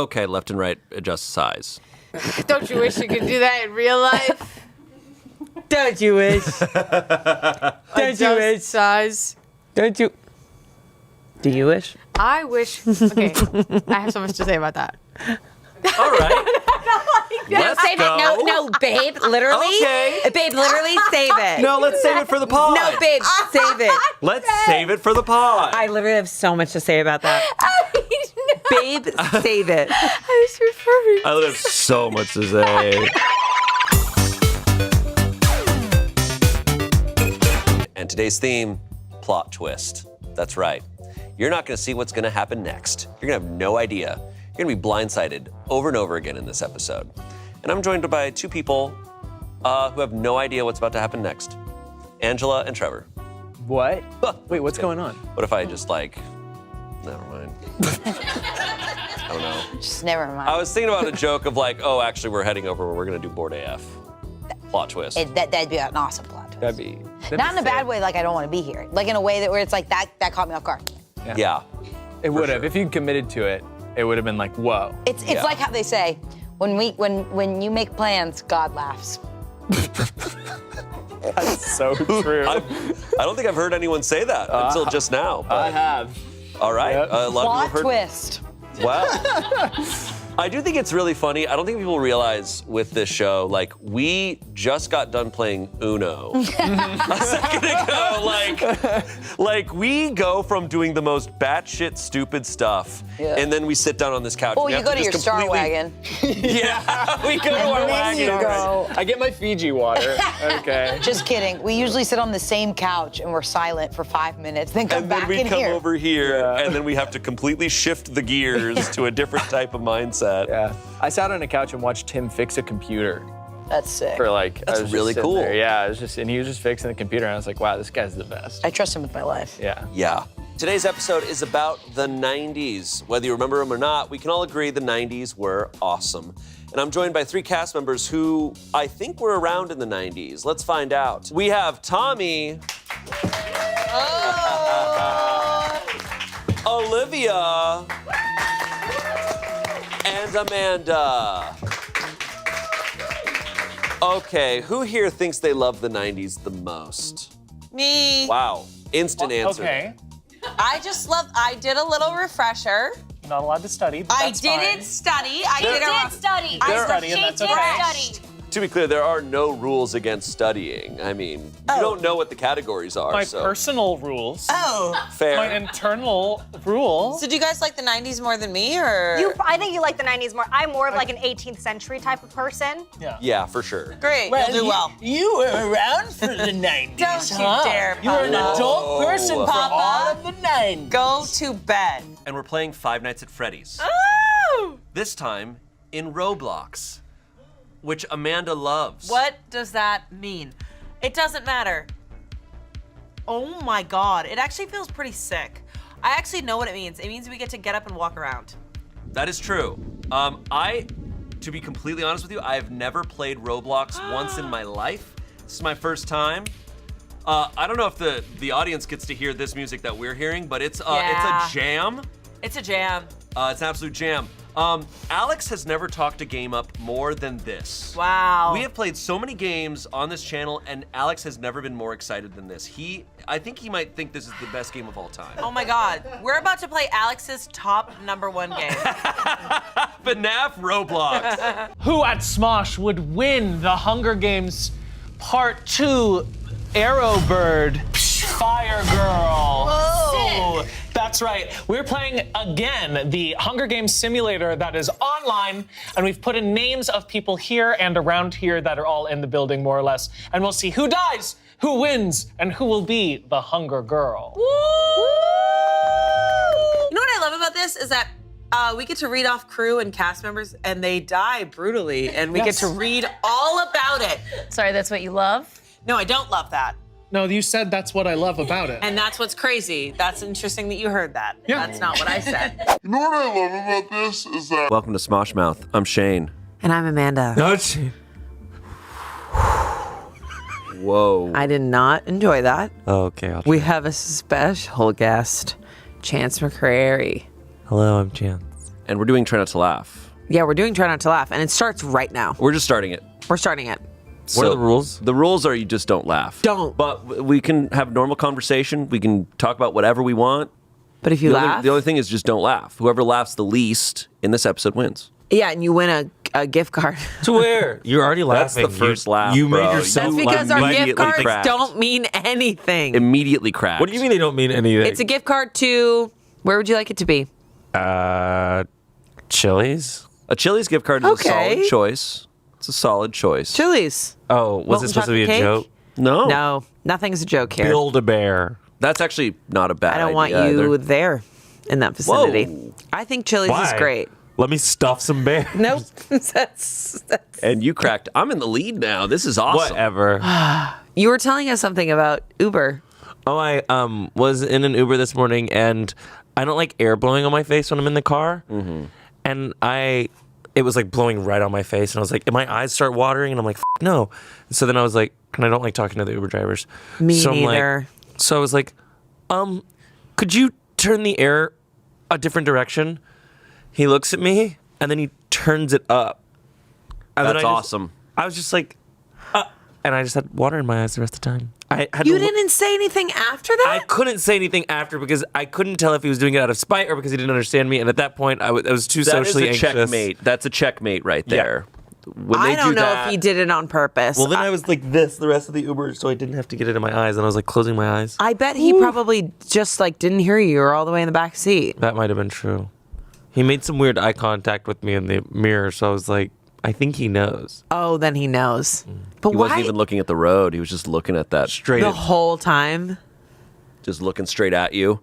Okay, left and right adjust size. Don't you wish you could do that in real life? Don't you wish? Don't you wish? Size. Don't you? Do you wish? I wish. Okay, I have so much to say about that. All right. Let's Save go. it. No, babe. Literally. Okay. Babe, literally save it. No, let's save it for the pod. No, babe, save it. Let's save it for the pod. I literally have so much to say about that. Babe, save it. I was referring. I have so much to say. And today's theme, plot twist. That's right. You're not going to see what's going to happen next. You're going to have no idea. You're going to be blindsided over and over again in this episode. And I'm joined by two people who have no idea what's about to happen next. Angela and Trevor. What? Wait, what's going on? What if I just never mind. I don't know. Just never mind. I was thinking about a joke of oh, actually we're heading over where we're going to do Board AF. Plot twist. That'd be an awesome plot twist. That'd be Not in a bad way, like I don't want to be here. Like in a way where it's like that caught me off guard. Yeah. It would have. sure. If you committed to it, it would have been like, whoa. It's like how they say, when you make plans, God laughs. That's so true. I don't think I've heard anyone say that until just now. But, I have. all right. Yep. A lot Plot of people have heard. twist. Wow. I do think it's really funny. I don't think people realize with this show, we just got done playing Uno a second ago. We go from doing the most batshit stupid stuff, and then we sit down on this couch. Oh, and we you have go to to your just Star completely- Wagon. Yeah, we go to our then wagon. you go. I get my Fiji water. Okay. Just kidding. We usually sit on the same couch and we're silent for 5 minutes, then come And back then we in come here. over here, and then we have to completely shift the gears to a different type of mindset. Yeah. I sat on a couch and watched Tim fix a computer That's sick. for That's I was just really sitting cool. there. Yeah, and he was just fixing the computer, and I was like, wow, this guy's the best. I trust him with my life. Yeah. Yeah. Today's episode is about the 90s. Whether you remember them or not, we can all agree the 90s were awesome. And I'm joined by three cast members who I think were around in the 90s. Let's find out. We have Tommy. Olivia. And Amanda. Okay, who here thinks they love the 90s the most? Me. Wow, instant answer. Okay, I did a little refresher. not allowed to study, but I that's didn't fine. study. I did a study. Did study, and that's okay. To be clear, there are no rules against studying. I mean, you don't know what the categories are, My so personal rules, Oh. fair. my internal rules. So do you guys like the 90s more than me, or? I think you like the 90s more. I'm more of like an 18th century type of person. Yeah, for sure. Great, you'll do well. You were around for the 90s, Don't you huh? dare, You were an Papa. adult person for Papa. all of the 90s. Go to bed. And we're playing Five Nights at Freddy's. Oh! This time in Roblox, which Amanda loves. What does that mean? It doesn't matter. Oh my God, it actually feels pretty sick. I actually know what it means. It means we get to get up and walk around. That is true. To be completely honest with you, I have never played Roblox once in my life. This is my first time. I don't know if the audience gets to hear this music that we're hearing, but it's Yeah. a jam. It's a jam. It's an absolute jam. Alex has never talked a game up more than this. Wow. We have played so many games on this channel, and Alex has never been more excited than this. I think he might think this is the best game of all time. Oh my God. We're about to play Alex's top #1 game. FNAF Roblox. Who at Smosh would win the Hunger Games Part 2 Arrowbird Fire Girl? Whoa. That's right. We're playing again the Hunger Games simulator that is online, and we've put in names of people here and around here that are all in the building more or less, and we'll see who dies, who wins, and who will be the Hunger Girl. You know what I love about this is that we get to read off crew and cast members, and they die brutally, and we get to read all about it. Sorry, that's what you love? No, I don't love that. No, you said that's what I love about it. And that's what's crazy. That's interesting that you heard that. Yeah. That's not what I said. You know what I love about this is that Welcome to Smosh Mouth. I'm Shane. And I'm Amanda. Whoa. I did not enjoy that. Okay. We have a special guest, Chanse McCrary. Hello, I'm Chanse. and we're doing Try Not to Laugh. Yeah, we're doing Try Not to Laugh, and it starts right now. We're just starting it. We're starting it. What are the rules? The rules are you just don't laugh. Don't. But we can have normal conversation. We can talk about whatever we want. But if you laugh, the only thing is just don't laugh. Whoever laughs the least in this episode wins. yeah, and you win a gift card. To where? You're already laughing. That's the first laugh. You bro. made yourself. That's because our gift immediately cards cracked. don't mean anything. Immediately cracked. What do you mean they don't mean anything? It's a gift card to, where would you like it to be? Chili's. A Chili's gift card is Okay. a solid choice. It's a solid choice. Chili's. Oh, was Molten it supposed to be a chocolate joke? cake? No. No, nothing's a joke here. Build-A-Bear. That's actually not a bad I don't want idea you either. there in that vicinity. Whoa. I think Chili's Why? is great. Let me stuff some bears. Nope. that's And you cracked. I'm in the lead now. This is awesome. Whatever. You were telling us something about Uber. Oh, I was in an Uber this morning, and I don't like air blowing on my face when I'm in the car. Mm-hmm. And it was like blowing right on my face, and I was like, my eyes start watering, and I'm like, no. So then I was like, and I don't like talking to the Uber drivers. Me so I'm neither. So I was like, could you turn the air a different direction? He looks at me, and then he turns it up. And then That's awesome. I was just like, and I just had water in my eyes the rest of the time. I had You to didn't say anything after that? I couldn't say anything after because I couldn't tell if he was doing it out of spite or because he didn't understand me. And at that point, I was too That is socially a anxious. checkmate. That's a checkmate right there. When I they don't do know that, if he did it on purpose. Well, then I was like this the rest of the Uber, so I didn't have to get it in my eyes, and I was like closing my eyes. I bet he probably just like didn't hear you. You were all the way in the back seat. That might have been true. He made some weird eye contact with me in the mirror, so I was like, I think he knows. Oh, then he knows. But He why wasn't even looking at the road. He was just looking at that. Straight. the whole time? Just looking straight at you.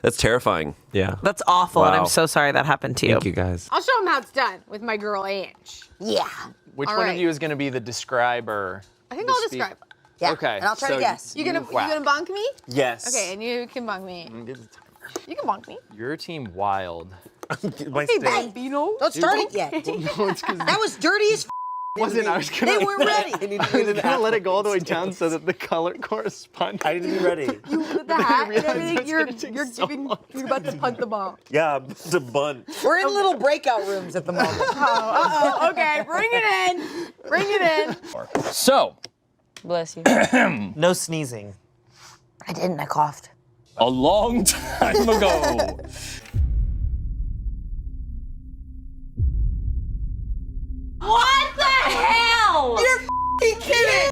That's terrifying. Yeah. That's awful, and Wow. I'm so sorry that happened to you. Thank you guys. I'll show him how it's done with my girl Ange. Yeah. Which All one right. of you is going to be the describer? I think The I'll speak- describe. Yeah. Okay, And I'll try so to guess. You gonna bonk me? Yes. Okay, and you can bonk me. You can bonk me. Your team wild. My Hey, state. Bambino. Don't start it yet. That was dirty as Wasn't I was gonna They weren't ready. I was gonna let it go all the way down so that the color corresponded. I didn't be ready. You with the hat and realized everything. it's You're gonna take you're so giving. long You're about to punt the ball. Yeah, it's a bun. We're in little breakout rooms at the moment. Oh, okay. Bring it in. Bring it in. So, Bless you. No sneezing. I didn't. I coughed. a long time ago. What the hell? You're f***ing kidding.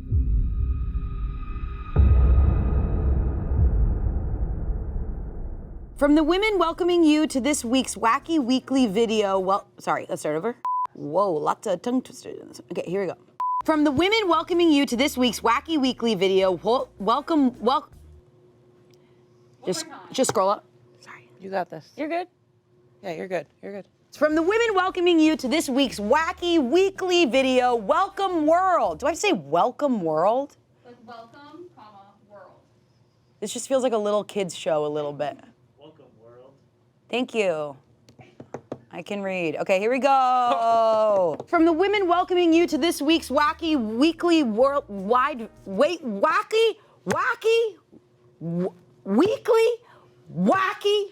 From the women welcoming you to this week's Wacky Weekly video. Well, sorry, let's start over. Whoa, lots of tongue twisters in this. Okay, here we go. From the women welcoming you to this week's Wacky Weekly video. Welcome. Just scroll up. Sorry. You got this. You're good. Yeah, you're good. You're good. From the women welcoming you to this week's Wacky Weekly video, Welcome World. Do I have to say Welcome World? Like welcome, world. This just feels like a little kid's show a little bit. Welcome, world. Thank you. I can read. Okay, here we go. From the women welcoming you to this week's Wacky Weekly Weekly? Wacky?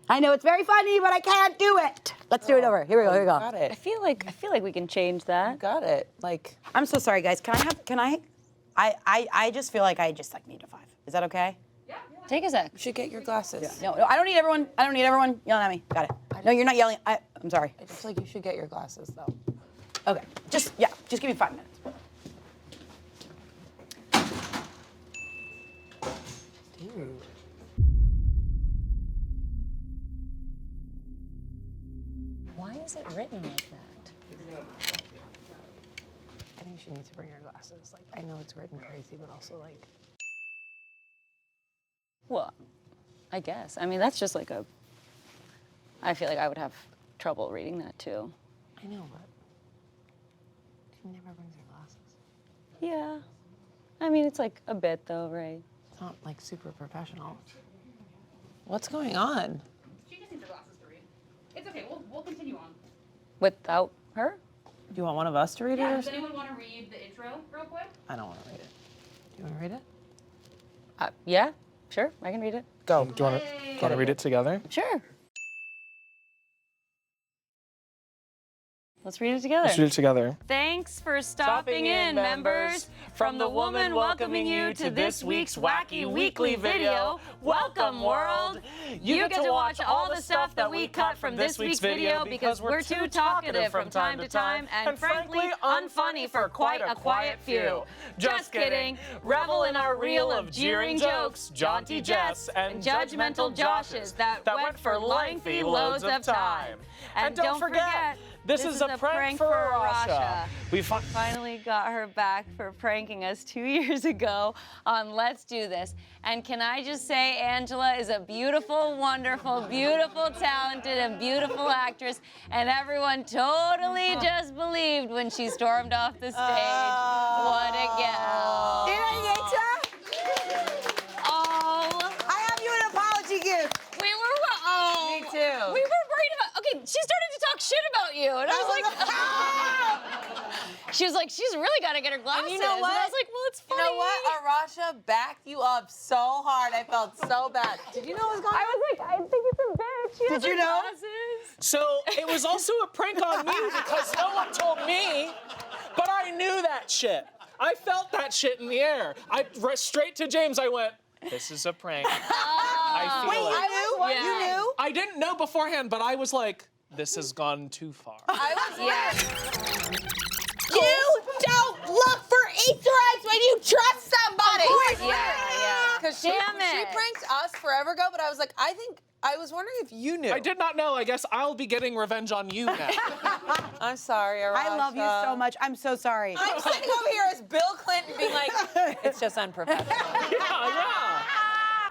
I know it's very funny, but I can't do it. Let's do it over. Here we go. Here we go. Got it. I feel like we can change that. Got it. Like, I'm so sorry, guys. I just feel like I just need a 5. Is that okay? Yeah. Take a sec. you should get your glasses. No, I don't need everyone. I don't need everyone yelling at me. Got it. No, you're not yelling. I'm sorry. I just feel like you should get your glasses, though. Okay. Just give me 5 minutes. Why is it written like that? I think she needs to bring her glasses. Like, I know it's written crazy, but also, like... Well, I guess. I mean, that's just like I feel like I would have trouble reading that too. I know, but... She never brings her glasses. Yeah. I mean, it's like a bit though, right? It's not, like, super professional. What's going on? She just needs her glasses to read. It's okay. We'll continue on. Without her? Do you want one of us to read it? Or Does anyone want to read the intro real quick? I don't want to read it. Do you want to read it? Yeah. Sure. I can read it. Go. Do you want to read it together? Sure. Let's read it together. Let's read it together. Thanks for stopping in, members. From the woman welcoming you to this week's Wacky Weekly video, welcome, world. You get to watch all the stuff that we cut from this week's video because we're too talkative from time to time and frankly unfunny for quite a quiet few. Just kidding. Revel in our reel of jeering jokes, jaunty jests, and judgmental Joshes that went for lengthy loads of time. And don't forget, this is a prank for Arasha. We finally got her back for pranking us 2 years ago on Let's Do This. And can I just say, Angela is a beautiful, wonderful, beautiful, talented, and beautiful actress. And everyone totally just believed when she stormed off the stage. What a gal. Oh. I have you an apology gift. We were, oh. Me too. We were worried about, okay, she started to talk shit about you. And I was like, she was like, she's really got to get her glasses. You know what? And I was like, well, it's funny. You know what? Arasha backed you up so hard. I felt so bad. Did you know what was going on? I was like, I think it's a bitch. She Did you know? Glasses. So it was also a prank on me because no one told me, but I knew that shit. I felt that shit in the air. Straight to James, I went, this is a prank. I feel Wait, it. you knew? Yeah. You knew? I didn't know beforehand, but I was like, this has gone too far. I was like, You don't look for Easter eggs when you trust somebody. Yeah. because she pranked us forever ago, but I was like, I was wondering if you knew. I did not know. I guess I'll be getting revenge on you now. I'm sorry, Arasha. I love you so much. I'm so sorry. I'm sitting over here as Bill Clinton being like, it's just unprofessional. Yeah.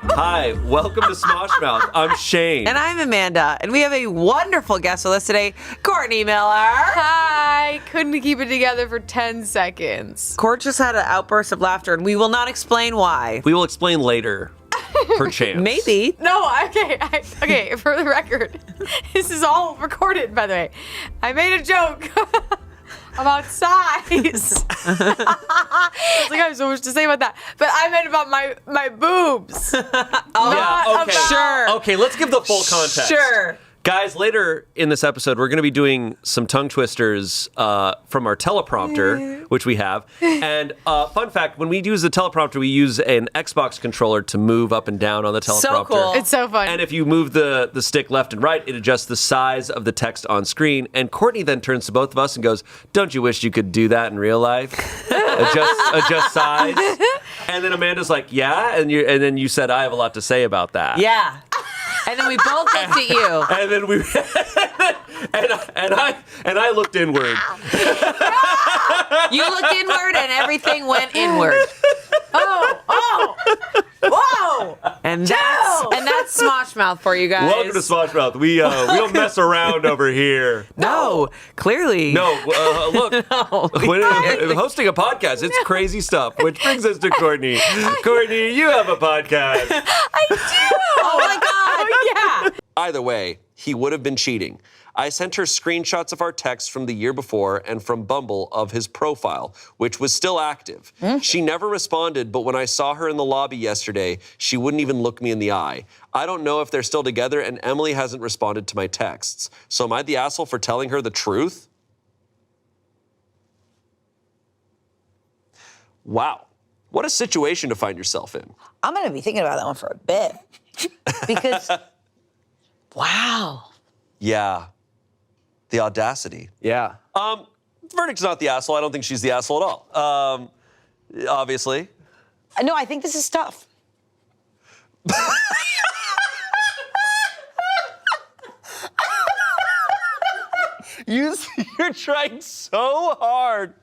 Hi, welcome to Smosh Mouth. I'm Shane. And I'm Amanda, and we have a wonderful guest with us today, Courtney Miller. Hi. Couldn't keep it together for 10 seconds. Court just had an outburst of laughter, and we will not explain why. We will explain later, perchance. Maybe. No, okay, for the record, this is all recorded, by the way. I made a joke about size. I was like, I have so much to say about that. But I meant about my boobs. Sure. Okay, let's give the full context. Sure. Guys, later in this episode, we're going to be doing some tongue twisters from our teleprompter, which we have. And fun fact, when we use the teleprompter, we use an Xbox controller to move up and down on the teleprompter. So cool. It's so fun. And if you move the stick left and right, it adjusts the size of the text on screen. And Courtney then turns to both of us and goes, "Don't you wish you could do that in real life? adjust size?" And then Amanda's like, "Yeah," and then you said, "I have a lot to say about that." Yeah. And then we both looked at you. And then we and I looked inward. You looked inward, and everything went inward. Whoa! And that's Smosh Mouth for you guys. Welcome to Smosh Mouth. We don't mess around over here. No, clearly. No, look. When hosting a podcast, it's crazy stuff. Which brings us to Courtney. Courtney, you have a podcast. I do! Oh my God. Yeah. Either way, he would have been cheating. I sent her screenshots of our text from the year before and from Bumble of his profile, which was still active. She never responded, but when I saw her in the lobby yesterday, she wouldn't even look me in the eye. I don't know if they're still together, and Emily hasn't responded to my texts. So am I the asshole for telling her the truth? Wow. What a situation to find yourself in. I'm going to be thinking about that one for a bit. Because, wow. Yeah. The audacity. Yeah. The verdict's not the asshole. I don't think she's the asshole at all. Obviously. No, I think this is tough. You're trying so hard.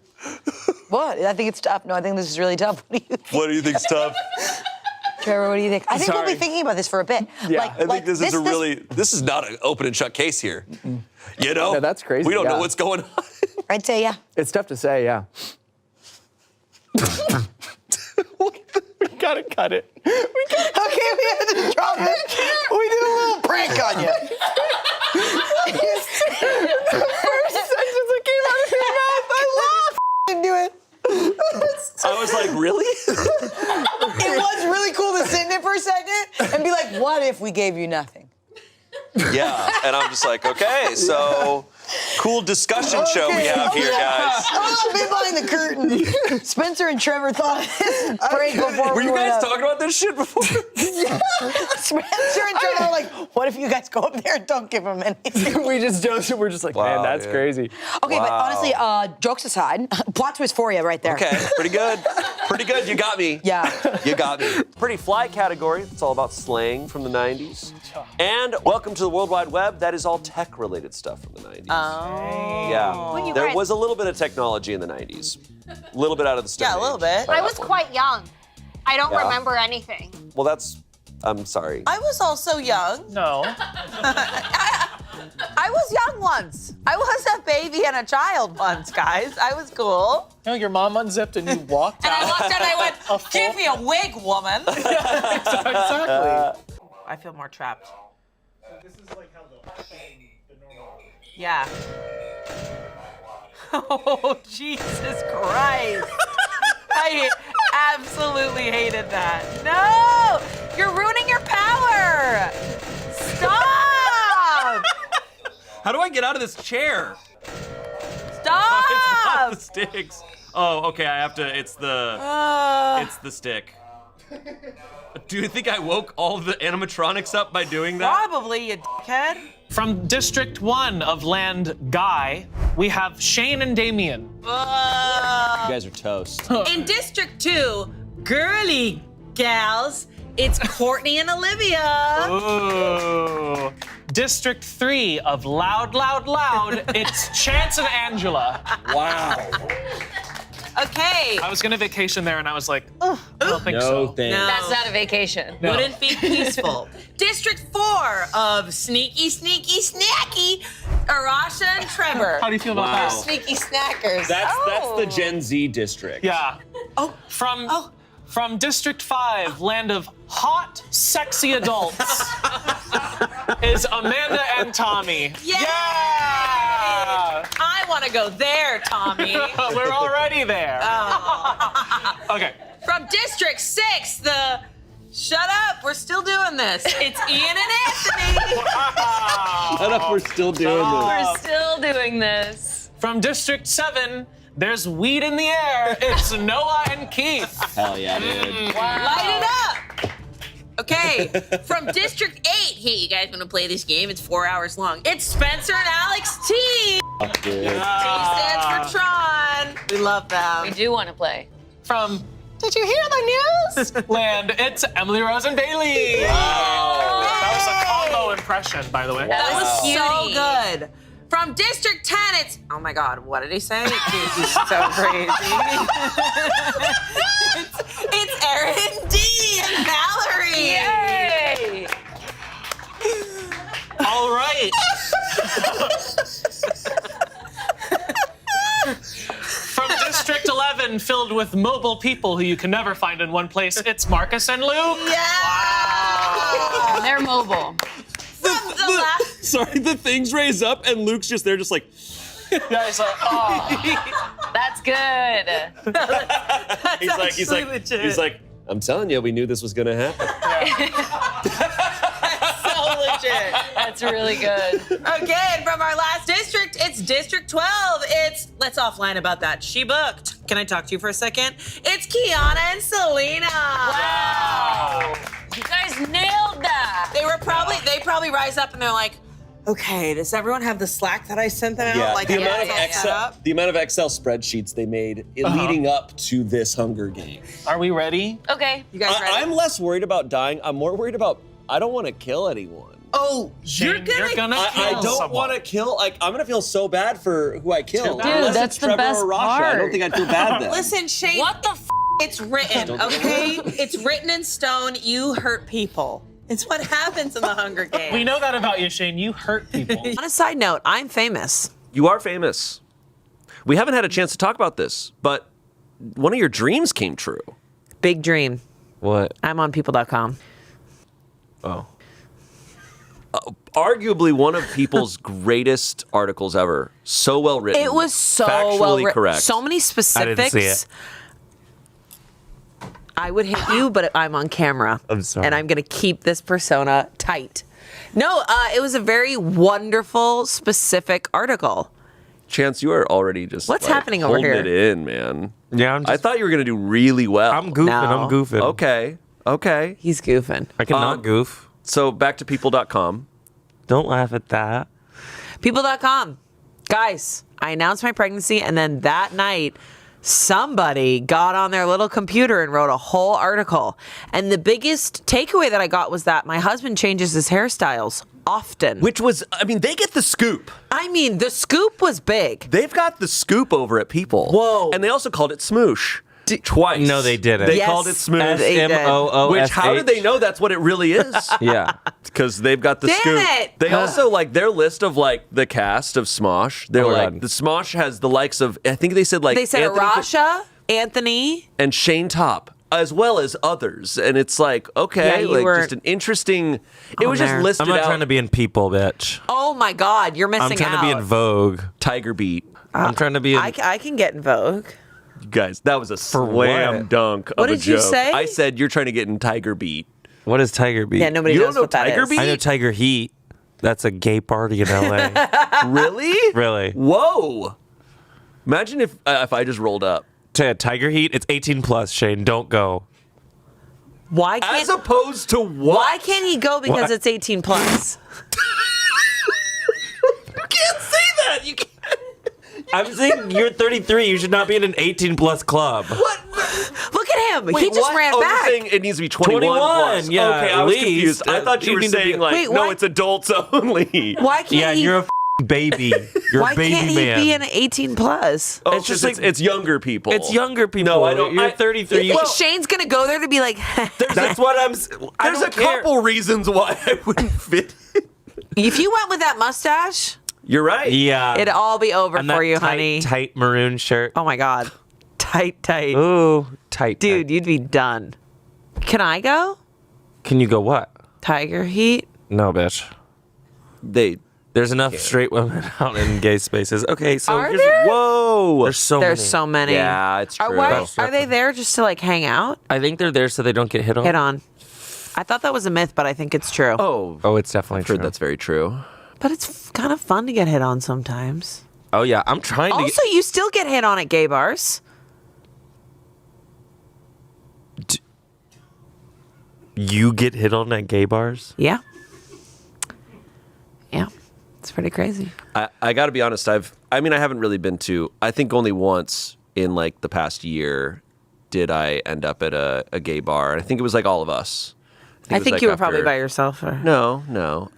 What? I think it's tough. No, I think this is really tough. What do you think? What do you think's tough? Trevor, what do you think? I think we'll be thinking about this for a bit. Yeah. I think this is not an open and shut case here. You know? No, that's crazy, We don't know yeah. what's going on. I'd say, yeah. It's tough to say, yeah. We gotta cut it. Okay, we had to drop it. We did a little prank on you. The first sentence that came out of your mouth, I laughed and do it. I was like, really? It was really cool to sit in it for a second and be like, what if we gave you nothing? Yeah. And I'm just like, okay, so cool discussion show we have here, guys. Oh, been behind the curtain. Spencer and Trevor thought of this break before Were we you went guys up. talking about this shit before? Spencer and Trevor were like, what if you guys go up there and don't give him anything? We're just like, man, that's crazy. Okay, but honestly, jokes aside, plot twist for you right there. Okay, pretty good. Pretty good. You got me. Yeah. You got me. Pretty fly category. It's all about slang from the 90s. And welcome to the World Wide Web. That is all tech-related stuff from the 90s. Oh. Yeah. There was a little bit of technology in the 90s. A little bit out of the stone. Yeah, a little bit. I was quite young. I don't Yeah. remember anything. Well, I'm sorry. I was also young. No. I was young once. I was a baby and a child once, guys. I was cool. No, your mom unzipped and you walked And out. I walked out and I went, give me a wig, woman. Exactly. I feel more trapped. This is like how the normal. Yeah. Oh, Jesus Christ. I absolutely hated that. No! You're ruining your power! Stop! How do I get out of this chair? Stop! It's not the sticks. Oh, okay, I have to, it's the stick. Do you think I woke all the animatronics up by doing that? Probably, you dickhead. From District 1 of Land Guy, we have Shane and Damien. You guys are toast. In District 2, girly gals, it's Courtney and Olivia. Ooh. District 3 of Loud, Loud, Loud, it's Chance and Angela. Wow. Okay. I was gonna vacation there and I was like, I don't think so. Thanks. No. That's not a vacation. No. Wouldn't be peaceful. District 4 of Sneaky, Sneaky, Snacky, Arasha and Trevor. How do you feel about Wow. that? Sneaky snackers. That's the Gen Z district. Yeah. Oh. From District 5, land of hot, sexy adults, is Amanda and Tommy. Yay! Yeah! I want to go there, Tommy. We're already there. Okay. From District 6, the shut up, we're still doing this. It's Ian and Anthony. Shut up, we're still doing this. We're still doing this. From District 7, there's weed in the air. It's Noah and Keith. Hell yeah, dude. Light it up. Okay, from District 8, hey, you guys want to play this game? It's 4 hours long. It's Spencer and Alex T. Dude. T stands for Tron. We love them. We do want to play. From Did you hear the news? land, it's Emily Rose and Bailey. That was a combo impression, by the way. That was so Cutie. good. From District 10, it's, oh my God, what did he say? Dude, he's so crazy. it's Erin D and Valerie. Yay! All right. From District 11, filled with mobile people who you can never find in one place, it's Marcus and Luke. Yeah. They're mobile. From the last. Sorry, the things raise up and Luke's just there, just like. Yeah, he's like, oh. That's good. He's like, I'm telling you, we knew this was gonna happen. So legit. That's really good. Okay, and from our last district, it's District 12. It's, let's offline about that. She booked. Can I talk to you for a second? It's Kiana and Selena. Wow. You guys nailed that. They probably rise up and they're like, okay, does everyone have the Slack that I sent them? Yeah, Like, the I amount of got it all set up. the amount of Excel spreadsheets they made leading up to this Hunger Game. Are we ready? Okay. You guys ready? I'm less worried about dying. I'm more worried about I don't want to kill anyone. Oh, Shane, you're gonna I kill don't someone. want to kill. Like I'm gonna feel so bad for who I kill. Dude, Unless that's it's the Trevor best or Arasha. I don't part. think I'd feel bad then. Listen, Shane. What the f? It's written, okay? It's written in stone. You hurt people. It's what happens in the Hunger Games. We know that about you, Shane. You hurt people. On a side note, I'm famous. You are famous. We haven't had a chance to talk about this, but one of your dreams came true. Big dream. What? I'm on people.com. Oh. Arguably one of people's greatest articles ever. So well written. It was so factually well written. correct. So many specifics. see it. I would hit you, but I'm on camera. I'm sorry. And I'm going to keep this persona tight. No, it was a very wonderful, specific article. Chance, you are already just What's happening over holding here? it in, man. Yeah, I thought you were gonna do really well. I'm goofing. No. I'm goofing. Okay. He's goofing. I cannot goof. So back to people.com. Don't laugh at that. People.com. Guys, I announced my pregnancy, and then that night, somebody got on their little computer and wrote a whole article. And the biggest takeaway that I got was that my husband changes his hairstyles often. Which was, I mean, they get the scoop. I mean, the scoop was big. They've got the scoop over at People. Whoa. And they also called it Smoosh. Twice. No, they didn't. They Yes, called it Smoosh. they did. Smoosh. Which, how did they know that's what it really is? Yeah. Because they've got the Damn scoop. it! They also, like, their list of, like, the cast of Smosh, they're Oh my like, God. the Smosh has the likes of, I think they said, like, They said Anthony Arasha, Anthony. and Shane Top, as well as others. And it's like, Yeah, okay, you like, were just an interesting, it was just there. listed I'm not out. trying to be in People, bitch. Oh my God, you're missing I'm trying out. to be in Vogue. Tiger Beat. I'm trying to be in. I can get in Vogue. You guys, that was a slam what? dunk of What a did you joke. say? I said you're trying to get in Tiger Beat. What is Tiger Beat? Yeah, nobody You knows don't know what that Tiger is. Beat? I know Tiger Heat. That's a gay party in LA. Really? Really? Whoa. Imagine if I just rolled up. Tiger Heat, it's 18 plus, Shane. Don't go. Why As can't opposed to what? Why can't he go because What? it's 18 plus? You can't say that. You can't. I'm saying you're 33. You should not be in an 18 plus club. What? Look at him. he Wait, just what? ran Oh, back. you're saying it needs to be 21 plus. yeah, okay, I at was least. confused. I thought you You were need to saying be- like, Wait, no, why- it's adults only. Why can't Yeah, he? you're a baby. You're Why a baby can't he man. be an 18 plus? Oh, It's just it's like- it's younger people. It's younger people. No, I don't. You're 33. You think Shane's gonna go there to be like, That's what I'm. I There's a don't care. couple reasons why I wouldn't fit. if you went with that mustache, You're right. Yeah. it'd all be over and for that you, tight, honey. Tight maroon shirt. Oh my God, tight. Ooh, tight. Dude, you'd be done. Can I go? Can you go what? Tiger Heat? No, bitch. There's enough straight women out in gay spaces. Okay, so Are here's there? Whoa. there's so There's many. so many. Yeah, it's true. Are they there just to like hang out? I think they're there so they don't get hit on. Hit on. I thought that was a myth, but I think it's true. Oh, it's definitely I've true. heard that's very true. But it's kind of fun to get hit on sometimes. Oh yeah, I'm trying to. Also, you still get hit on at gay bars. You get hit on at gay bars? Yeah. Yeah. It's pretty crazy. I got to be honest. I haven't really been to. I think only once in like the past year did I end up at a gay bar. And I think it was like all of us. I it was, think like, you were probably after- by yourself. Or... No.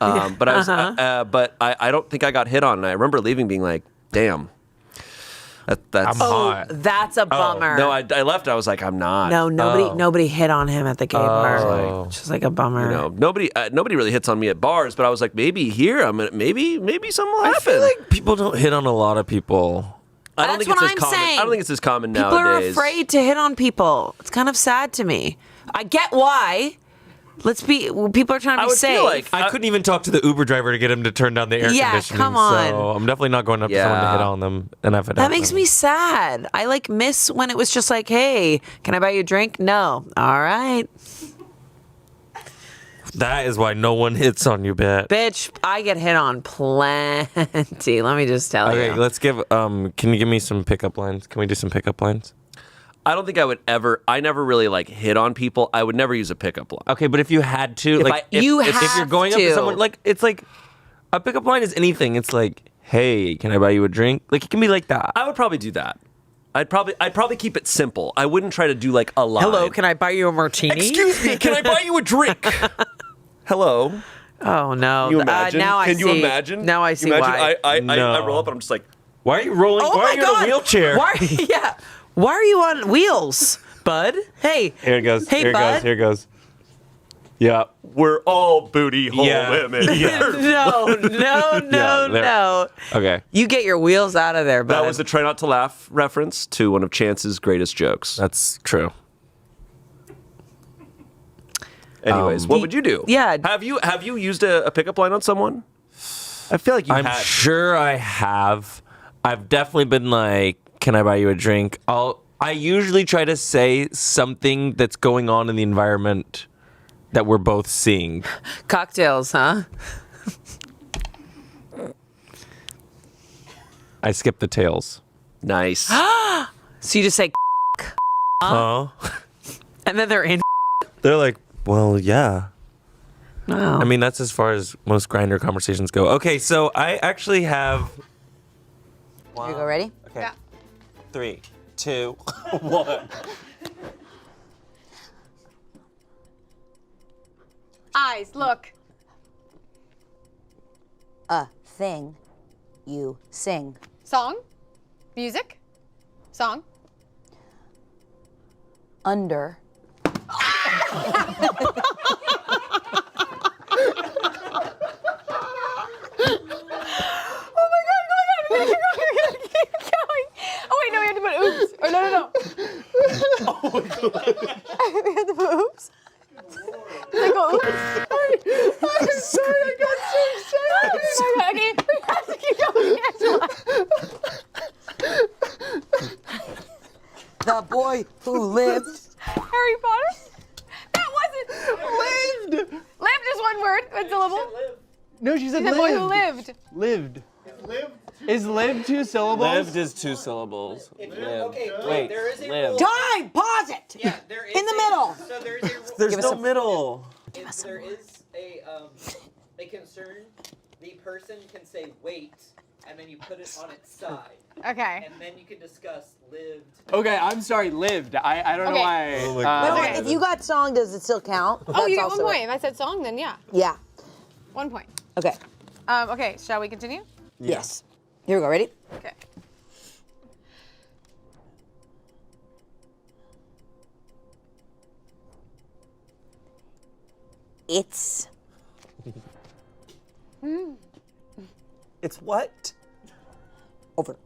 But I was. But I don't think I got hit on. And I remember leaving, being like, "Damn, that's." I'm hot. That's a bummer. No, I left. I was like, "I'm not." No, nobody hit on him at the gay bar. Oh. It's just like a bummer. You know, nobody really hits on me at bars. But I was like, maybe here, maybe something will I happen. feel like people don't hit on a lot of people. I don't That's think it's what as I'm common. saying. I don't think it's as common People nowadays. are afraid to hit on people. It's kind of sad to me. I get why. People are trying to I be would safe. feel like I couldn't even talk to the Uber driver to get him to turn down the air Yeah, conditioning. come on. So I'm definitely not going up to someone to hit on them. And if I That makes me sad. I like miss when it was just like, hey, can I buy you a drink? No. All right. That is why no one hits on you, Bitch, I get hit on plenty. Let me just tell Okay, you. let's give. Can you give me some pickup lines? Can we do some pickup lines? I don't think I would ever. I never really like hit on people. I would never use a pickup line. Okay, but if you had to, If like, I- if You you're have going up to. to someone, like, it's like a pickup line is anything. It's like, hey, can I buy you a drink? Like, it can be like that. I would probably do that. I'd probably keep it simple. I wouldn't try to do like a line. Hello, can I buy you a martini? Excuse me, can I buy you a drink? Hello. Oh, no. Can you imagine? Now I Can you see. imagine? Now I see Imagine why. I No. roll up and I'm just like, Why are you rolling? Oh why my are you God. in a wheelchair? Why are you on wheels, bud? Hey. Here it goes. Hey, here it bud. goes. Here it goes. Yeah. we're all booty hole women. No. there. Okay. You get your wheels out of there, bud. That was a try not to laugh reference to one of Chance's greatest jokes. That's true. Anyways, what would you do? Yeah. Have you used a pickup line on someone? I feel like you I'm had. sure I have. I've definitely been like, can I buy you a drink? I usually try to say something that's going on in the environment that we're both seeing. Cocktails, huh? I skip the tails. Nice. So you just say, Oh. and then they're in. They're like, well, yeah. Oh. I mean, that's as far as most Grindr conversations go. Okay, so I actually have. Here you go, ready? Okay. Yeah. 3, 2, 1. Eyes, look. A thing you sing. Song? Music? Song? Under. Oh wait, no, we have to put oops. Or no. Oh my god. We have to put oops. They go oops. I'm sorry, I got so excited. Okay, we have to keep going, Angela. The boy who lived. Harry Potter? That wasn't. Lived. Lived is one word, one syllable. No, she said He's a lived. boy who lived. Lived. Is lived 2 syllables? Lived is 2 syllables. Okay, Wait, there is a live. rule. Time! Pause it! Yeah, there is In the middle. So there is a rule. There's no middle. If there is a concern, the person can say wait, and then you put it on its side. Okay. And then you can discuss lived. Okay, I'm sorry, lived. I don't know why. Oh my God. Wait, if you got song, does it still count? Oh, you get That's 1 also point. If I said song, then yeah. Yeah. 1 point. Okay. Okay, shall we continue? Yes. Here we go. Ready? Okay. It's. It's what? Over.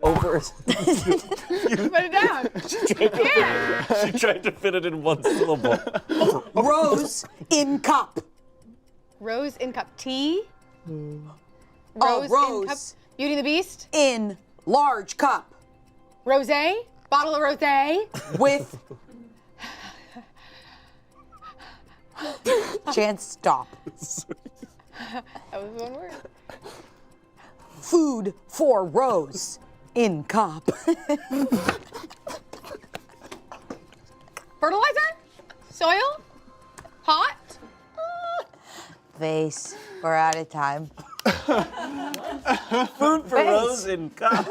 Over. Put it down. She tried to fit it in 1 syllable. Rose in cup. Rose in cup. Tea? Rose in cup. Beauty and the Beast? in large cup. Rosé? Bottle of rosé? With. Chance, stop. That was 1 word. Food for Rose in cup. Fertilizer? Soil? Pot? Face. We're out of time. Food for Rose in cup.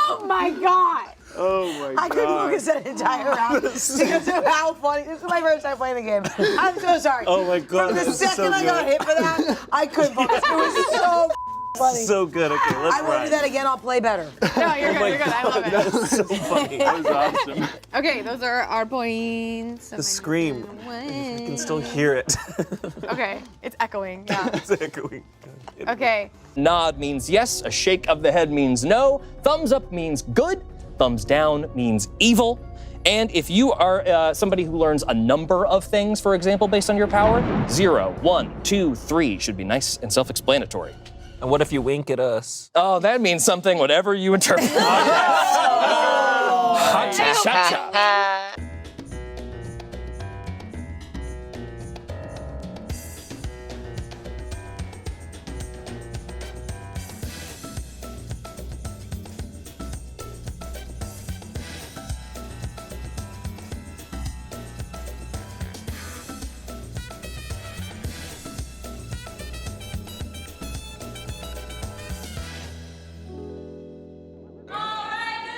Oh my god! Oh my god. I couldn't focus that entire round because of how funny. This is my first time playing the game. I'm so sorry. Oh my god. From the this is second so I got good. hit for that, I couldn't focus. It was so funny. So good. Okay, let's I will do ride. that again. I'll play better. No, you're good, you're good. I love it. That was so funny. That was awesome. Okay, those are our points. The scream. I can still hear it. Okay, it's echoing. Yeah. It's echoing. Okay. Nod means yes, a shake of the head means no, thumbs up means good, thumbs down means evil. And if you are somebody who learns a number of things, for example, based on your power, 0, 1, 2, 3 should be nice and self-explanatory. And what if you wink at us? Oh, that means something, whatever you interpret. Cha-cha-cha.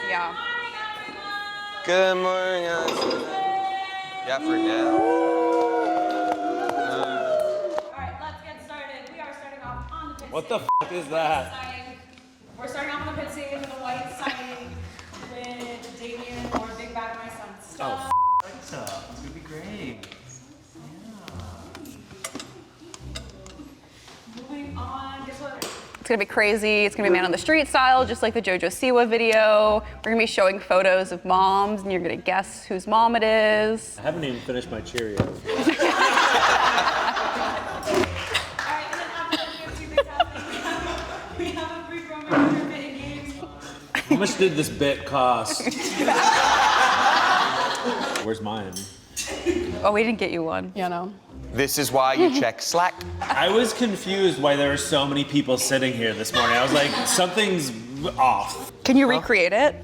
Yeah. Good morning, Yeah, for now. Alright, let's get started. We are starting off on the pit What the f is that? signing. We're starting off on the pit stage with a white signing with Damien or Big Bad My Son stuff. It's gonna be great. Moving on, guess what? It's gonna be crazy. It's gonna be man on the street style, just like the JoJo Siwa video. We're gonna be showing photos of moms, and you're gonna guess whose mom it is. I haven't even finished my Cheerios. Alright, and then after that, we have 2 bits happening. We have a free program for bit games. How much did this bit cost? Where's mine? Oh, we didn't get you one. Yeah, no. This is why you check Slack. I was confused why there were so many people sitting here this morning. I was like, something's off. Can you recreate it?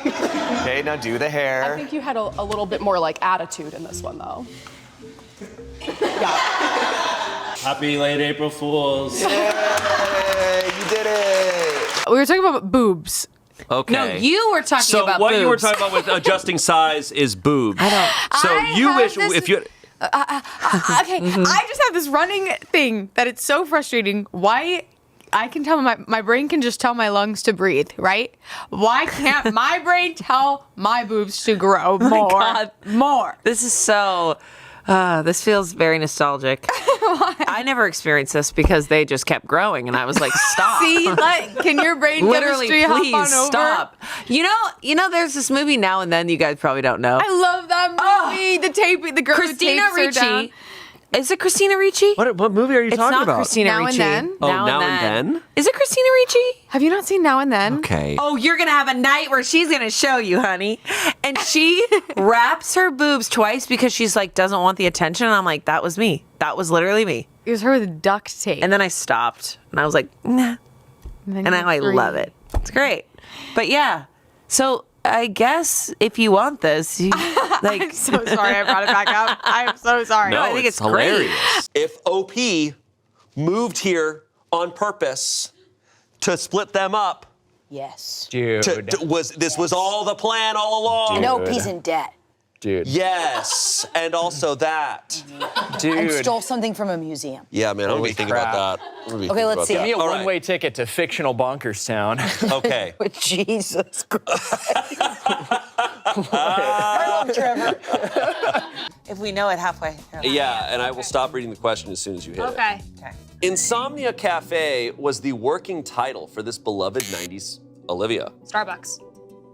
Okay, now do the hair. I think you had a little bit more like attitude in this one though. Happy late April Fools. Yay, you did it. We were talking about boobs. Okay. No, you were talking so about what boobs. you were talking about with adjusting size is boobs. I don't. So you have wish this- if you. Okay, I just have this running thing that it's so frustrating. Why I can tell my brain can just tell my lungs to breathe, right? Why can't my brain tell my boobs to grow more? God. More. This is so. This feels very nostalgic. I never experienced this because they just kept growing, and I was like, "Stop!" See, like, can your brain Literally, chemistry hop please on over? stop. You know, there's this movie Now and Then. You guys probably don't know. I love that movie. The tape, the girl Christina who tapes her down. Ricci. Is it Christina Ricci? What movie are you It's talking not about? Christina Now and Ricci. Then? Oh, Now and Then? Is it Christina Ricci? Have you not seen Now and Then? Okay. Oh, you're gonna have a night where she's gonna show you, honey. And she wraps her boobs twice because she's like doesn't want the attention. And I'm like, that was me. That was literally me. It was her with duct tape. And then I stopped, and I was like, nah. And now I love it. It's great. But yeah, so I guess if you want this, you, like, I'm so sorry I brought it back up. I'm so sorry. No, I think it's hilarious. great. If OP moved here on purpose to split them up, Yes. Dude. this was all the plan all along. And OP's in debt. Dude. Yes, and also that. Dude. And stole something from a museum. Yeah, man, I'm gonna be thinking about that. Okay, let's see. Give me a All right. one-way ticket to fictional Bonkers Town. Okay. Jesus Christ. I love Trevor. If we know it halfway. Yeah, and I will stop reading the question as soon as you hit it. Okay. Insomnia Cafe was the working title for this beloved 90s Olivia. Starbucks.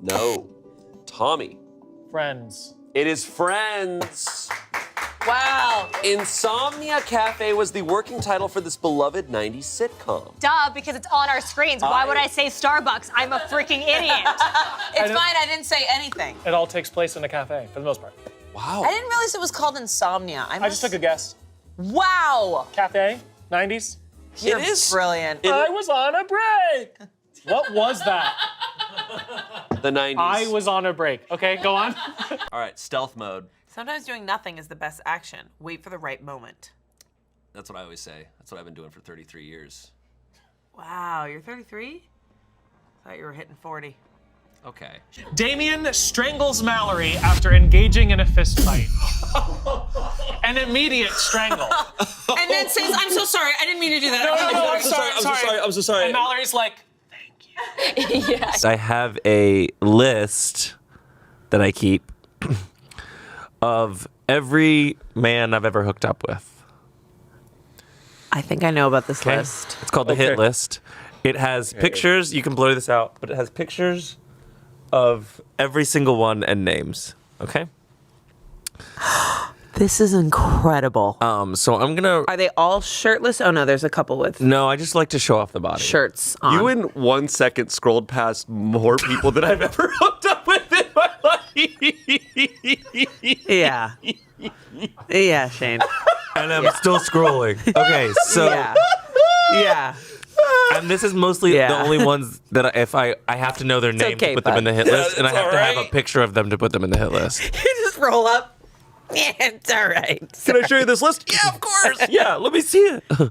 No. Tommy. Friends. It is Friends. Wow. Insomnia Cafe was the working title for this beloved 90s sitcom. Duh, because it's on our screens. Why would I say Starbucks? I'm a freaking idiot. It's fine, I didn't say anything. It all takes place in a cafe for the most part. Wow. I didn't realize it was called Insomnia. I just took a guess. Wow. Cafe, 90s. You're brilliant. I was on a break. What was that? The 90s. I was on a break. Okay, go on. All right, stealth mode. Sometimes doing nothing is the best action. Wait for the right moment. That's what I always say. That's what I've been doing for 33 years. Wow, you're 33? Thought you were hitting 40. Okay. Damien strangles Mallory after engaging in a fist fight. An immediate strangle. And then says, I'm so sorry, I didn't mean to do that. No, I'm sorry. I'm so sorry. And Mallory's like, Yes. I have a list that I keep of every man I've ever hooked up with. I think I know about this Okay. list. It's called the hit list. It has pictures. You can blur this out, but it has pictures of every single one and names. Okay. This is incredible. So I'm gonna. Are they all shirtless? Oh no, there's a couple with No, I just like to show off the body. shirts on. You in 1 second scrolled past more people than I've ever hooked up with in my life. Yeah. Yeah, Shane. And I'm still scrolling. Okay, so Yeah. and this is mostly the only ones that if I have to know their name okay, to put them in the hit bud. list, and I It's have to have a alright. picture of them to put them in the hit list. You just roll up. Yeah, it's all right. Can I show you this list? Yeah, of course. Yeah, let me see it. You're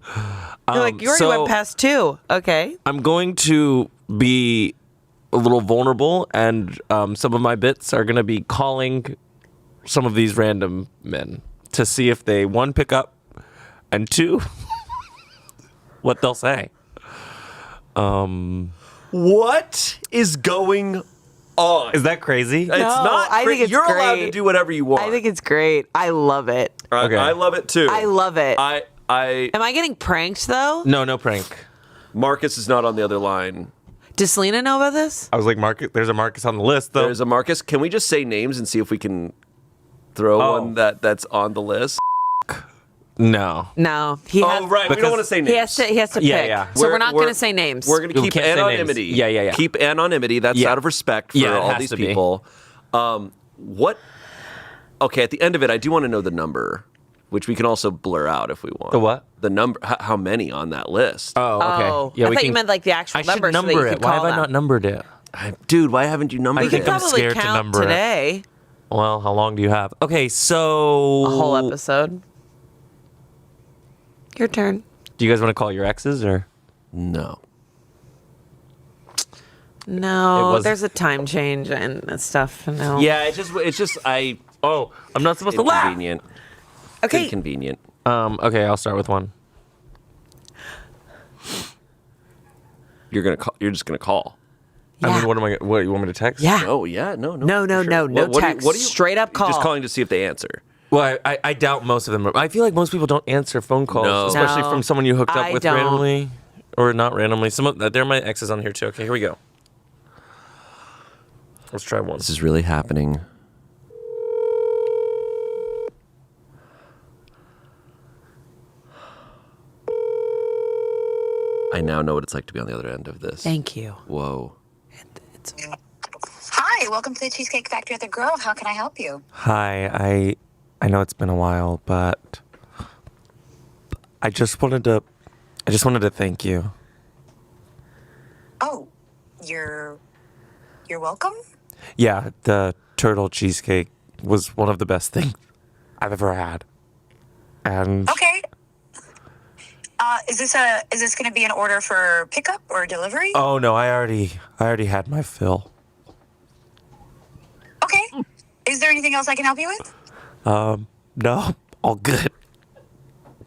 like, you already went past 2. Okay. I'm going to be a little vulnerable, and some of my bits are going to be calling some of these random men to see if they, 1, pick up, and 2, what they'll say. What is going on? Is that crazy? It's not. I think it's You're allowed to great. do whatever you want. I think it's great. I love it. Okay. I love it too. I love it. I. Am I getting pranked though? No prank. Marcus is not on the other line. Does Selena know about this? I was like, Marcus. There's a Marcus on the list, though. There's a Marcus. Can we just say names and see if we can throw one that's on the list? No. No. He has, right. We don't want to say names. He has to pick. Yeah, yeah. So we're not going to say names. We're going to We keep can't say names. anonymity. Yeah. Keep anonymity. That's Yeah. out of respect for Yeah, it all has these to be. people. What? Okay, at the end of it, I do want to know the number, which we can also blur out if we want. The what? The number. How many on that list? Oh, okay. Oh, Yeah, I we thought can, you meant like the actual I number. should so that number you it. could Why call have I them. not numbered it? Dude, why haven't you numbered I think it? I'm Probably scared to count number today. it. Well, how long do you have? Okay, so A whole episode. Your turn. Do you guys want to call your exes or? No. No, was- there's a time change and stuff. No. Yeah, it's just I. Oh, I'm not supposed to laugh. Inconvenient. Okay. Inconvenient. Okay, I'll start with one. You're gonna call. You're just gonna call. I mean, what am I? What you want me to text? Yeah. Oh yeah, no. No, for no, no What do you- text. what do you- Straight up call. Just calling to see if they answer. Well, I doubt most of them. I feel like most people don't answer phone calls, No. especially No, from someone you hooked up I with don't. randomly, or not randomly. Some of they're my exes on here too. Okay, here we go. Let's try one. This is really happening. I now know what it's like to be on the other end of this. Thank you. Whoa. Hi, welcome to the Cheesecake Factory at the Grove. How can I help you? Hi, I know it's been a while, but I just wanted to thank you. Oh, you're welcome? Yeah, the turtle cheesecake was one of the best things I've ever had. And Okay. Is this going to be an order for pickup or delivery? oh no, I already had my fill. Okay. Is there anything else I can help you with? No, all good.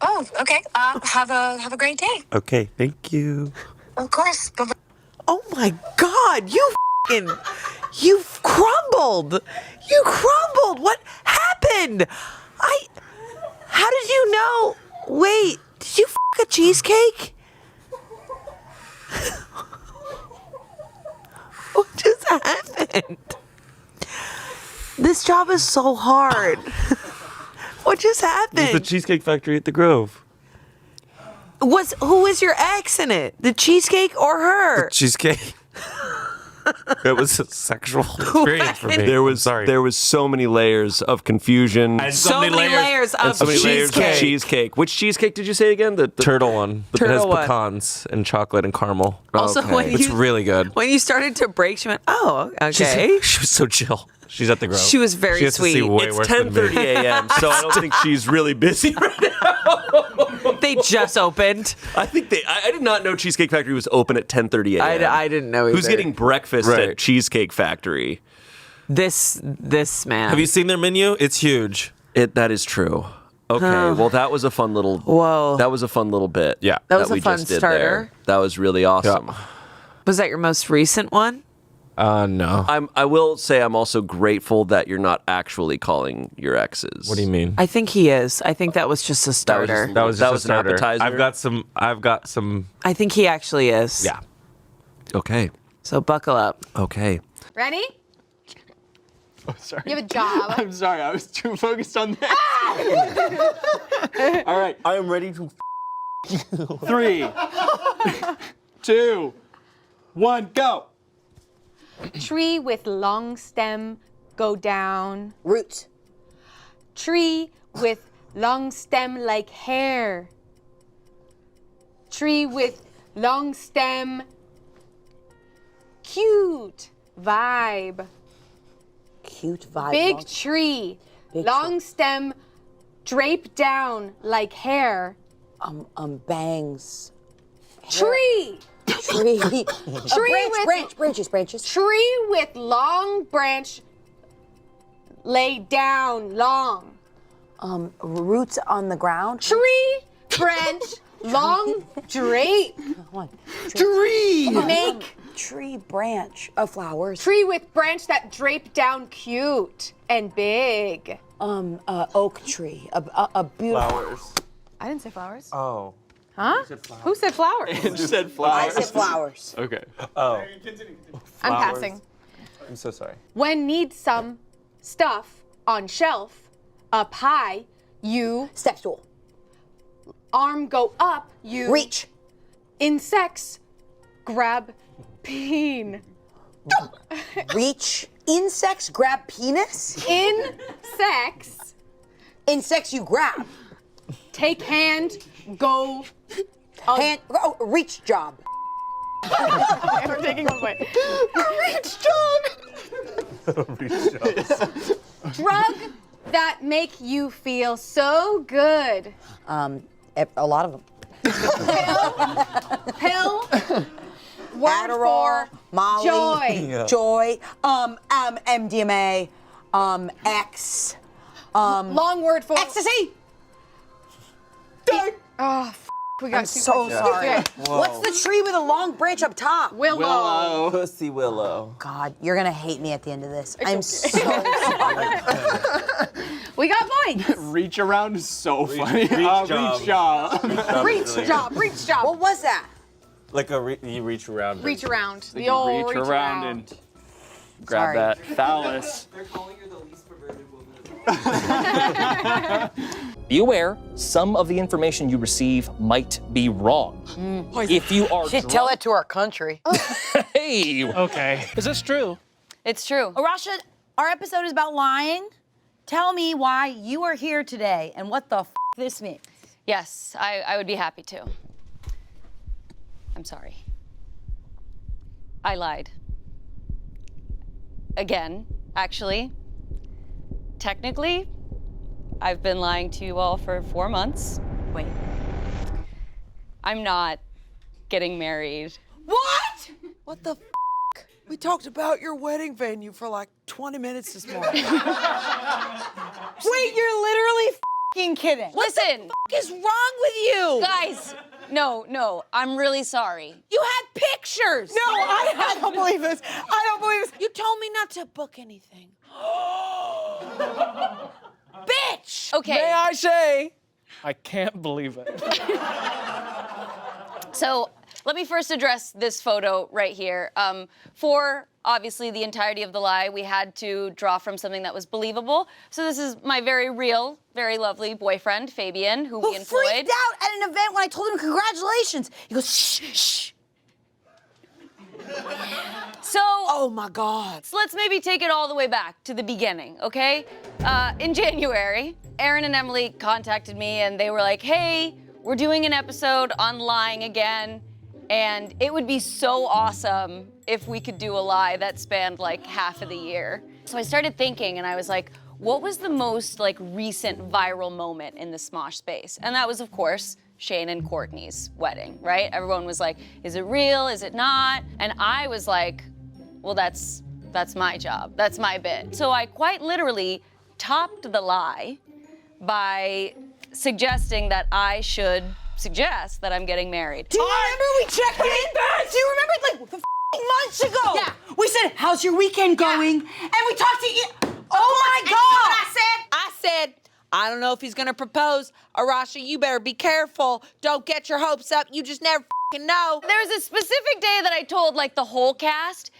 Oh, okay. Have a great day. Okay, thank you. Of course. Bye-bye. Oh my God! You've crumbled. You crumbled. What happened? How did you know? Wait, did you a cheesecake? What just happened? This job is so hard. What just It was the happened? Cheesecake Factory at the Grove. Who was your ex in it? The cheesecake or her? Cheesecake. It was a sexual experience for me. There was sorry. There was so many layers of confusion. And So many layers and of so many layers of cheesecake. cheesecake. Which cheesecake did you say again? The turtle one. It has Turtle one. pecans and chocolate and caramel. Also, when It's you- really good. When you started to break, she went, "Oh, okay." She was so chill. She's at the Grove. She was very she has sweet. To see way It's worse than me. 10:30 a.m., so I don't think she's really busy right now. They just opened. I think I did not know Cheesecake Factory was open at 10:30 a.m. I didn't know Who's either. getting breakfast Right. at Cheesecake Factory? This man. Have you seen their menu? It's huge. That is true. Okay, well that was a fun little. Whoa. That was a fun little bit. Yeah. That was a we fun just did starter. there. That was really awesome. Was that your most recent one? No. I will say I'm also grateful that you're not actually calling your exes. What do you mean? I think he is. I think that was just a starter. That was That just was a an starter. appetizer? I've got some. I think he actually is. Yeah. Okay. So buckle up. Okay. Ready? Oh, sorry. You have a job. I'm sorry. I was too focused on that. All right. I am ready to. 3, 2, 1, go. Tree with long stem, go down. Roots. Tree with long stem like hair. Tree with long stem, cute vibe. Cute vibe. Big long- tree, Big long stem, drape down like hair. Bangs. Tree. Tree. Branches. Tree with long branch, lay down long. Roots on the ground. Tree, branch, long, drape. Tree. Make Tree branch of flowers. tree with branch that drape down cute and big. Oak tree. A beautiful. Flowers. I didn't say flowers. Oh. Huh? Who said flowers? You said I flowers. said flowers. Okay. Oh. I'm passing. I'm so sorry. When need some stuff on shelf, up high, you Step stool. arm go up, you Reach. insects grab bean. Reach. Insects grab penis? Insects. Insects you grab. Take hand, go. Hand, reach job. Okay, we're taking one away. Reach job. Drug that make you feel so good. A lot of them. Pill. Word Adderall, for Molly, joy. Joy, MDMA, X, Long word for ecstasy. Oh, we got I'm two so questions. sorry. Okay. What's the tree with a long branch up top? Willow. Pussy willow. God, you're gonna hate me at the end of this. I'm so sorry. We got points. Reach around is so funny. Reach job. Reach job. Reach job. What was that? Like you reach around. Reach around. So The you old reach around and grab Sorry. that phallus. They're calling you the least perverted woman. Be aware, some of the information you receive might be wrong. If you are She'd tell it to our country. Hey! Okay. Is this true? It's true. Arasha, our episode is about lying. Tell me why you are here today and what the this means. Yes, I would be happy to. I'm sorry. I lied. Again, actually. Technically, I've been lying to you all for 4 months. Wait. I'm not getting married. What? What the We talked about your wedding venue for like 20 minutes this morning. Wait, you're literally kidding. Listen. What is wrong with you? Guys, no, I'm really sorry. You had pictures. No, I don't believe this. I don't believe this. You told me not to book anything. Bitch! Okay. May I say? I can't believe it. So let me first address this photo right here. For obviously the entirety of the lie, we had to draw from something that was believable. So this is my very real, very lovely boyfriend, Fabian, who we employed. Freaked out at an event when I told him congratulations. He goes, shh, shh. So, oh my God. So let's maybe take it all the way back to the beginning, okay? In January, Aaron and Emily contacted me and they were like, hey, we're doing an episode on lying again, and it would be so awesome if we could do a lie that spanned like half of the year. So I started thinking and I was like, what was the most like recent viral moment in the Smosh space? And that was, of course, Shane and Courtney's wedding, right? Everyone was like, is it real? Is it not? And I was like, well, that's my job. That's my bit. So I quite literally topped the lie by suggesting that I should suggest that I'm getting married. Do you remember we checked in? Do you remember like months ago? Yeah. We said, how's your weekend going? And we talked to you. Oh my God. I said, I don't know if he's gonna propose. Arasha, you better be careful. Don't get your hopes up. You just never know. There was a specific day that I told like the whole cast.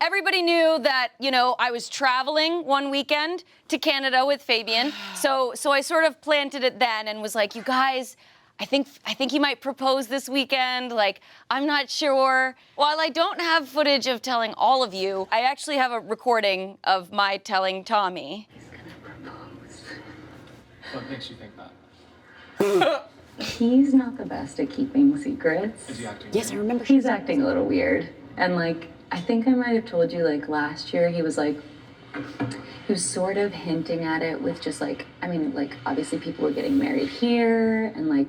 Everybody knew that, you know, I was traveling one weekend to Canada with Fabian. So I sort of planted it then and was like, you guys, I think he might propose this weekend. Like, I'm not sure. While I don't have footage of telling all of you, I actually have a recording of my telling Tommy. What makes you think that? He's not the best at keeping secrets. Is he acting Yes, I remember. He's acting a little weird. And like, I think I might have told you like last year, he was sort of hinting at it with just like, I mean, like obviously people were getting married here and like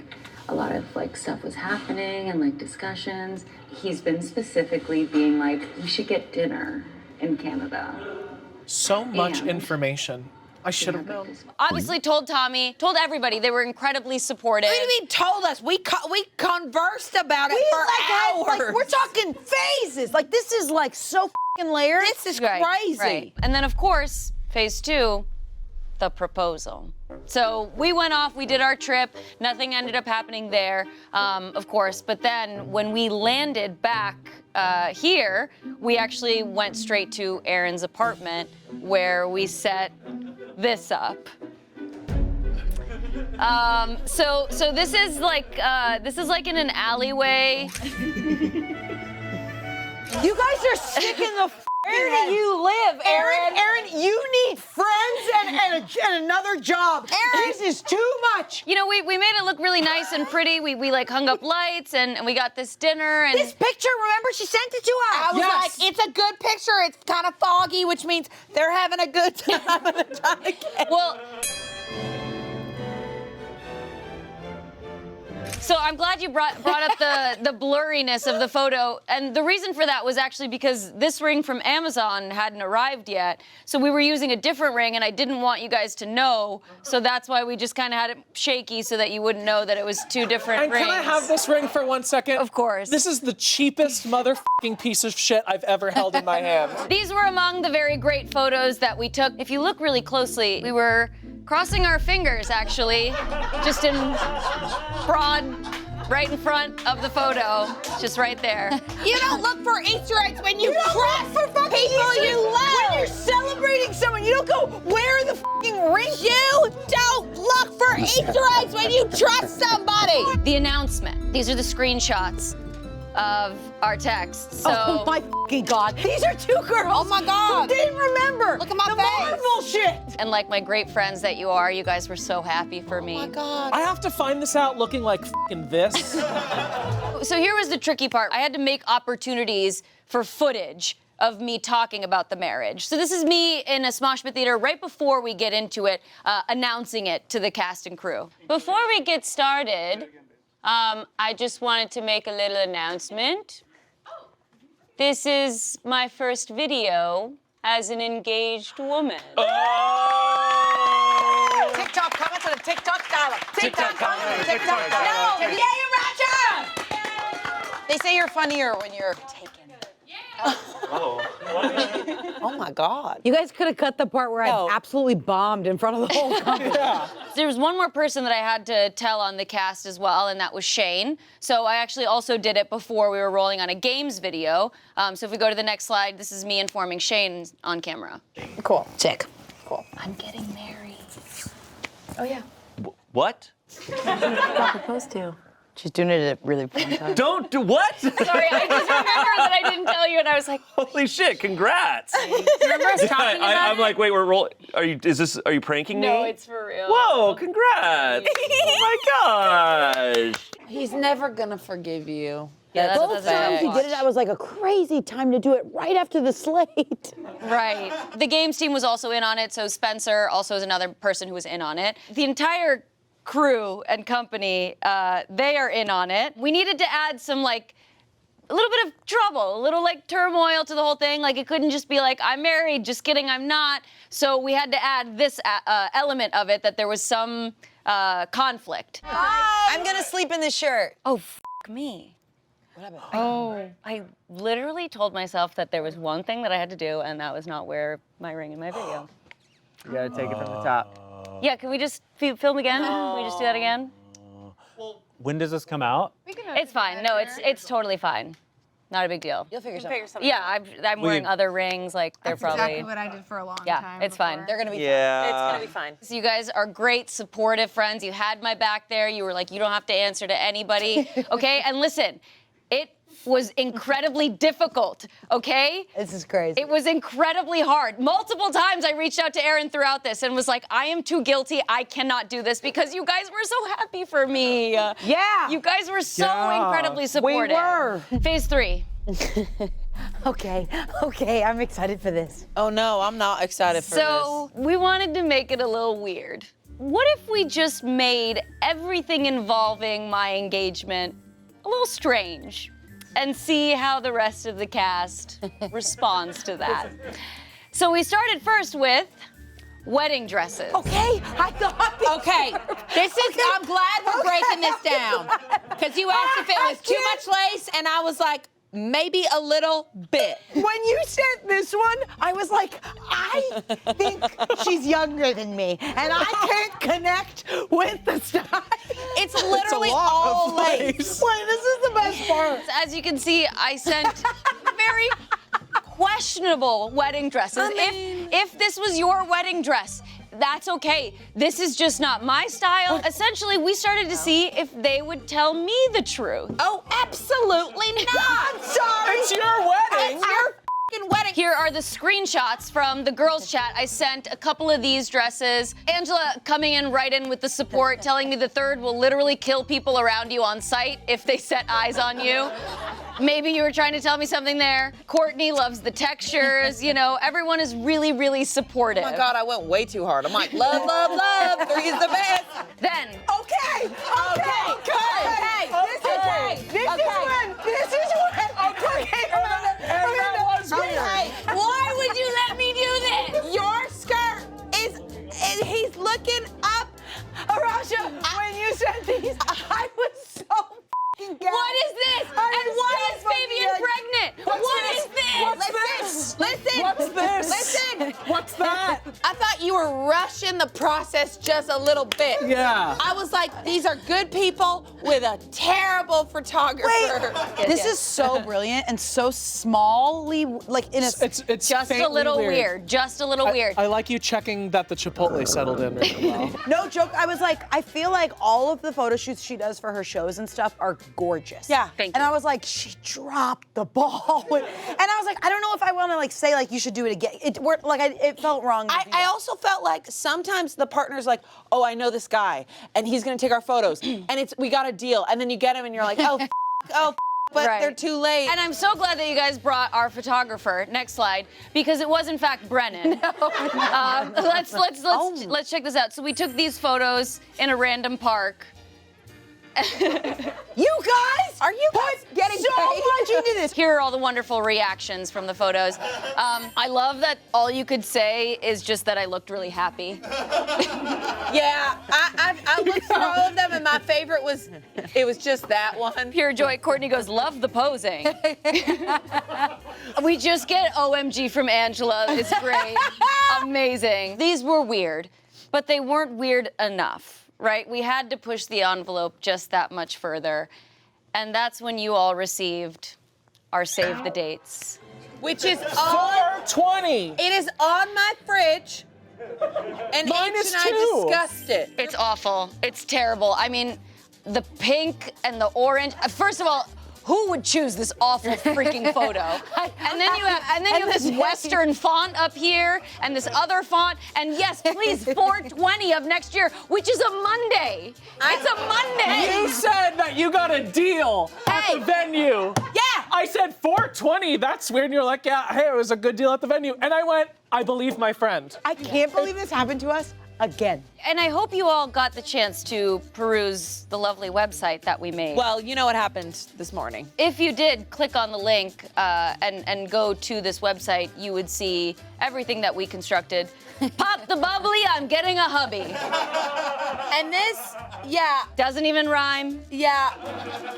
a lot of like stuff was happening and like discussions. He's been specifically being like, we should get dinner in Canada. So much And- information. I should have known. Obviously told Tommy, told everybody. They were incredibly supportive. What do you mean told us? We conversed about it for hours. Like, we're talking phases. Like, this is like so layered. This is Right, crazy. right. And then, of course, phase 2, the proposal. So we went off, we did our trip. Nothing ended up happening there, of course. But then when we landed back here, we actually went straight to Aaron's apartment where we set this up. So this is like in an alleyway. You guys are sick in the Where do you live, Aaron? Aaron, you need friends and another job. Aaron, this is too much. You know, we made it look really nice and pretty. We like hung up lights and we got this dinner and This picture, remember, she sent it to us. I was like, it's a good picture. It's kind of foggy, which means they're having a good time of the time. Well, so I'm glad you brought up the blurriness of the photo, and the reason for that was actually because this ring from Amazon hadn't arrived yet, so we were using a different ring, and I didn't want you guys to know, so that's why we just kind of had it shaky so that you wouldn't know that it was two different And rings. can I have this ring for 1 second? Of course. This is the cheapest motherfucking piece of shit I've ever held in my hand. These were among the very great photos that we took. If you look really closely, we were crossing our fingers, actually, just in broad, right in front of the photo, just right there. You don't look for Easter eggs when you trust people Easter you eggs. love. When you're celebrating someone, you don't go, where are the f***ing rings? You don't look for Easter eggs when you trust somebody. The announcement. These are the screenshots of our text. So, oh my fucking God. These are two girls Oh my God. who didn't remember Look at my the face. Marvel shit. and like my great friends that you are, you guys were so happy for me. Oh my God. I have to find this out looking like fucking this. So here was the tricky part. I had to make opportunities for footage of me talking about the marriage. So this is me in a Smosh theater right before we get into it, announcing it to the cast and crew. Before we get started, I just wanted to make a little announcement. This is my first video as an engaged woman. TikTok, comment on the TikTok dollar. TikTok, comment on the TikTok dollar. No, yeah, Arasha! They say you're funnier when you're taken. Oh my God. You guys could have cut the part where I absolutely bombed in front of the whole company. There was one more person that I had to tell on the cast as well, and that was Shane. So I actually also did it before we were rolling on a games video. So if we go to the next slide, this is me informing Shane on camera. Cool. Sick. Cool. I'm getting married. Oh yeah. What? Got proposed to. She's doing it at a really fun time. Don't do what? Sorry, I just remembered that I didn't tell you, and I was like, Holy shit! Congrats. remember us talking about I'm it? like, wait, we're rolling. Are you pranking me? No, it's for real. Whoa! Congrats! Oh my gosh! He's never gonna forgive you. Yeah, that's Both times he did it, I was like, a crazy time to do it right after the slate. Right. The games team was also in on it, so Spencer also is another person who was in on it. The entire crew and company, they are in on it. We needed to add some, like, a little bit of trouble, a little, like, turmoil to the whole thing. Like, it couldn't just be like, I'm married, just kidding, I'm not. So we had to add this element of it, that there was some conflict. I'm gonna sleep in this shirt. Oh, me. What happened? Oh, I literally told myself that there was one thing that I had to do, and that was not wear my ring in my video. You gotta take it from the top. Yeah, can we just film again? Can we just do that again? When does this come out? It's fine. No, it's totally fine. Not a big deal. You'll figure something out. Yeah, I'm wearing other rings. Like they're That's probably. exactly what I did for a long time. Yeah, it's fine. They're gonna be Yeah. fine. It's gonna be fine. So you guys are great, supportive friends. You had my back there. You were like, you don't have to answer to anybody, okay? And listen, it was incredibly difficult, okay? This is crazy. It was incredibly hard. Multiple times I reached out to Aaron throughout this and was like, I am too guilty. I cannot do this because you guys were so happy for me. Yeah. You guys were so incredibly supportive. We were. Phase 3. Okay, I'm excited for this. Oh no, I'm not excited for So we wanted to make it a little weird. What if we just made everything involving my engagement a little strange and see how the rest of the cast responds to that? So we started first with wedding dresses. Okay, I thought these Okay, this is, I'm glad we're breaking this down. Because you asked if it was too much lace, and I was like, maybe a little bit. When you sent this one, I was like, I think she's younger than me, and I can't connect with the style. It's literally all lace. Wait, this is the best part. As you can see, I sent very questionable wedding dresses. If this was your wedding dress, that's okay. This is just not my style. Essentially, we started to see if they would tell me the truth. Oh, absolutely not. I'm sorry. It's your wedding. Here are the screenshots from the girls' chat. I sent a couple of these dresses. Angela coming in right in with the support, telling me the third will literally kill people around you on sight if they set eyes on you. Maybe you were trying to tell me something there. Courtney loves the textures. You know, everyone is really, really supportive. Oh my God, I went way too hard. I'm like, love, love, love. 3 is the best. Then. Okay. This is when. Okay. That was weird. Why would you let me do this? Your skirt is, and he's looking up. Arasha, when you said these, I was so f***ing gassed. What is this? And why is Fabian pregnant? What is this? Listen. What's this? Listen. What's that? I thought you were rushing the process just a little bit. Yeah. I was like, these are good people with a terrible photographer. Wait, this is so brilliant and so smally, like in a. It's just a little weird. Just a little weird. I like you checking that the Chipotle settled in really well. No joke. I was like, I feel like all of the photo shoots she does for her shows and stuff are gorgeous. Yeah. And I was like, she dropped the ball. And I was like, I don't know if I want to like say like you should do it again. It worked like it felt wrong. I also felt like sometimes the partner's like, oh, I know this guy, and he's gonna take our photos, and we got a deal, and then you get him, and you're like, oh, but Right. they're too late. And I'm so glad that you guys brought our photographer. Next slide, because it was in fact Brennan. Let's check this out. So we took these photos in a random park. You guys, are you guys getting so much into this? Here are all the wonderful reactions from the photos. I love that all you could say is just that I looked really happy. Yeah, I looked through all of them, and my favorite was just that one. Pure joy. Courtney goes, love the posing. We just get OMG from Angela. It's great. Amazing. These were weird, but they weren't weird enough. Right? We had to push the envelope just that much further. And that's when you all received our save the dates. Which is on 420. It is on my fridge. And Mine H is and I too. discussed it. It's awful. It's terrible. I mean, the pink and the orange. First of all, who would choose this awful freaking photo? And then you have this Western font up here and this other font. And yes, please, 420 of next year, which is a Monday. It's a Monday. You said that you got a deal at the venue. Yeah. I said 420. That's weird. And you're like, yeah, hey, it was a good deal at the venue. And I went, I believe my friend. I can't believe this happened to us again. And I hope you all got the chance to peruse the lovely website that we made. Well, you know what happened this morning. If you did click on the link and go to this website, you would see everything that we constructed. Pop the bubbly, I'm getting a hubby. And this, yeah. Doesn't even rhyme. Yeah.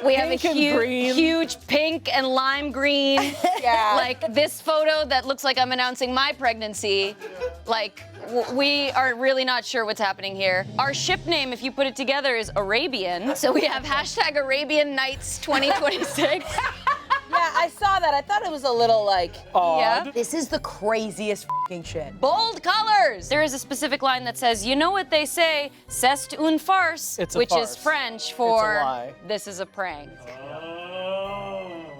We have a Pink and green. huge pink and lime green. Yeah. Like this photo that looks like I'm announcing my pregnancy. Like, we are really not sure what's happening here. Our ship name, if you put it together, is Arabian. So we have hashtag Arabian Nights 2026. Yeah, I saw that. I thought it was a little like Yeah. This is the craziest fucking shit. Bold colors. There is a specific line that says, you know what they say, c'est une farce, It's a which farce. is French It's a for lie. this is a prank.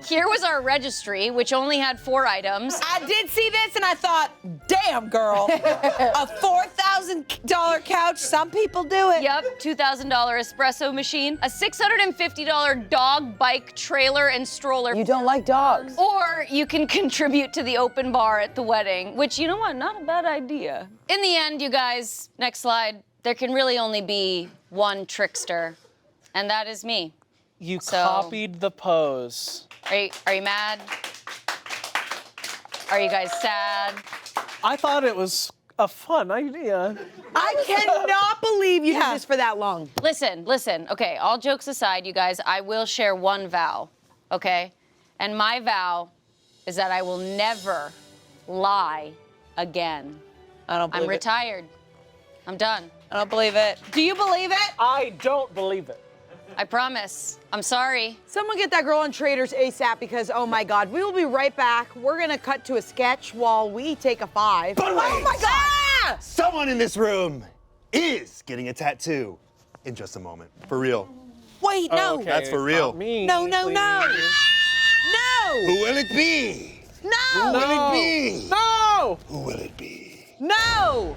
Here was our registry, which only had 4 items. I did see this and I thought, damn girl, a $4,000 couch, some people do it. Yep, $2,000 espresso machine, a $650 dog bike trailer and stroller. You don't like dogs. Or you can contribute to the open bar at the wedding, which, you know what, not a bad idea. In the end, you guys, next slide, there can really only be one trickster, and that is me. You So- copied the pose. Are you mad? Are you guys sad? I thought it was a fun idea. I cannot believe you did this for that long. Listen. Okay, all jokes aside, you guys, I will share one vow, okay? And my vow is that I will never lie again. I don't believe I'm retired. I'm done. I don't believe it. Do you believe it? I don't believe it. I promise. I'm sorry. Someone get that girl on Traders ASAP because, oh my God, we will be right back. We're gonna cut to a sketch while we take a 5. But oh wait. my God! Someone in this room is getting a tattoo in just a moment. For real. Wait, no. That's for real. Not me, No. Who will it be? No! Who will it be? No! Who will it be? No!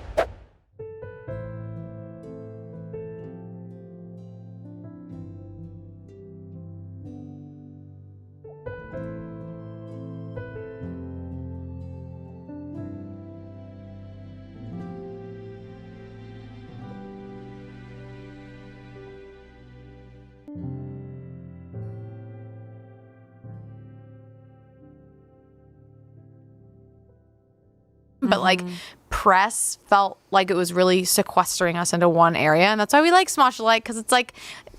But like press felt like it was really sequestering us into one area, and that's why we like Smosh alike, because it's like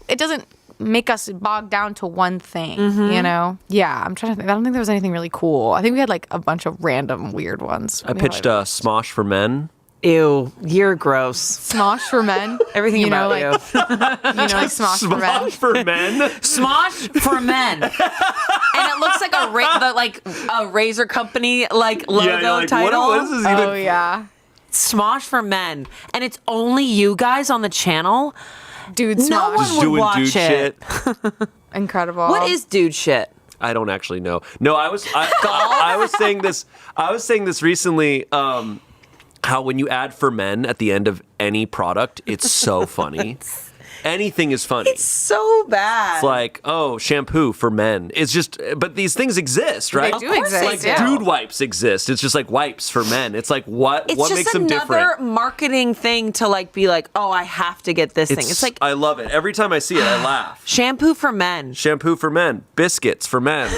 it doesn't make us bogged down to one thing, you know? Yeah, I'm trying to think. I don't think there was anything really cool. I think we had like a bunch of random weird ones. I pitched Smosh for men. Ew, you're gross. Smosh for men. Everything you know, about you. like Smosh for men. Smosh for men. Smosh for men. And it looks like a razor company logo you're like, title. what is this even? Oh yeah. Smosh for men. And it's only you guys on the channel. Dude, No Smosh. one Just would doing watch dude it. shit. Incredible. What is dude shit? I don't actually know. No, I was saying this. I was saying this recently. How when you add for men at the end of any product, it's so funny. Anything is funny. It's so bad. It's like, oh, shampoo for men. It's just, but these things exist, right? They do exist, Like yeah. dude wipes exist. It's just like wipes for men. It's like what It's just makes them another different? marketing thing to like be like, oh, I have to get this thing. It's like I love it. Every time I see it, I laugh. shampoo for men. Shampoo for men. Biscuits for men.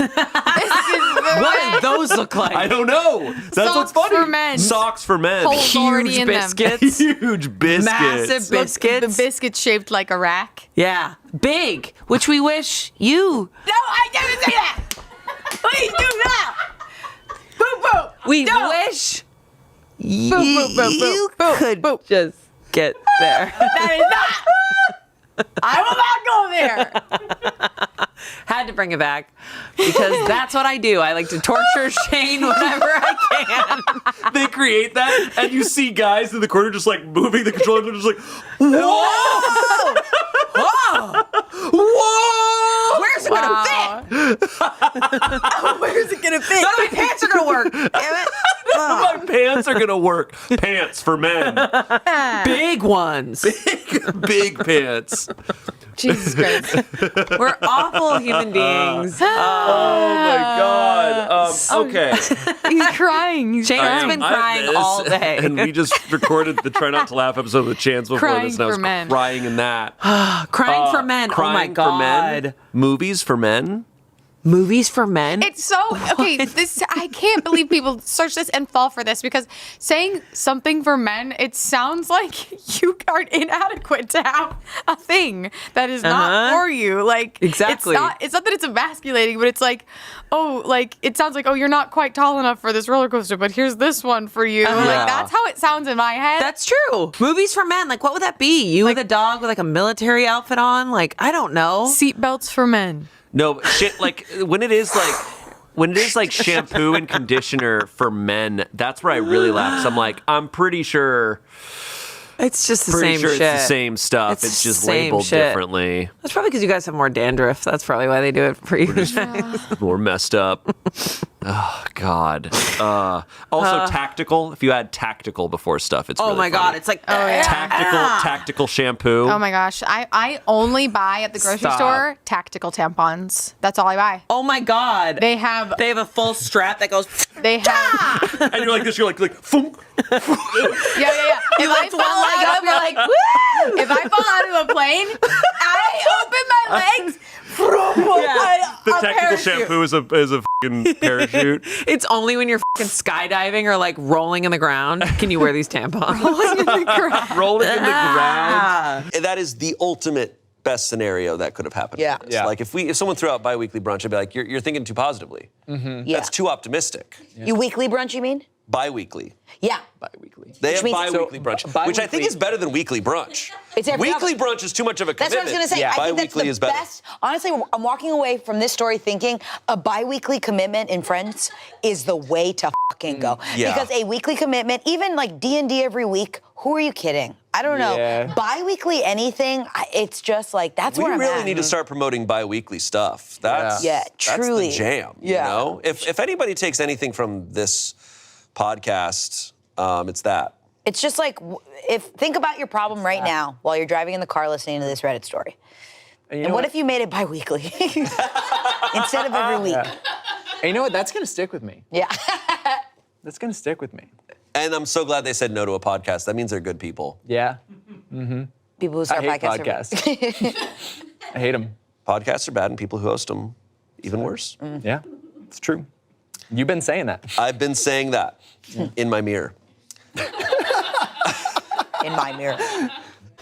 What do those look like? I don't know. That's what's Socks funny. for men. Socks for men. Holes already in them. biscuits. Huge biscuits. Massive Look, biscuits. the biscuit shaped like a rack. Yeah. Big, which we wish you. No, I didn't say that. Please do not. Boop boop. We Don't. wish Boop boop boop you boop. could boop. just get there. That is not. I will not go there. Had to bring it back because that's what I do. I like to torture Shane whenever I can. They create that, and you see guys in the corner just like moving the controller, they're just like, whoa! Whoa! Whoa! Where's it gonna fit? Where's it gonna fit? None of my pants are gonna work. Damn it! My pants are gonna work. Pants for men. Big ones. Big pants. Jesus Christ. We're awful human beings. Oh my God. Okay. He's crying. He's Shane's crying. been crying all day. And we just recorded the Try Not to Laugh episode with Chanse before Crying this, and I was for men. crying in that. Crying for men. Crying Oh my God. for men. Movies for men. Movies for men? It's so okay. This I can't believe people search this and fall for this because saying something for men, it sounds like you are inadequate to have a thing that is not for you. Like Exactly. It's not that it's emasculating, but it's like, oh, like it sounds like, oh, you're not quite tall enough for this roller coaster, but here's this one for you. Yeah. Like that's how it sounds in my head. That's true. Movies for men. Like, what would that be? You with a dog with like a military outfit on? Like, I don't know. Seatbelts for men. No, but shit. Like when it is like shampoo and conditioner for men, that's where I really laugh. So I'm like, I'm pretty sure. It's just the Pretty same sure shit. it's the same stuff. It's It's the just same labeled shit. differently. That's probably because you guys have more dandruff. That's probably why they do it for you. More messed up. Oh God. Also tactical. If you add tactical before stuff, it's Oh really my God. funny. It's like, Tactical shampoo. Oh my gosh. I only buy at the grocery Stop. store tactical tampons. That's all I buy. Oh my God. They have a full strap that goes. They have And you're like this. You're like thunk. yeah. If I lift one leg up, you're like, woo! If I fall out of a plane, I open my legs. The technical shampoo is a fucking parachute. It's only when you're fucking skydiving or like rolling in the ground can you wear these tampons. Rolling in the ground. Rolling in the ground. That is the ultimate best scenario that could have happened. Yeah. Yeah. Like if someone threw out bi-weekly brunch, I'd be like, you're thinking too positively. Yeah. That's too optimistic. You weekly brunch, you mean? Bi-weekly. Yeah. Bi-weekly. They have means- bi-weekly brunch, which I think is better than weekly brunch. It's every Weekly other- brunch is too much of a That's commitment. what I was going to say. I think that's Bi-weekly the is better. best. Honestly, I'm walking away from this story thinking a bi-weekly commitment in Friends is the way to fucking go. Yeah. Because a weekly commitment, even like D&D every week, who are you kidding? I don't know. Yeah. Bi-weekly anything, it's just like, that's We where I'm at. really need to start promoting bi-weekly stuff. That's truly. That's the jam. Yeah. You know? If anybody takes anything from this podcast, it's that. It's just like, think about your problem right now while you're driving in the car listening to this Reddit story. And what if you made it bi-weekly instead of every week? And you know what? That's going to stick with me. Yeah. That's going to stick with me. And I'm so glad they said no to a podcast. That means they're good people. Yeah. Mm-hmm. People who start I hate podcasts. I hate them. Podcasts are bad, and people who host them, even worse. Yeah, it's true. You've been saying that. I've been saying that in my mirror. In my mirror.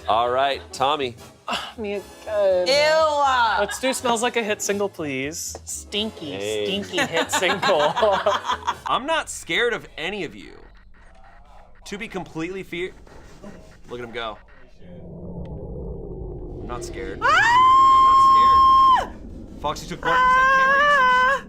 All right, Tommy. Me again. Ew. Let's do Smells Like a Hit single, please. Stinky hit single. I'm not scared of any of you. To be completely look at him go. I'm not scared. I'm not scared. Foxy took 1% camera usage.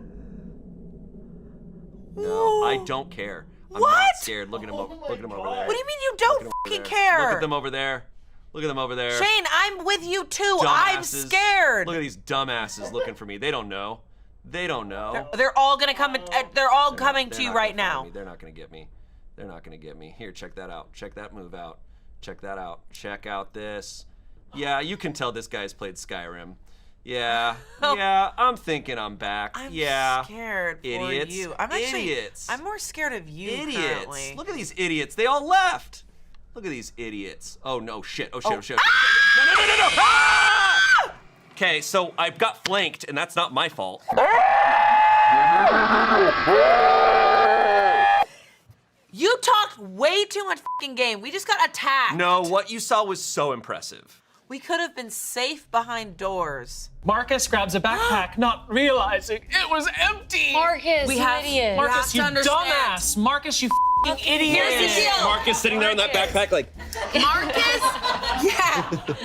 No, I don't care. I'm not scared. Look at him over there. What do you mean you don't fucking care? Look at them over there. Look at them over there. Shane, I'm with you too. I'm Dumbasses. scared. Look at these dumbasses looking for me. They don't know. They don't know. They're all gonna come. They're all coming to you right now. They're not gonna get me. They're not gonna get me. Here, check that out. Check that move out. Check that out. Check out this. Yeah, you can tell this guy's played Skyrim. Yeah, yeah. I'm thinking I'm back. I'm yeah. scared Idiots. for you. I'm actually. Idiots. I'm more scared of you. Idiots. Currently. Look at these idiots. They all left. Look at these idiots. Oh no, shit. Oh shit. Oh shit. No. Ah! Okay, so I got flanked, and that's not my fault. You talked way too much fucking game. We just got attacked. No, what you saw was so impressive. We could have been safe behind doors. Marcus grabs a backpack, not realizing it was empty. Marcus, We you have- idiot. Marcus, you dumbass. Marcus, you fucking idiot. Here's the deal. Marcus sitting there in that backpack like. Marcus,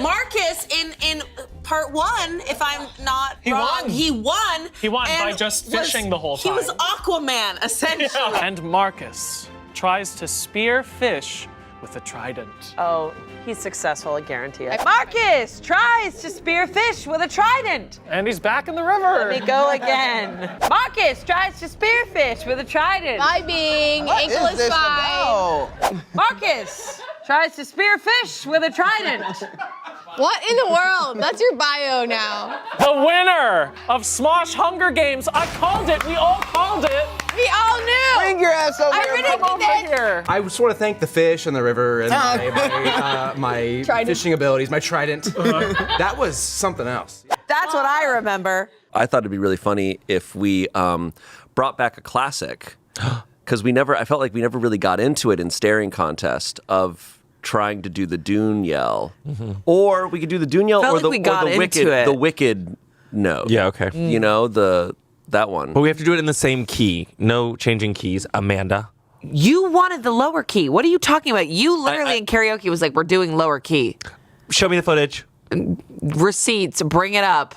Marcus in part one, if I'm not wrong, he won. He won by and just was- fishing the whole He time. was Aquaman, essentially. And Marcus tries to spear fish with a trident. Oh, he's successful, I guarantee it. Marcus tries to spear fish with a trident. And he's back in the river. Let me go again. Marcus tries to spear fish with a trident. Vibing, ankle is fine. Marcus tries to spear fish with a trident. What in the world? That's your bio now. The winner of Smosh Hunger Games. I called it. We all called it. We all knew. Bring your ass over I here. predicted it. Here. I just want to thank the fish and the river and my Trident. fishing abilities, my trident. That was something else. That's what I remember. I thought it'd be really funny if we brought back a classic, because I felt like we never really got into it in staring contest of trying to do the Dune yell, or we could do the Dune yell Felt or like we got into wicked, it. the wicked note. Yeah, okay. You know that one. But we have to do it in the same key. No changing keys. Amanda. You wanted the lower key. What are you talking about? You literally in karaoke was like, we're doing lower key. Show me the footage. Receipts, bring it up.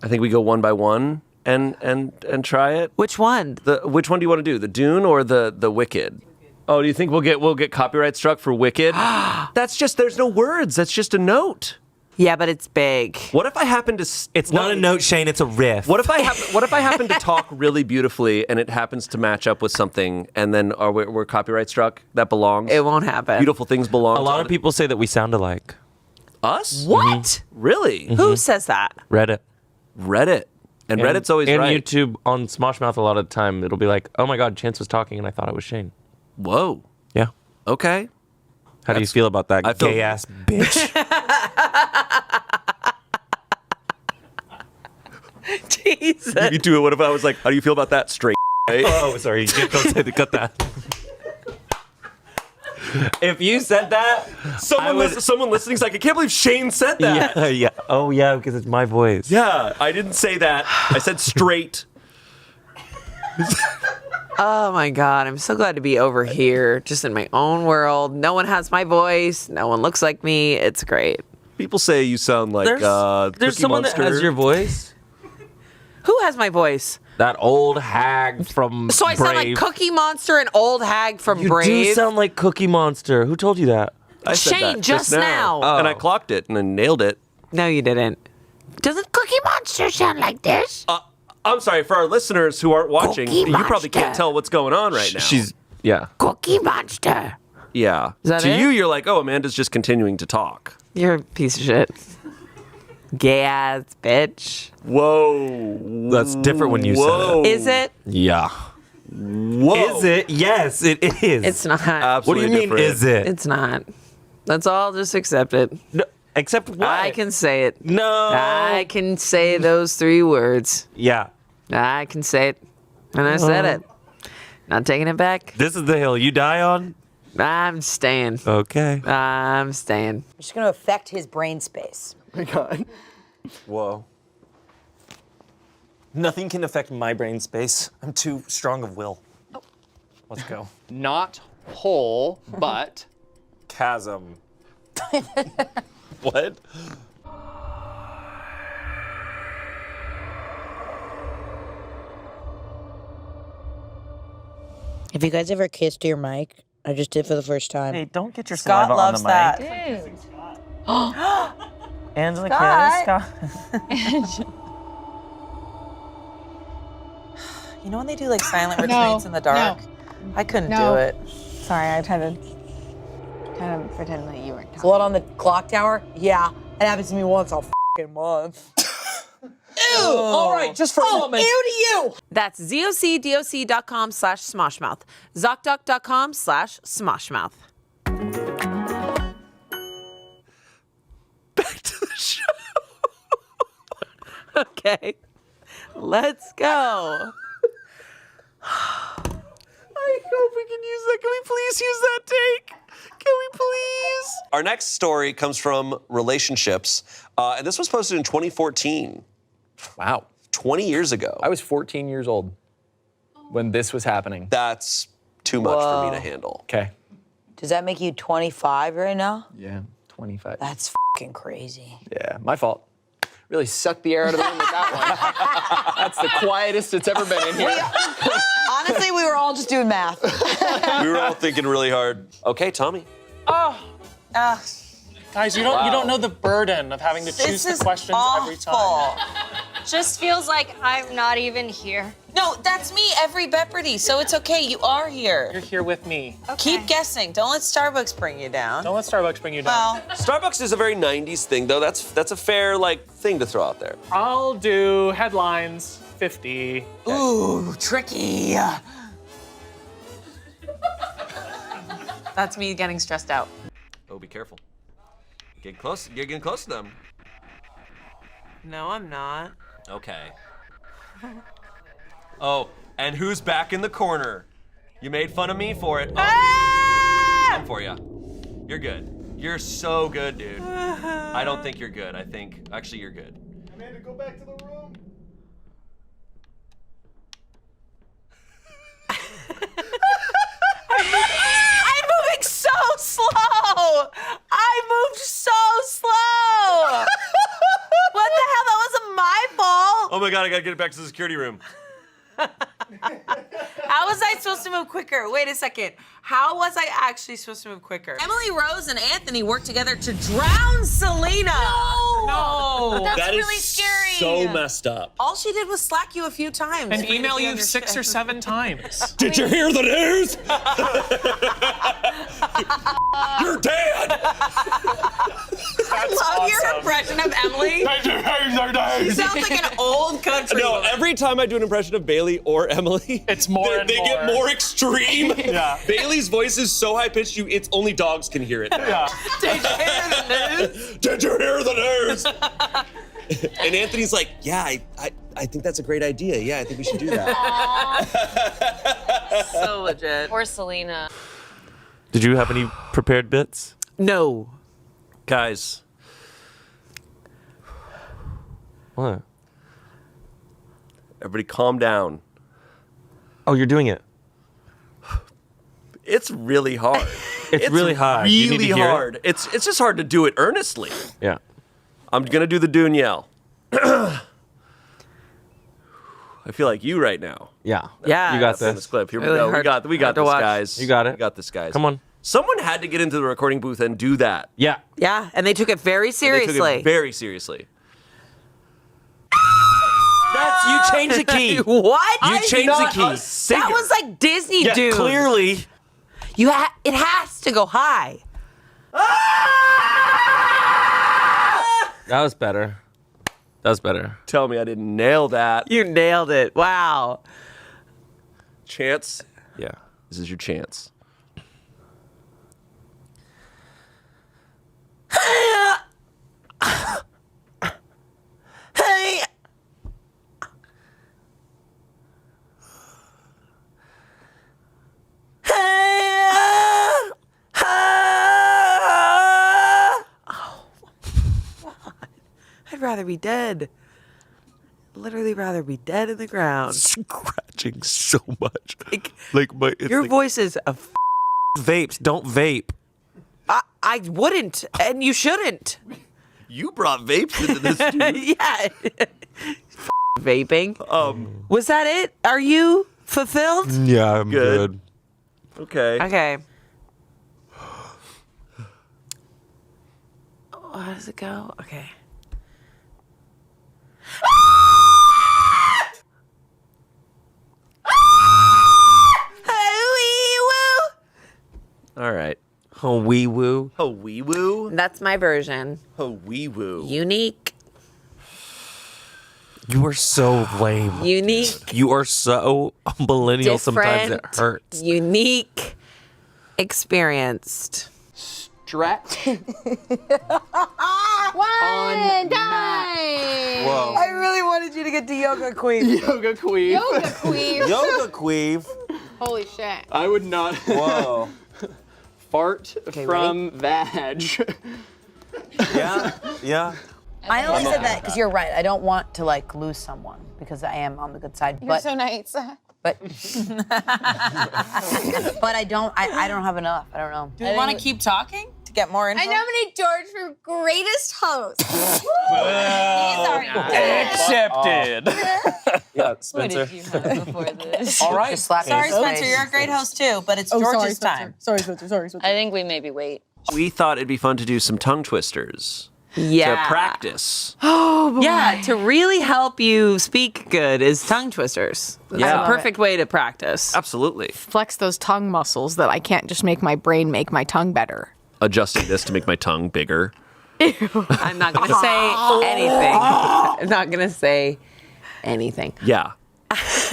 I think we go one by one and try it. Which one? Which one do you want to do? The Dune or the Wicked? Oh, do you think we'll get copyright struck for Wicked? There's no words. That's just a note. Yeah, but it's big. What if I happen to? It's not a note, Shane. It's a riff. What if I happen to talk really beautifully and it happens to match up with something, and then we're copyright struck? That belongs. It won't happen. Beautiful things belong. A lot of people say that we sound alike. Us? What? Really? Who says that? Reddit. And Reddit's always and right. YouTube on Smosh Mouth a lot of the time, it'll be like, oh my God, Chanse was talking and I thought it was Shane. Whoa. Yeah. Okay. How do you feel about that gay ass bitch? Jesus. You could do it. What if I was like, how do you feel about that straight? Oh, sorry. Don't say that. Cut that. If you said that, someone listening's like, I can't believe Shane said that. Yeah, yeah. Oh, yeah, because it's my voice. Yeah, I didn't say that. I said straight. Oh my God, I'm so glad to be over here, just in my own world. No one has my voice. No one looks like me. It's great. People say you sound like There's Cookie someone Monster. that has your voice. Who has my voice? That old hag from So I sound like Brave. Cookie Monster and old hag from You Brave. do sound like Cookie Monster. Who told you that? I said Shane, that just now. And I clocked it and I nailed it. No, you didn't. Doesn't Cookie Monster sound like this? I'm sorry, for our listeners who aren't watching, Cookie you probably can't Monster. tell what's going on right now. Yeah. Cookie Monster. Yeah. Is that to it? you, you're like, oh, Amanda's just continuing to talk. You're a piece of shit. Gay ass bitch. Whoa. That's different when you said it. Is it? Yeah. Whoa. Is it? Yes, it is. It's not. What do you mean, is it? It's not. Let's all just accept it. No, accept what? I can say it. No. I can say those 3 words. Yeah. I can say it. And I said it. Not taking it back. This is the hill you die on? I'm staying. Okay. I'm staying. I'm just going to affect his brain space. Oh my God. Whoa. Nothing can affect my brain space. I'm too strong of will. Let's go. Not hole, but chasm. What? Have you guys ever kissed your mic? I just did for the first time. Hey, don't get your Scott saliva loves on the mic. that. Angela Scott. kiss. Scott. You know when they do like silent No, retreats in the dark? no. I couldn't No. do it. Sorry, I tried to pretend that you weren't talking. Blood on the Clocktower? Yeah, it happens to me once a fucking month. Ew! All right, just for a moment. Ew to you! That's zocdoc.com/smoshmouth. Zocdoc.com/smoshmouth. Back to the show. Okay. Let's go. I hope we can use that. Can we please use that take? Can we please? Our next story comes from relationships, and this was posted in 2014. Wow. 20 years ago. I was 14 years old when this was happening. That's too much for me to handle. Okay. Does that make you 25 right now? Yeah, 25. That's fucking crazy. Yeah, my fault. Really sucked the air out of the room with that one. That's the quietest it's ever been in here. Honestly, we were all just doing math. We were all thinking really hard. Okay, Tommy. Guys, you don't know the burden of having to choose the questions every time. Just feels like I'm not even here. No, that's me every Bepardy, so it's okay. You are here. You're here with me. Keep guessing. Don't let Starbucks bring you down. Don't let Starbucks bring you down. Well, Starbucks is a very 90s thing, though. That's a fair thing to throw out there. I'll do headlines 50. ooh, tricky. That's me getting stressed out. Oh, be careful. Get close. You're getting close to them. No, I'm not. Okay. Oh, and who's back in the corner? You made fun of me for it. Oh, I'm for you. You're good. You're so good, dude. I don't think you're good. I think, actually, you're good. Amanda, go back to the room. I'm moving so slow. I moved so slow. What the hell? That wasn't my fault. Oh my God, I gotta get it back to the security room. How was I supposed to move quicker? Wait a second. How was I actually supposed to move quicker? Emily Rose and Anthony worked together to drown Selena. No. That's That is really scary. so messed up. All she did was slack you a few times. And for you to email be you on your 6 or shit. 7 times. Did you hear the news? You're dead. I love your impression of Emily. She sounds like an old country No, woman. every time I do an impression of Bailey or Emily, it's more they get more extreme. Yeah. Bailey's voice is so high pitched, it's only dogs can hear it. Yeah. Did you hear the news? Did you hear the news? And Anthony's like, yeah, I think that's a great idea. Yeah, I think we should do that. So legit. Poor Selena. Did you have any prepared bits? No. Guys. What? Everybody calm down. Oh, you're doing it. It's really hard. It's really hard. You need Really to hear it? hard. It's just hard to do it earnestly. Yeah. I'm gonna do the Dune yell. I feel like you right now. Yeah. Yeah. You got In this this. clip. Here we Really go. hard We got to this, watch. guys. You got it. We got this, guys. Come on. Someone had to get into the recording booth and do that. Yeah. Yeah, and they took it very seriously. They took it very seriously. You changed the key. What? You changed the key. That was like Disney, Yeah, dude. clearly. It has to go high. That was better. That was better. Tell me I didn't nail that. You nailed it. Wow. Chance. Yeah. This is your chance. Hey. I'd rather be dead. Literally rather be dead in the ground. Scratching so much. Like my. It's Your like, voice is a vapes. Don't vape. I wouldn't, and you shouldn't. You brought vapes into this, dude. Yeah. Vaping. Was that it? Are you fulfilled? Yeah, I'm good. Okay. Okay. How does it go? Okay. All right. Oh, wee woo. Oh, wee woo. That's my version. Oh, wee woo. Unique. You are so lame. Unique. You are so millennial. Sometimes it Different, hurts. Unique. Experienced. Stretch. One time. Whoa. I really wanted you to get to yoga queen. Yoga queen. Yoga queen. Yoga queeve. Holy shit. I would not. Whoa. Fart from vag. Yeah. Yeah. I only said that because you're right. I don't want to like lose someone because I am on the good side. You're so nice. But but I don't have enough. I don't know. Do we want to keep talking to get more info? I nominate George for greatest host. Accepted. Yeah, Spencer. Before this? All right. Just slap me in Sorry, the Spencer, face. you're a great host too, but it's George's time. Sorry, Spencer. Sorry, Spencer. I think we maybe wait. We thought it'd be fun to do some tongue twisters. Yeah. To practice. Oh, boy. Yeah, to really help you speak good is tongue twisters. That's Yeah. a perfect way to practice. Absolutely. Flex those tongue muscles that I can't just make my brain make my tongue better. Adjusting this to make my tongue bigger. I'm not going to say anything. I'm not going to say anything. Yeah.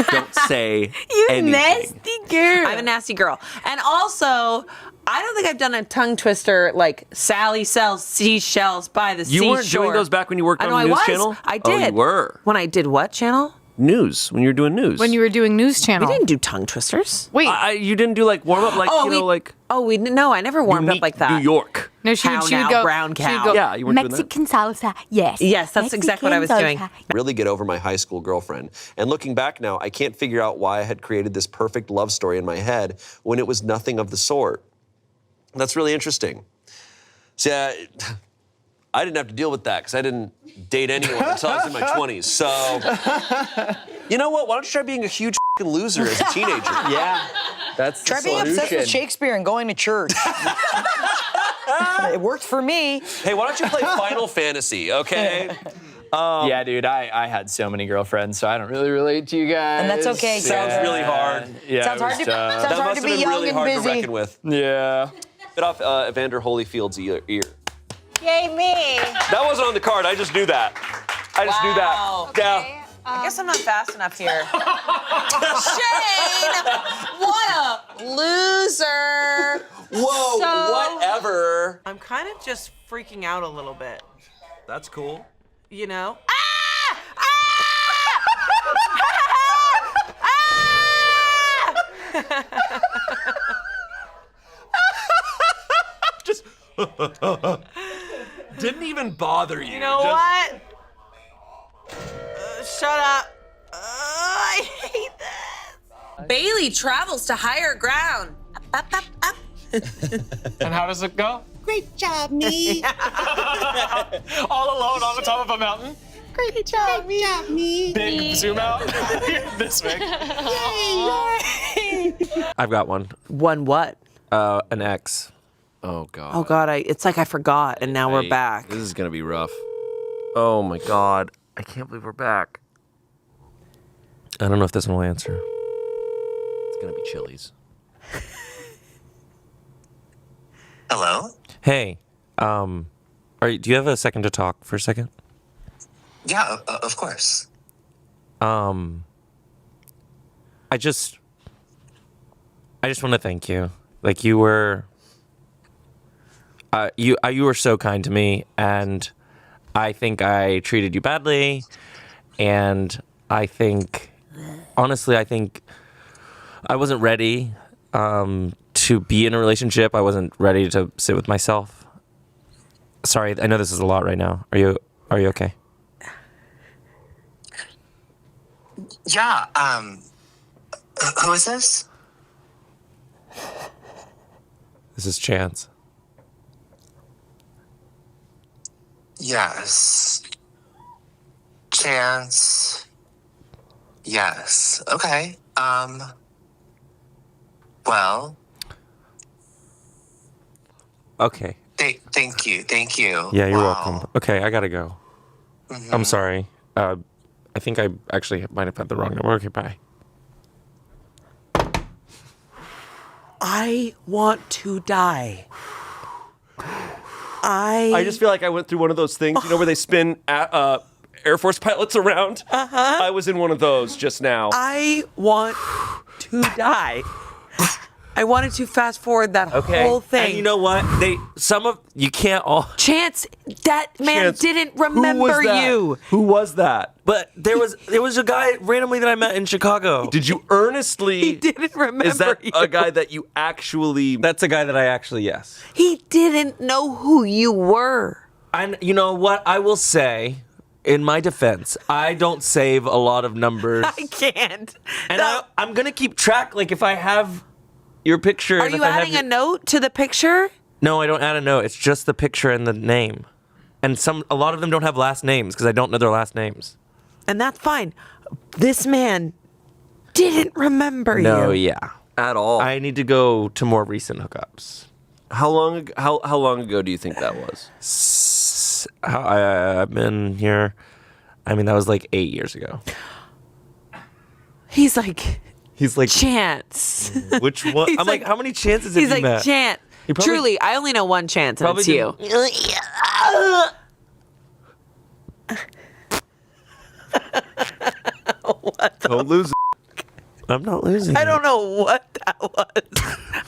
Don't say You anything. nasty girl. I'm a nasty girl. And also, I don't think I've done a tongue twister like Sally sells seashells by the seashore. You weren't doing those back when you worked I on know the I news was. channel? I did. Oh, you were. When I did what channel? News. When you were doing news. When you were doing news channel. We didn't do tongue twisters. Wait. You didn't do like warm up, like, like. Oh, we didn't. No, I never warmed up like that. New York. No, she would go brown she would cow. go, Yeah, you weren't doing that. Mexican salsa. Yes. Yes, that's exactly what I was doing. Really get over my high school girlfriend. And looking back now, I can't figure out why I had created this perfect love story in my head when it was nothing of the sort. That's really interesting. See, I didn't have to deal with that because I didn't date anyone until I was in my 20s. So, you know what? Why don't you try being a huge loser as a teenager? Yeah, that's the Try being obsessed with solution. Shakespeare and going to church. It worked for me. Hey, why don't you play Final Fantasy, okay? Yeah, dude, I had so many girlfriends, so I don't really relate to you guys. And that's okay. Sounds really hard. Yeah, Sounds it hard was to- tough. sounds That hard must to have be been young really and hard busy. to reckon with. Yeah. Bit off Evander Holyfield's ear. Yay, me. That wasn't on the card. I just knew that. I just knew that. Yeah. I guess I'm not fast enough here. Shane, what a loser. Whoa, whatever. I'm kind of just freaking out a little bit, That's cool. you know? Just didn't even bother you. You know what? Shut up. I hate this. Bailey travels to higher ground. Up, up, up. And how does it go? Great job, me. All alone on the top of a mountain. Great job, me. Big zoom out. This big. I've got one. One what? An ex. Oh God. Oh God, it's like I forgot, and now we're back. This is gonna be rough. Oh my God. I can't believe we're back. I don't know if this one will answer. It's gonna be Chili's. Hello? Hey, do you have a second to talk for a second? Yeah, of course. I just want to thank you. Like you were so kind to me, and I think I treated you badly, and I think honestly I wasn't ready to be in a relationship. I wasn't ready to sit with myself. Sorry, I know this is a lot right now. Are you okay? Yeah, who is this? This is Chanse. Yes. Chance. Yes. Okay. Well. Okay. Thank you. Yeah, you're Wow. welcome. Okay, I gotta go. I'm sorry. I think I actually might have had the wrong number. Okay, bye. I want to die. I just feel like I went through one of those things, where they spin Air Force pilots around. I was in one of those just now. I want to die. I wanted to fast forward that whole thing. And you know what? You can't all. Chance, that man Chance, didn't who was remember that? you. Who was that? But there was a guy randomly that I met in Chicago. Did you earnestly? He didn't remember Is that you. a guy that you actually? That's a guy that I actually, yes. He didn't know who you were. And you know what? I will say, in my defense, I don't save a lot of numbers. I can't. And I'm going to keep track. Like, if I have your picture. Are and you if I have adding a note to the picture? No, I don't add a note. It's just the picture and the name. And a lot of them don't have last names because I don't know their last names. And that's fine. This man didn't remember you. No, yeah. At all. I need to go to more recent hookups. How long ago do you think that was? I've been here. I mean, that was like 8 years ago. He's like Chance. Which one? He's I'm like, how many chances have He's you like, met? Chance. He probably- Truly, I only know one Chance, and Probably it's you. Don't lose it. I'm not losing. I don't know what that was.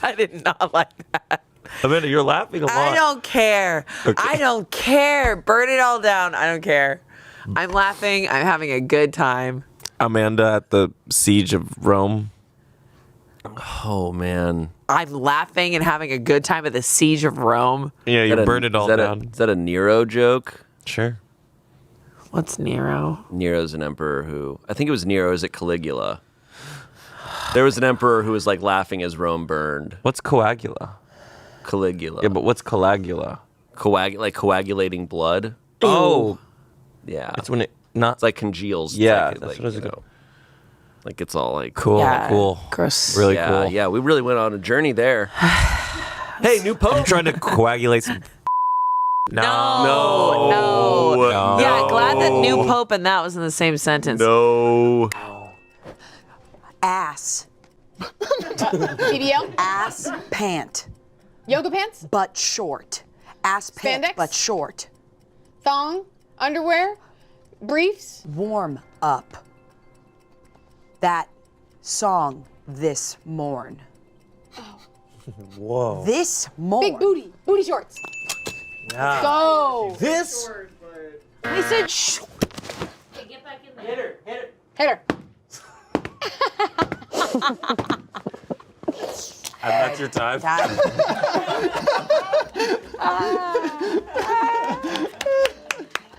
I did not like that. Amanda, you're laughing a lot. I don't care. Okay. I don't care. Burn it all down. I don't care. I'm laughing. I'm having a good time. Amanda at the siege of Rome. Oh man. I'm laughing and having a good time at the siege of Rome. Yeah, you burned it all down. Is that a Nero joke? Sure. What's Nero? Nero's an emperor who, I think it was Nero. Is it Caligula? There was an emperor who was like laughing as Rome burned. What's coagula? Caligula. Yeah, but what's coagula? Like coagulating blood. Oh. Yeah. It's when it not. It's like congeals. Yeah, It's that's like, what I was you know, like it's all like Cool, Yeah, cool. gross. Really yeah, cool. Yeah, we really went on a journey there. Hey, new pope. I'm trying to coagulate some. No. No. Yeah, glad that new pope and that was in the same sentence. No. Ass. PDL? Ass pant. Yoga pants? But short. Ass pant, Spandex? but short. Thong? Underwear? Briefs? Warm up. That song this morn. Whoa. This morn. Big booty. Booty shorts. Yeah. Go. This. I said shh. Hey, get back in there. Hit her. And that's your time.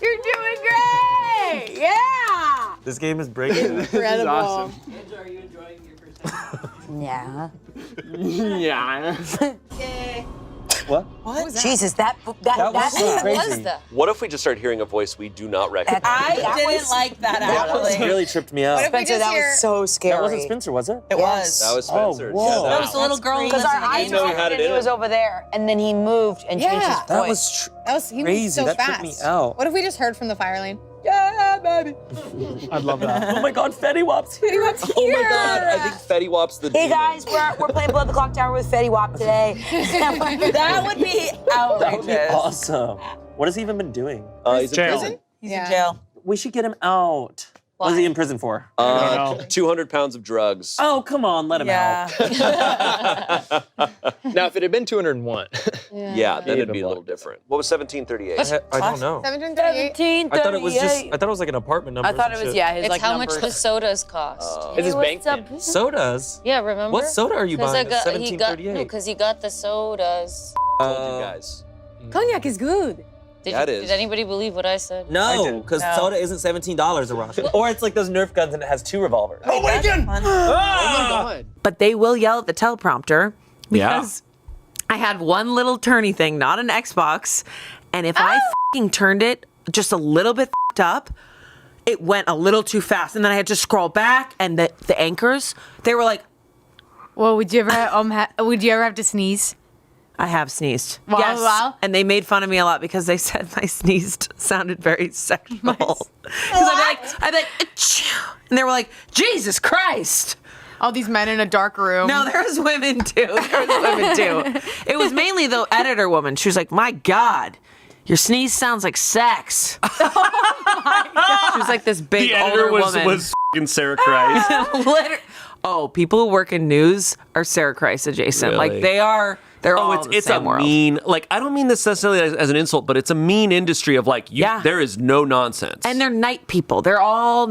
You're doing great. Yeah. This game is breaking. Incredible. awesome. Angela, are you enjoying your first time? Yeah. Yeah. Yay. What? What? Jesus, that was so crazy. What if we just start hearing a voice we do not recognize? I didn't like that actually. Really tripped me out. What if we Spencer, just that hear- was so scary. That wasn't Spencer, was it? It was. That was Spencer. Oh, whoa. Yeah, That was the little girl. Because our eyes know were he had it and he in was him. over there, and then he moved and changed his voice. That was He crazy. moved so That fast. tripped me out. What if we just heard from the fire lane? Yeah, baby. I'd love that. Oh my God, Fetty Wap's here. Oh my God, I think Fetty Wap's the Hey demon. guys, we're playing Blood the Clocktower with Fetty Wap today. That would be outrageous. That would be awesome. What has he even been doing? He's in prison. He's in jail. We should get him out. What is he in prison for? 200 pounds of drugs. Oh, come on, let him out. Now, if it had been 201. Yeah, then it'd be a little different. What was 1738? I don't know. 1738. I thought it was just. I thought it was like an apartment number. I thought it was, yeah, his It's like how numbers. much the sodas cost. It's his bank pin. Sodas. Yeah, remember? What soda are you 'Cause buying? I got, It's he got, 1738. because he got the sodas. Told you guys. Cognac is good. Did anybody believe what I said? No, because soda isn't $17, Arasha. Or it's like those Nerf guns and it has 2 revolvers. Oh, Lincoln! Oh my God. But they will yell at the teleprompter Yeah. because I had one little turny thing, not an Xbox, and if I f***ing turned it just a little bit f***ed up, it went a little too fast, and then I had to scroll back, and the anchors, they were like, Well, would you ever have to sneeze? I have sneezed. Wow, Yes. wow. And they made fun of me a lot because they said my sneezed sounded very sexual. Because I'd be like, "Achoo," and they were like, Jesus Christ. All these men in a dark room. No, there was women too. It was mainly the editor woman. She was like, my God, your sneeze sounds like sex. She was like this big The editor older woman. was f***ing Sarah Christ. Oh, people who work in news are Sarah Christ adjacent. Really? Like they're all in the it's same a world. mean. Like I don't mean this necessarily as an insult, but it's a mean industry of like there is no nonsense. And they're night people. They've all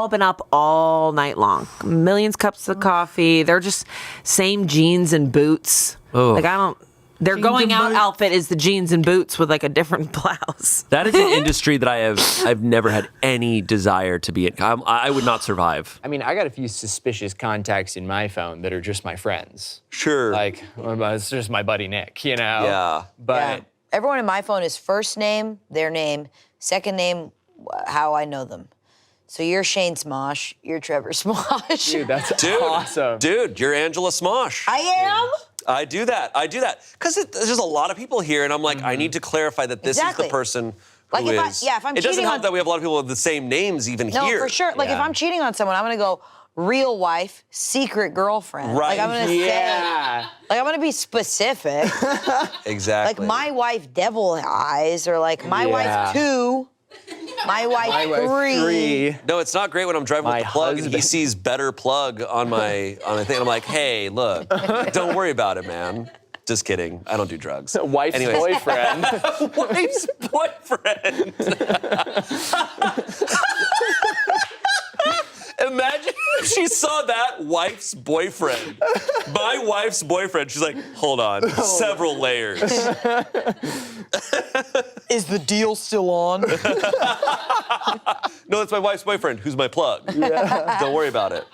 been up all night long. Millions cups of coffee. They're just same jeans and boots. Oh. Like their Jeans going and out boots. outfit is the jeans and boots with like a different blouse. That is an industry that I've never had any desire to be in. I would not survive. I mean, I got a few suspicious contacts in my phone that are just my friends. Sure. Like, it's just my buddy Nick, you know? Yeah. But Everyone in my phone is first name, their name, second name, how I know them. So you're Shane Smosh, you're Trevor Smosh. dude, that's awesome. Dude, you're Angela Smosh. I am? I do that. Because there's just a lot of people here, and I'm like, I need to clarify that this Exactly. is the person Like who if is. if I'm it doesn't cheating help on- that we have a lot of people with the same names even No, here. for sure. Like if I'm cheating on someone, I'm gonna go real wife, secret girlfriend. Right. Like I'm gonna Yeah. say, like I'm gonna be specific. Exactly. Like my wife devil eyes, or like my Yeah. wife 2, my wife 3. No, it's not great when I'm driving with the plug and he husband. sees better plug on my thing. I'm like, hey, look, don't worry about it, man. Just kidding. I don't do drugs. Wife's Anyways. boyfriend. Wife's boyfriend. Imagine if she saw that wife's boyfriend. My wife's boyfriend. She's like, hold on, several layers. Is the deal still on? No, it's my wife's boyfriend. Who's my plug? Don't worry about it.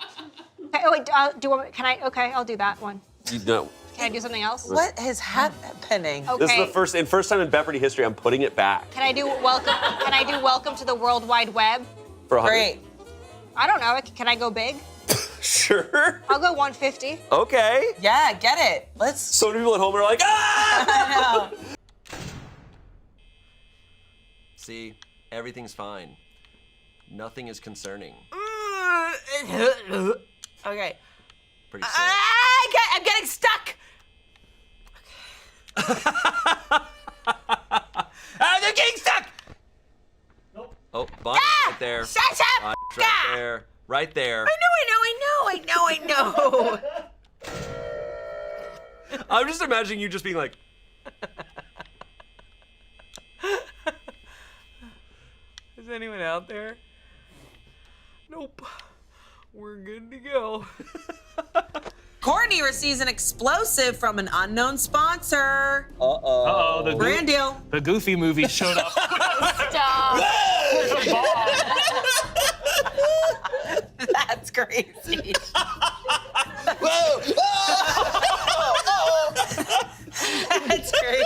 Okay, oh, wait, do you want me, can I? Okay, I'll do that one. You know. Can I do something else? What is happening? Okay. This is the first time in Beppardy history I'm putting it back. Can I do welcome? Can I do welcome to the World Wide Web? For 100. Great. I don't know. Can I go big? Sure. I'll go 150. Okay. Yeah, get it. Let's. So many people at home are like, ah! See, everything's fine. Nothing is concerning. Okay. Pretty sick. I'm getting stuck. They're getting stuck! Nope. Oh, Bonnie's right there. Shut up! Bonnie's right there. Right there. I know. I'm just imagining you just being like, Is anyone out there? Nope. We're good to go. Courtney receives an explosive from an unknown sponsor. Uh-oh. The Brand deal. The Goofy movie showed up. Stop. That's crazy. That's crazy.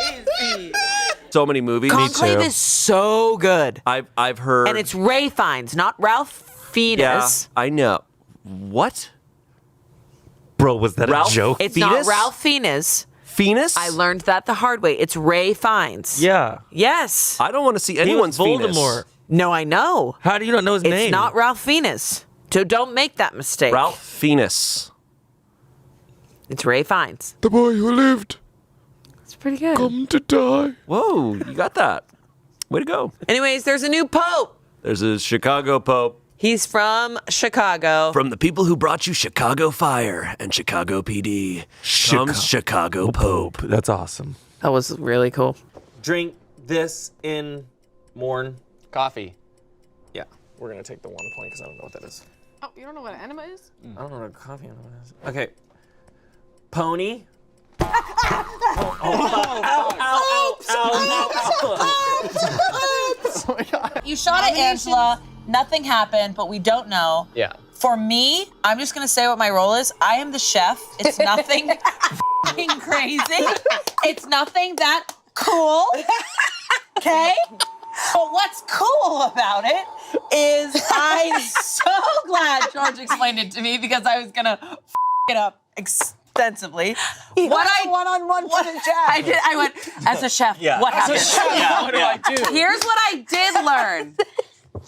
so many movies. Conclave is so good. I've heard. And it's Ray Fiennes, not Ralph Fiennes. Yeah, I know. What? Bro, was that Ralph? a joke? It's Fiennes? not Ralph Fiennes. Fiennes? I learned that the hard way. It's Ray Fiennes. Yeah. Yes. I don't want to see anyone's Fiennes. Voldemort. No, I know. How do you not know his name? It's not Ralph Fiennes. So don't make that mistake. Ralph Fiennes. It's Ray Fiennes. The boy who lived. It's pretty good. Come to die. Whoa, you got that. Way to go. Anyways, there's a new pope. There's a Chicago Pope. He's from Chicago. From the people who brought you Chicago Fire and Chicago PD comes Chicago Pope. That's awesome. That was really cool. Drink this in morn. Coffee. Yeah, we're gonna take the 1 point because I don't know what that is. Oh, you don't know what an enema is? I don't know what a coffee enema is. Okay. Pony. You shot at Angela. Nothing happened, but we don't know. Yeah. For me, I'm just gonna say what my role is. I am the chef. It's nothing f***ing crazy. It's nothing that cool. Okay? But what's cool about it is I'm so glad George explained it to me because I was gonna f*** it up extensively. One-on-one for the chef. I did. I went, as a chef, what happened? What do I do? Here's what I did learn.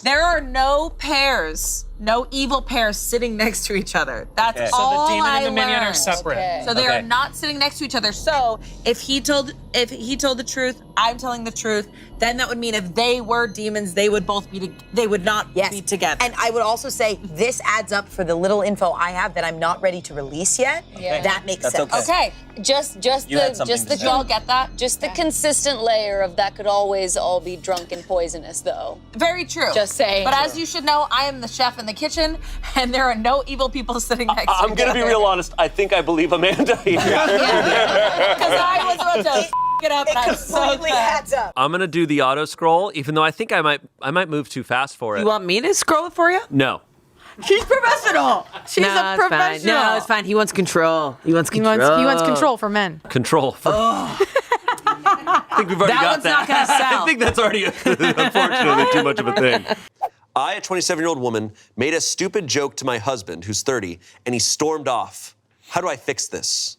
There are no pairs, no evil pairs sitting next to each other. That's So all the demon I and the minion are learned. separate. So they are not sitting next to each other. So if he told the truth, I'm telling the truth. Then that would mean if they were demons, they would both be. They would not be together. And I would also say this adds up for the little info I have that I'm not ready to release yet. Yeah. That makes That's sense. okay. Just You had the something just to the say. You all get that? Just the consistent layer of that could always all be drunk and poisonous, though. Very true. Just saying. But as you should know, I am the chef in the kitchen, and there are no evil people sitting next to I'm each gonna other. be real honest. I think I believe Amanda here. Because I was about to f*** it up, and I'm so glad. I'm gonna do the auto scroll, even though I think I might move too fast for it. You want me to scroll it for you? No. She's professional. She's No, a it's fine. professional. No, it's fine. He wants control. He wants He control. wants control for men. Control. I think we've already That got one's that. not gonna sell. I think that's already, unfortunately, too much of a thing. I, a 27-year-old woman, made a stupid joke to my husband, who's 30, and he stormed off. How do I fix this?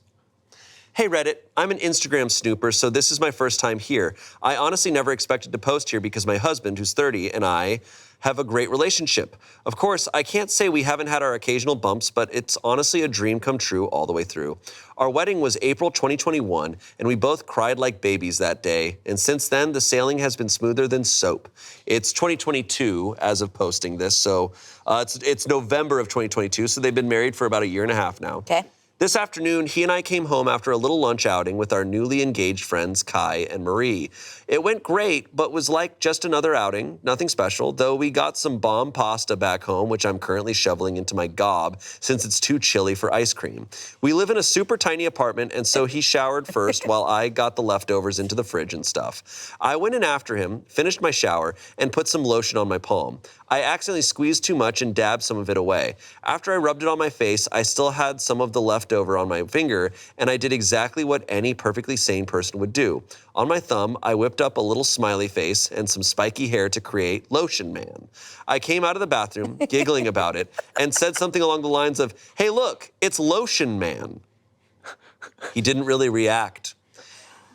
Hey Reddit, I'm an Instagram snooper, so this is my first time here. I honestly never expected to post here because my husband, who's 30, and I have a great relationship. Of course, I can't say we haven't had our occasional bumps, but it's honestly a dream come true all the way through. Our wedding was April 2021, and we both cried like babies that day. And since then, the sailing has been smoother than soap. It's 2022 as of posting this, so it's November of 2022, so they've been married for about 1.5 years now. Okay. This afternoon, he and I came home after a little lunch outing with our newly engaged friends, Kai and Marie. It went great, but was like just another outing, nothing special, though we got some bomb pasta back home, which I'm currently shoveling into my gob since it's too chilly for ice cream. We live in a super tiny apartment, and so he showered first while I got the leftovers into the fridge and stuff. I went in after him, finished my shower, and put some lotion on my palm. I accidentally squeezed too much and dabbed some of it away. After I rubbed it on my face, I still had some of the leftover on my finger, and I did exactly what any perfectly sane person would do. On my thumb, I whipped up a little smiley face and some spiky hair to create Lotion Man. I came out of the bathroom, giggling about it, and said something along the lines of, "Hey look, it's Lotion Man." He didn't really react.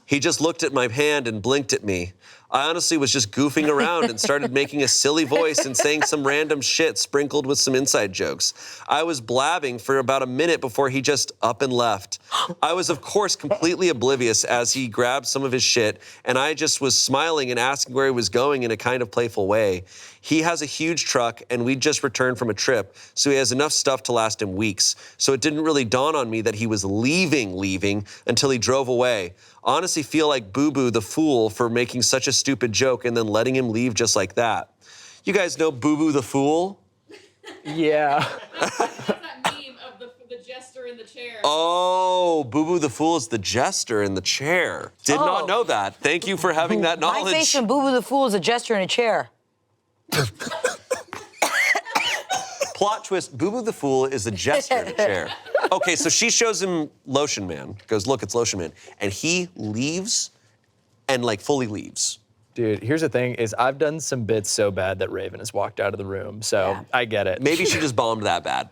He just looked at my hand and blinked at me. I honestly was just goofing around and started making a silly voice and saying some random shit sprinkled with some inside jokes. I was blabbing for about a minute before he just up and left. I was, of course, completely oblivious as he grabbed some of his shit, and I just was smiling and asking where he was going in a kind of playful way. He has a huge truck, and we just returned from a trip, so he has enough stuff to last him weeks. So it didn't really dawn on me that he was leaving until he drove away. Honestly feel like Boo-Boo the fool for making such a stupid joke and then letting him leave just like that. You guys know Boo-Boo the fool? Yeah. The jester in the chair. Oh, Boo-Boo the fool is the jester in the chair. Did not know that. Thank you for having that knowledge. My face when Boo Boo the Fool is a jester in a chair. Plot twist, Boo-Boo the fool is a jester in a chair. Okay, so she shows him Lotion Man, goes, look, it's Lotion Man. And he leaves and like fully leaves. Dude, here's the thing: is I've done some bits so bad that Raven has walked out of the room. So I get it. Maybe she just bombed that bad.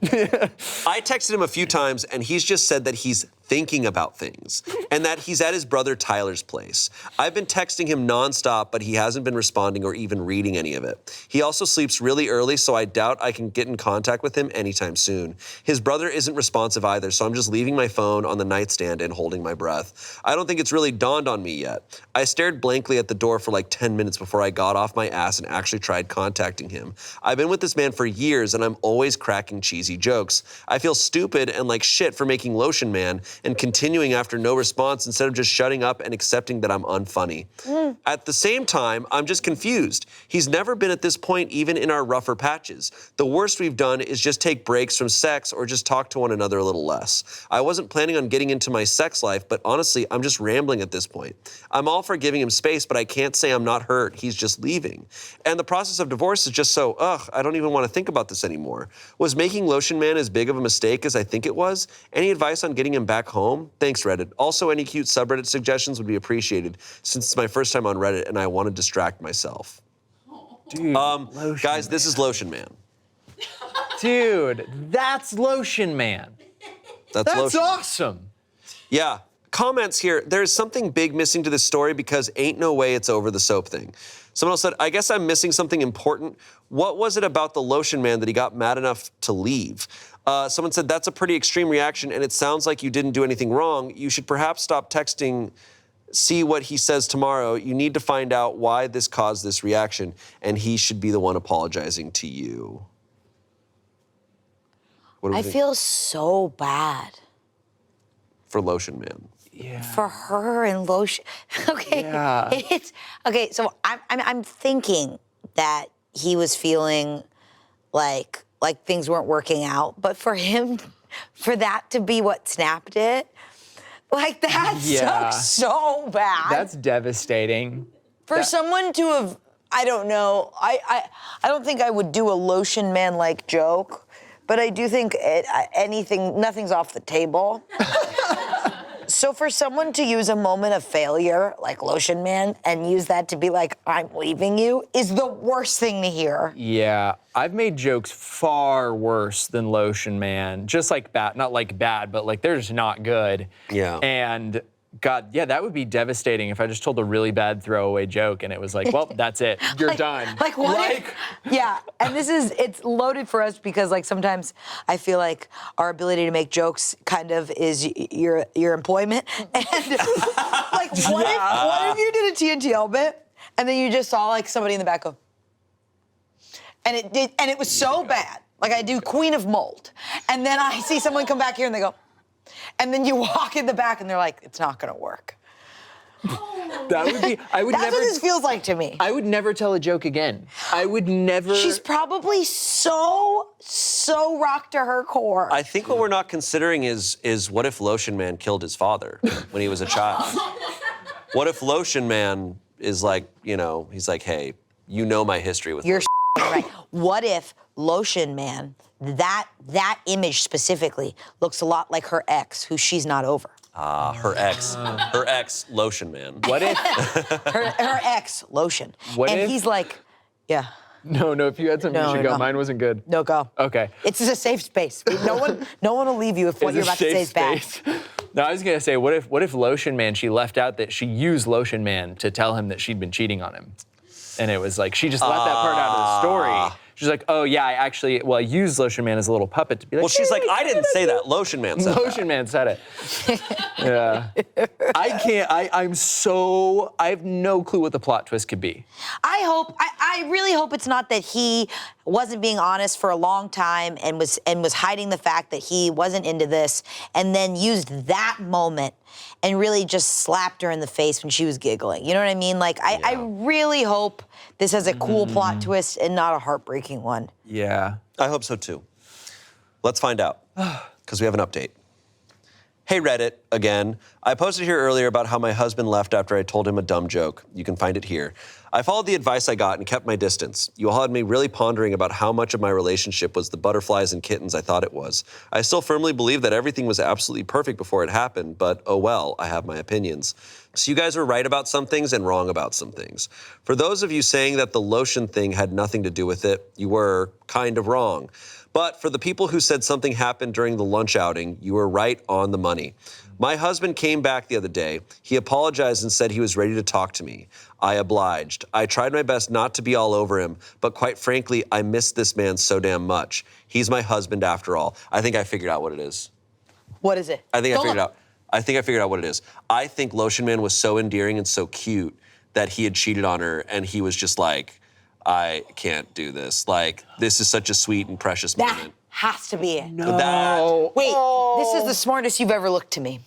I texted him a few times, and he's just said that he's thinking about things and that he's at his brother Tyler's place. I've been texting him nonstop, but he hasn't been responding or even reading any of it. He also sleeps really early, so I doubt I can get in contact with him anytime soon. His brother isn't responsive either, so I'm just leaving my phone on the nightstand and holding my breath. I don't think it's really dawned on me yet. I stared blankly at the door for like 10 minutes before I got off my ass and actually tried contacting him. I've been with this man for years, and I'm always cracking cheesy jokes. I feel stupid and like shit for making Lotion Man and continuing after no response instead of just shutting up and accepting that I'm unfunny. At the same time, I'm just confused. He's never been at this point even in our rougher patches. The worst we've done is just take breaks from sex or just talk to one another a little less. I wasn't planning on getting into my sex life, but honestly, I'm just rambling at this point. I'm all for giving him space, but I can't say I'm not hurt. He's just leaving. And the process of divorce is just so, I don't even want to think about this anymore. Was making Lotion Man as big of a mistake as I think it was? Any advice on getting him back home? Thanks, Reddit. Also, any cute subreddit suggestions would be appreciated since it's my first time on Reddit and I want to distract myself. Dude, guys, this is Lotion Man. Dude, that's Lotion Man. That's Lotion. Awesome. Yeah. Comments here. There's something big missing to this story because ain't no way it's over the soap thing. Someone else said, I guess I'm missing something important. What was it about the Lotion Man that he got mad enough to leave? Someone said, that's a pretty extreme reaction and it sounds like you didn't do anything wrong. You should perhaps stop texting, see what he says tomorrow. You need to find out why this caused this reaction and he should be the one apologizing to you. What do we I think? feel so bad For Lotion Man. Yeah. for her and Lotion. Okay, Yeah. it's okay. So I'm thinking that he was feeling like things weren't working out, but for him, for that to be what snapped it, like that sucks so bad. That's devastating. For someone to have, I don't know, I don't think I would do a Lotion Man like joke, but I do think nothing's off the table. So for someone to use a moment of failure like Lotion Man and use that to be like, I'm leaving you, is the worst thing to hear. Yeah, I've made jokes far worse than Lotion Man. Just like bad, not like bad, but like they're just not good. Yeah. And God, yeah, that would be devastating if I just told a really bad throwaway joke and it was like, well, that's it. You're done. Like what if, yeah, and it's loaded for us because like sometimes I feel like our ability to make jokes kind of is your employment. And like what if you did a TNTL bit and then you just saw like somebody in the back go, and it was so bad. Like I do Queen of Mold. And then I see someone come back here and they go, and then you walk in the back and they're like, it's not gonna work. That would be, I would That's never. what this feels like to me. I would never tell a joke again. I would never. She's probably so rocked to her core. I think what we're not considering is what if Lotion Man killed his father when he was a child? What if Lotion Man is like, he's like, hey, you know my history with You're right. What if Lotion Man, that image specifically, looks a lot like her ex, who she's not over? Her ex, Lotion Man. What if? her ex, Lotion. What and if- he's like, yeah. No, if you had something, you should go. Mine wasn't good. No, go. Okay. It's a safe space. No one will leave you if what you're about to say is bad. No, I was gonna say, what if Lotion Man, she left out that she used Lotion Man to tell him that she'd been cheating on him. And it was like, she just left that part out of the story. She's like, oh yeah, I used Lotion Man as a little puppet to be like, Well, she's like, I didn't say that. Lotion Man said Lotion Man said it. Yeah. I have no clue what the plot twist could be. I really hope it's not that he wasn't being honest for a long time and was hiding the fact that he wasn't into this, and then used that moment and really just slapped her in the face when she was giggling. You know what I mean? Like, I really hope this has a cool plot twist and not a heartbreaking one. Yeah. I hope so too. Let's find out, because we have an update. Hey Reddit, again. I posted here earlier about how my husband left after I told him a dumb joke. You can find it here. I followed the advice I got and kept my distance. You all had me really pondering about how much of my relationship was the butterflies and kittens I thought it was. I still firmly believe that everything was absolutely perfect before it happened, but oh well, I have my opinions. So you guys were right about some things and wrong about some things. For those of you saying that the lotion thing had nothing to do with it, you were kind of wrong. But for the people who said something happened during the lunch outing, you were right on the money. My husband came back the other day. He apologized and said he was ready to talk to me. I obliged. I tried my best not to be all over him, but quite frankly, I miss this man so damn much. He's my husband after all. I think I figured out what it is. What is it? I think I figured out what it is. I think Lotion Man was so endearing and so cute that he had cheated on her, and he was just like, I can't do this. Like, this is such a sweet and precious moment. Has to be it. No. Wait, this is the smartest you've ever looked to me.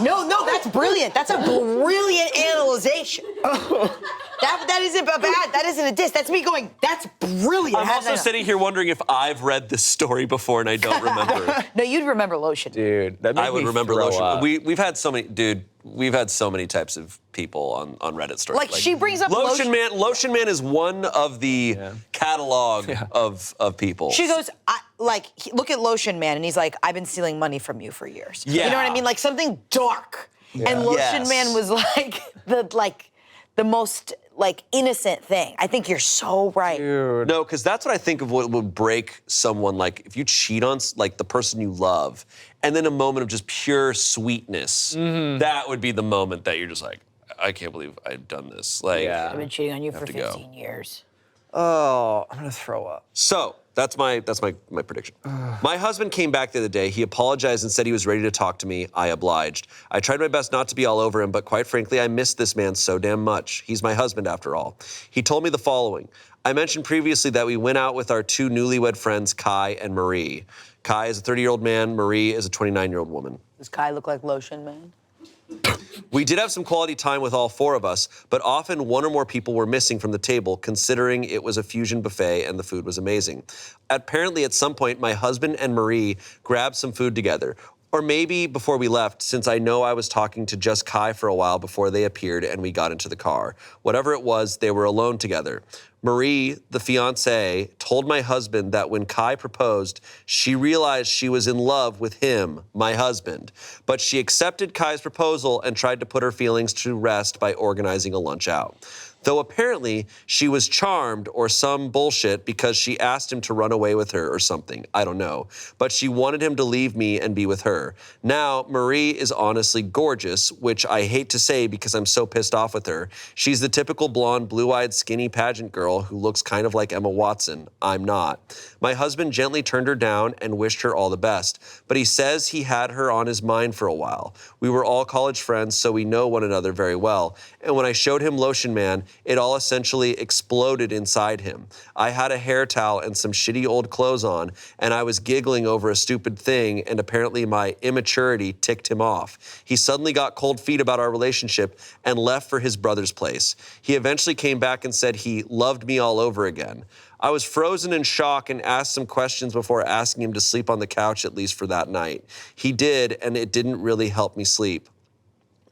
No, that's brilliant. That's a brilliant analyzation. That isn't a bad, that isn't a diss. That's me going, that's brilliant. I'm also sitting here wondering if I've read this story before and I don't remember it. No, you'd remember Lotion. Dude, that made I would me remember throw Lotion. up. We've had so many, we've had so many types of people on Reddit stories. Like, she brings up Lotion Man. Lotion Man is one of the catalog of people. She goes, look at Lotion Man, and he's like, I've been stealing money from you for years. Yeah. You know what I mean? Like something dark. Yeah. And Lotion Yes. Man was the most innocent thing. I think you're so right. No, because that's what I think of what would break someone. Like if you cheat on the person you love, and then a moment of just pure sweetness, that would be the moment that you're just like, I can't believe I've done this. Like, I've been cheating on you for to go. 15 years. Oh, I'm gonna throw up. So that's my prediction. My husband came back the other day. He apologized and said he was ready to talk to me. I obliged. I tried my best not to be all over him, but quite frankly, I miss this man so damn much. He's my husband after all. He told me the following. I mentioned previously that we went out with our two newlywed friends, Kai and Marie. Kai is a 30-year-old man. Marie is a 29-year-old woman. Does Kai look like Lotion Man? We did have some quality time with all four of us, but often one or more people were missing from the table, considering it was a fusion buffet and the food was amazing. Apparently, at some point, my husband and Marie grabbed some food together. Or maybe before we left, since I know I was talking to just Kai for a while before they appeared and we got into the car. Whatever it was, they were alone together. Marie, the fiancée, told my husband that when Kai proposed, she realized she was in love with him, my husband. But she accepted Kai's proposal and tried to put her feelings to rest by organizing a lunch out. Though apparently she was charmed or some bullshit because she asked him to run away with her or something. I don't know. But she wanted him to leave me and be with her. Now, Marie is honestly gorgeous, which I hate to say because I'm so pissed off with her. She's the typical blonde, blue-eyed, skinny pageant girl who looks kind of like Emma Watson. I'm not. My husband gently turned her down and wished her all the best. But he says he had her on his mind for a while. We were all college friends, so we know one another very well. And when I showed him Lotion Man, it all essentially exploded inside him. I had a hair towel and some shitty old clothes on, and I was giggling over a stupid thing, and apparently my immaturity ticked him off. He suddenly got cold feet about our relationship and left for his brother's place. He eventually came back and said he loved me all over again. I was frozen in shock and asked some questions before asking him to sleep on the couch, at least for that night. He did, and it didn't really help me sleep.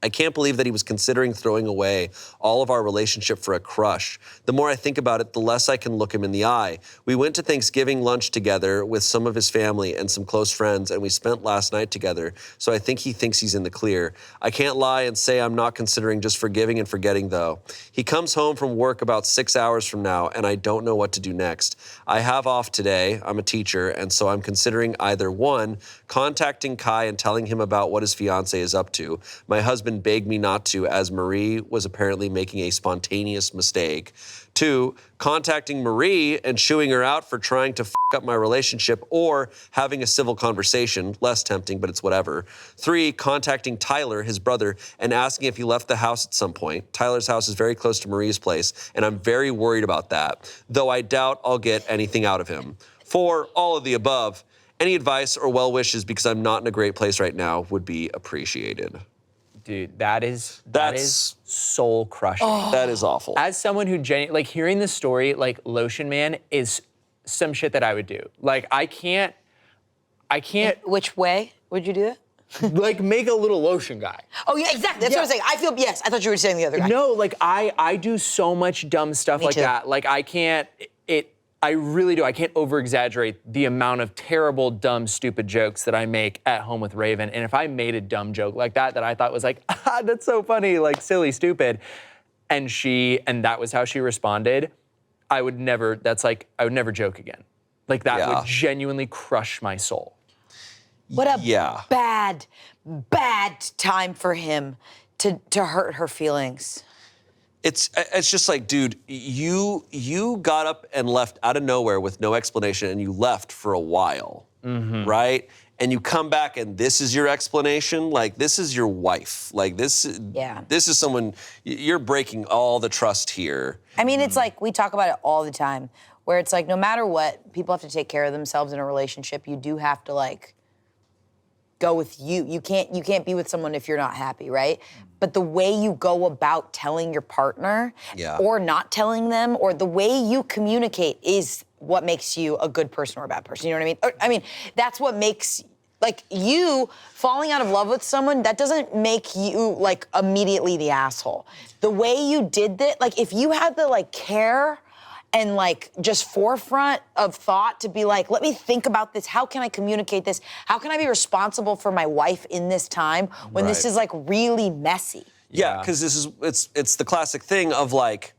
I can't believe that he was considering throwing away all of our relationship for a crush. The more I think about it, the less I can look him in the eye. We went to Thanksgiving lunch together with some of his family and some close friends, and we spent last night together, so I think he thinks he's in the clear. I can't lie and say I'm not considering just forgiving and forgetting, though. He comes home from work about 6 hours from now, and I don't know what to do next. I have off today. I'm a teacher, and so I'm considering either one, contacting Kai and telling him about what his fiancée is up to. My husband begged me not to, as Marie was apparently making a spontaneous mistake. 2, contacting Marie and chewing her out for trying to f up my relationship or having a civil conversation, less tempting, but it's whatever. 3, contacting Tyler, his brother, and asking if he left the house at some point. Tyler's house is very close to Marie's place, and I'm very worried about that, though I doubt I'll get anything out of him. 4, all of the above. Any advice or well wishes, because I'm not in a great place right now, would be appreciated. Dude, that is soul crushing. That is awful. As someone who like hearing this story, like Lotion Man is some shit that I would do. Like I can't. Which way? Would you do that? Like make a little lotion guy. Oh yeah, exactly. That's what I was saying. I feel yes. I thought you were saying the other guy. No, like I do so much dumb stuff Me like too. that. Like I can't. I really do. I can't over-exaggerate the amount of terrible, dumb, stupid jokes that I make at home with Raven. And if I made a dumb joke like that I thought was like, that's so funny, like silly, stupid, and that was how she responded, I would never joke again. Like that would genuinely crush my soul. What a bad time for him to hurt her feelings. It's just like, dude, you got up and left out of nowhere with no explanation, and you left for a while, right? And you come back, and this is your explanation. Like, this is your wife. Like, this is someone you're breaking all the trust here. I mean, it's like we talk about it all the time, where it's like no matter what, people have to take care of themselves in a relationship. You do have to like go with you. You can't be with someone if you're not happy, right? But the way you go about telling your partner or not telling them, or the way you communicate is what makes you a good person or a bad person. You know what I mean? I mean, that's what makes, like, you falling out of love with someone, that doesn't make you like immediately the asshole. The way you did that, like if you had the like care and like just forefront of thought to be like, let me think about this. How can I communicate this? How can I be responsible for my wife in this time when this is like really messy? Yeah, because it's the classic thing of like,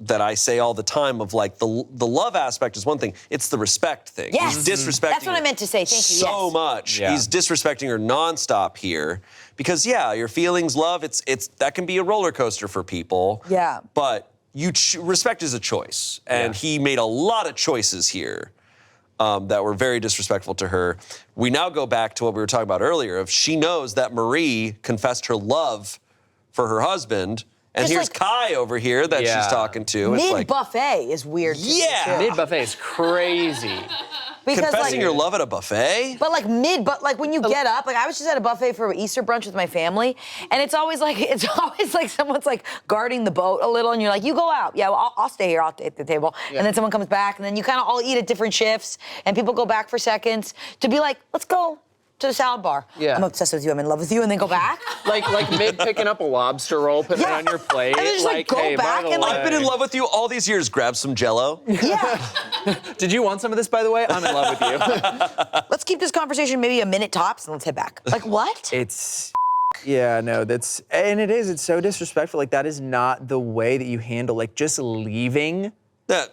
that I say all the time of like the love aspect is one thing, it's the respect thing. Yes, He's disrespecting that's what I meant to say. Thank you. So much. Yeah. He's disrespecting her nonstop here because your feelings, love, it's that can be a roller coaster for people. Yeah. But respect is a choice, and he made a lot of choices here that were very disrespectful to her. We now go back to what we were talking about earlier of she knows that Marie confessed her love for her husband. And Just here's like- Kai over here that she's talking to. It's like, Mid-buffet is weird to me, too. Mid-buffet is crazy. Because, confessing like- your love at a buffet? But like like when you get up, like I was just at a buffet for Easter brunch with my family, and it's always like someone's like guarding the boat a little, and you're like, you go out. Yeah, well, I'll stay here. I'll stay at the table. Yeah. And then someone comes back, and then you kind of all eat at different shifts, and people go back for seconds to be like, let's go to the salad bar. Yeah. I'm obsessed with you. I'm in love with you, and then go back. like mid picking up a lobster roll, putting it on your plate. And then just, like, go hey, by back the and, way. like- I've been in love with you all these years. Grab some Jell-O. Yeah. Did you want some of this, by the way? I'm in love with you. Let's keep this conversation maybe a minute tops, and let's head back. Like what? It's so disrespectful. Like that is not the way that you handle, like just leaving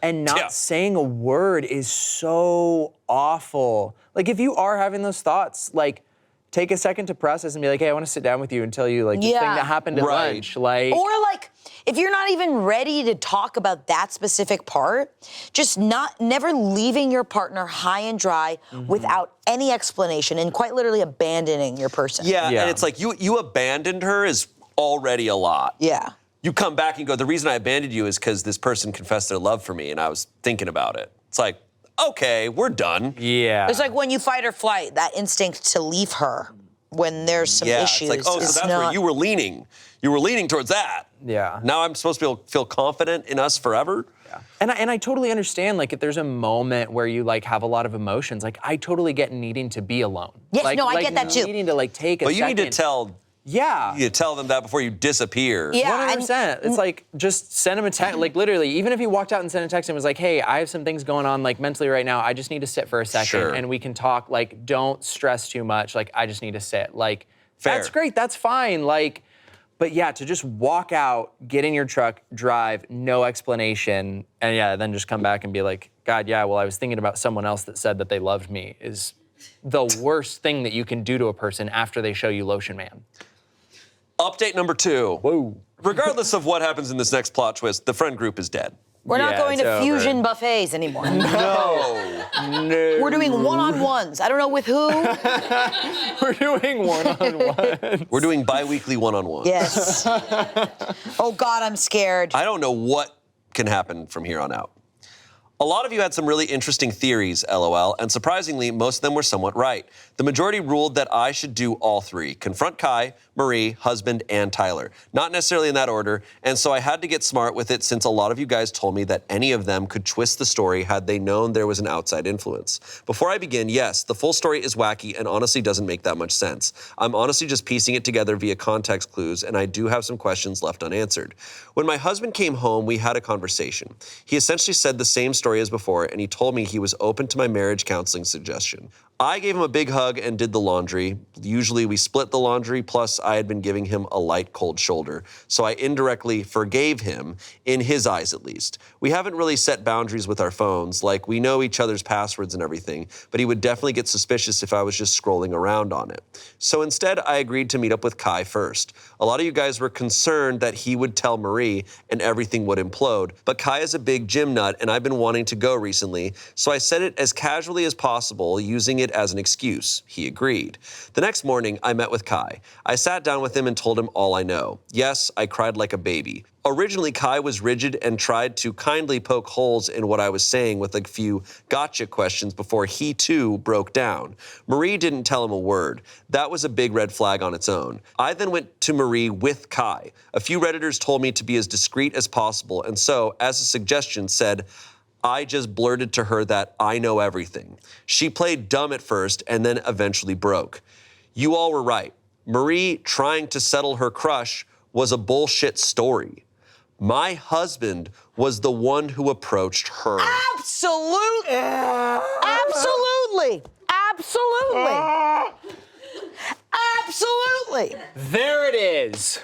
and not saying a word is so awful. Like if you are having those thoughts, like take a second to process and be like, hey, I want to sit down with you and tell you like this thing that happened at lunch. Like, or like if you're not even ready to talk about that specific part, just never leaving your partner high and dry without any explanation and quite literally abandoning your person. Yeah, and it's like you abandoned her is already a lot. Yeah. You come back and go, the reason I abandoned you is because this person confessed their love for me and I was thinking about it. It's like, okay, we're done. Yeah. It's like when you fight or flight, that instinct to leave her when there's some issues. It's like, oh, so that's where you were leaning. You were leaning towards that. Yeah. Now I'm supposed to feel confident in us forever? Yeah. And I totally understand, like, if there's a moment where you, like, have a lot of emotions, like, I totally get needing to be alone. Yes, like, no, I get that too. Needing to, like, take a But you second. need to tell... Yeah. You need to tell them that before you disappear. Yeah, 100%. It's like, just send him a text. Like, literally, even if he walked out and sent a text and was like, hey, I have some things going on, like, mentally right now. I just need to sit for a second. Sure. And we can talk. Like, don't stress too much. Like, I just need to sit. Like, Fair. That's great. That's fine. Like, but yeah, to just walk out, get in your truck, drive, no explanation, and then just come back and be like, God, yeah, well, I was thinking about someone else that said that they loved me is the worst thing that you can do to a person after they show you Lotion Man. Update number 2. Whoa. Regardless of what happens in this next plot twist, the friend group is dead. We're not going to fusion buffets anymore. No. We're doing one-on-ones. I don't know with who. We're doing one-on-ones. We're doing bi-weekly one-on-ones. Yes. Oh God, I'm scared. I don't know what can happen from here on out. A lot of you had some really interesting theories, LOL, and surprisingly, most of them were somewhat right. The majority ruled that I should do all three: confront Kai, Marie, husband, and Tyler. Not necessarily in that order, and so I had to get smart with it since a lot of you guys told me that any of them could twist the story had they known there was an outside influence. Before I begin, yes, the full story is wacky and honestly doesn't make that much sense. I'm honestly just piecing it together via context clues, and I do have some questions left unanswered. When my husband came home, we had a conversation. He essentially said the same story as before, and he told me he was open to my marriage counseling suggestion. I gave him a big hug and did the laundry. Usually we split the laundry, plus I had been giving him a light cold shoulder, so I indirectly forgave him, in his eyes at least. We haven't really set boundaries with our phones, like we know each other's passwords and everything, but he would definitely get suspicious if I was just scrolling around on it. So instead, I agreed to meet up with Kai first. A lot of you guys were concerned that he would tell Marie and everything would implode, but Kai is a big gym nut and I've been wanting to go recently, so I said it as casually as possible, using it as an excuse. He agreed. The next morning, I met with Kai. I sat down with him and told him all I know. Yes, I cried like a baby. Originally, Kai was rigid and tried to kindly poke holes in what I was saying with a few gotcha questions before he too broke down. Marie didn't tell him a word. That was a big red flag on its own. I then went to Marie with Kai. A few Redditors told me to be as discreet as possible, and so, as a suggestion, said, I just blurted to her that I know everything. She played dumb at first and then eventually broke. You all were right. Marie trying to settle her crush was a bullshit story. My husband was the one who approached her. Absolutely. Absolutely. Absolutely. Absolutely. There it is.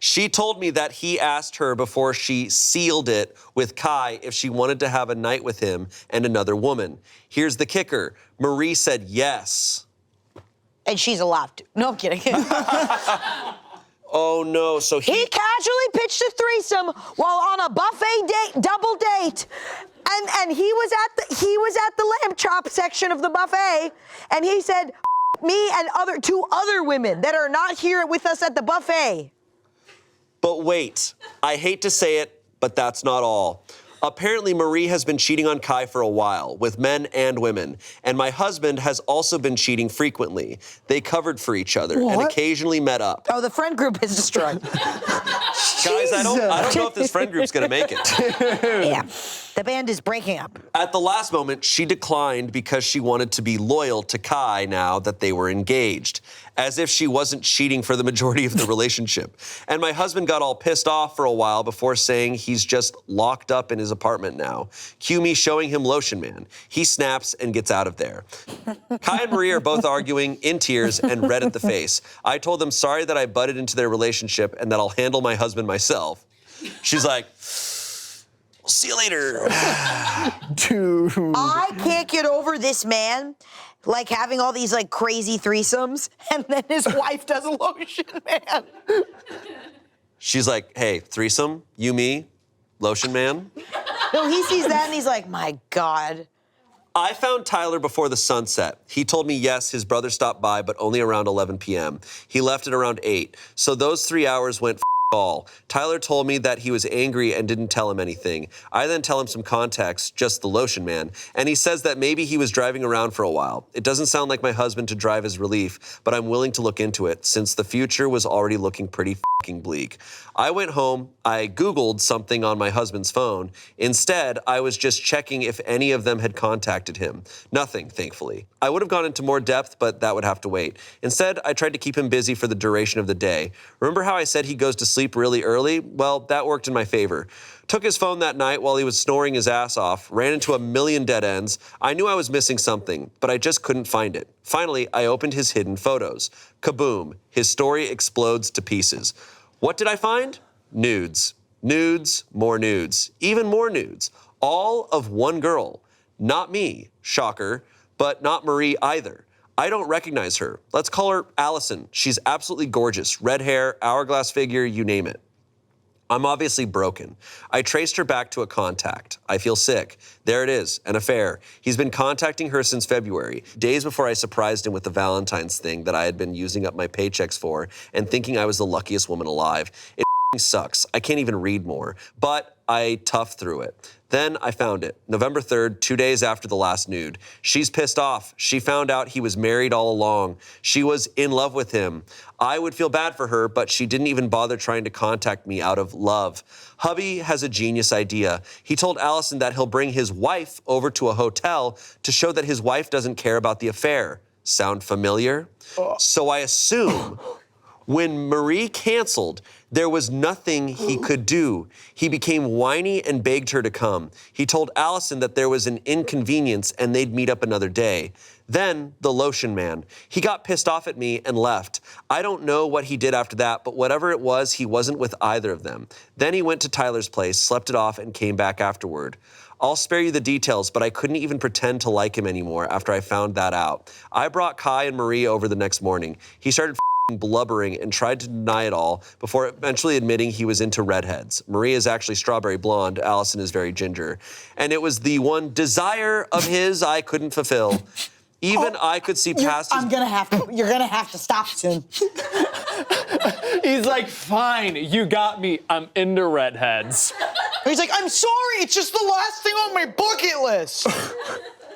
She told me that he asked her before she sealed it with Kai if she wanted to have a night with him and another woman. Here's the kicker. Marie said yes. And she's allowed to. No, I'm kidding. Oh no, so he casually pitched a threesome while on a buffet date, double date. And he was at the lamb chop section of the buffet, and he said, me and two other women that are not here with us at the buffet. But wait, I hate to say it, but that's not all. Apparently, Marie has been cheating on Kai for a while, with men and women. And my husband has also been cheating frequently. They covered for each other and occasionally met up. Oh, the friend group is destroyed. Guys, I don't know if this friend group's gonna make it. Yeah, the band is breaking up. At the last moment, she declined because she wanted to be loyal to Kai now that they were engaged, as if she wasn't cheating for the majority of the relationship. And my husband got all pissed off for a while before saying he's just locked up in his apartment now. Cue me showing him Lotion Man. He snaps and gets out of there. Kai and Marie are both arguing, in tears and red at the face. I told them sorry that I butted into their relationship and that I'll handle my husband myself. She's like, see you later. Dude. I can't get over this man, like having all these like crazy threesomes, and then his wife does a Lotion Man. She's like, hey, threesome, you, me, Lotion Man. No, he sees that and he's like, my God. I found Tyler before the sunset. He told me yes, his brother stopped by, but only around 11 p.m. He left at around 8. So those 3 hours went all. Tyler told me that he was angry and didn't tell him anything. I then tell him some context, just the Lotion Man, and he says that maybe he was driving around for a while. It doesn't sound like my husband to drive his relief, but I'm willing to look into it since the future was already looking pretty fucking bleak. I went home, I Googled something on my husband's phone. Instead, I was just checking if any of them had contacted him. Nothing, thankfully. I would have gone into more depth, but that would have to wait. Instead, I tried to keep him busy for the duration of the day. Remember how I said he goes to sleep really early? Well, that worked in my favor. Took his phone that night while he was snoring his ass off, ran into a million dead ends. I knew I was missing something, but I just couldn't find it. Finally, I opened his hidden photos. Kaboom, his story explodes to pieces. What did I find? Nudes. Nudes, more nudes, even more nudes. All of one girl. Not me, shocker, but not Marie either. I don't recognize her. Let's call her Allison. She's absolutely gorgeous. Red hair, hourglass figure, you name it. I'm obviously broken. I traced her back to a contact. I feel sick. There it is, an affair. He's been contacting her since February, days before I surprised him with the Valentine's thing that I had been using up my paychecks for and thinking I was the luckiest woman alive. It sucks. I can't even read more. But I toughed through it. Then I found it, November 3rd, 2 days after the last nude. She's pissed off. She found out he was married all along. She was in love with him. I would feel bad for her, but she didn't even bother trying to contact me out of love. Hubby has a genius idea. He told Allison that he'll bring his wife over to a hotel to show that his wife doesn't care about the affair. Sound familiar? So I assume when Marie canceled, there was nothing he could do. He became whiny and begged her to come. He told Allison that there was an inconvenience and they'd meet up another day. Then, the Lotion man. He got pissed off at me and left. I don't know what he did after that, but whatever it was, he wasn't with either of them. Then he went to Tyler's place, slept it off, and came back afterward. I'll spare you the details, but I couldn't even pretend to like him anymore after I found that out. I brought Kai and Marie over the next morning. He started blubbering and tried to deny it all before eventually admitting he was into redheads. Marie is actually strawberry blonde, Allison is very ginger. And it was the one desire of his I couldn't fulfill. Even I could see past his... You're gonna have to stop soon. He's like, fine, you got me. I'm into redheads. He's like, I'm sorry, it's just the last thing on my bucket list.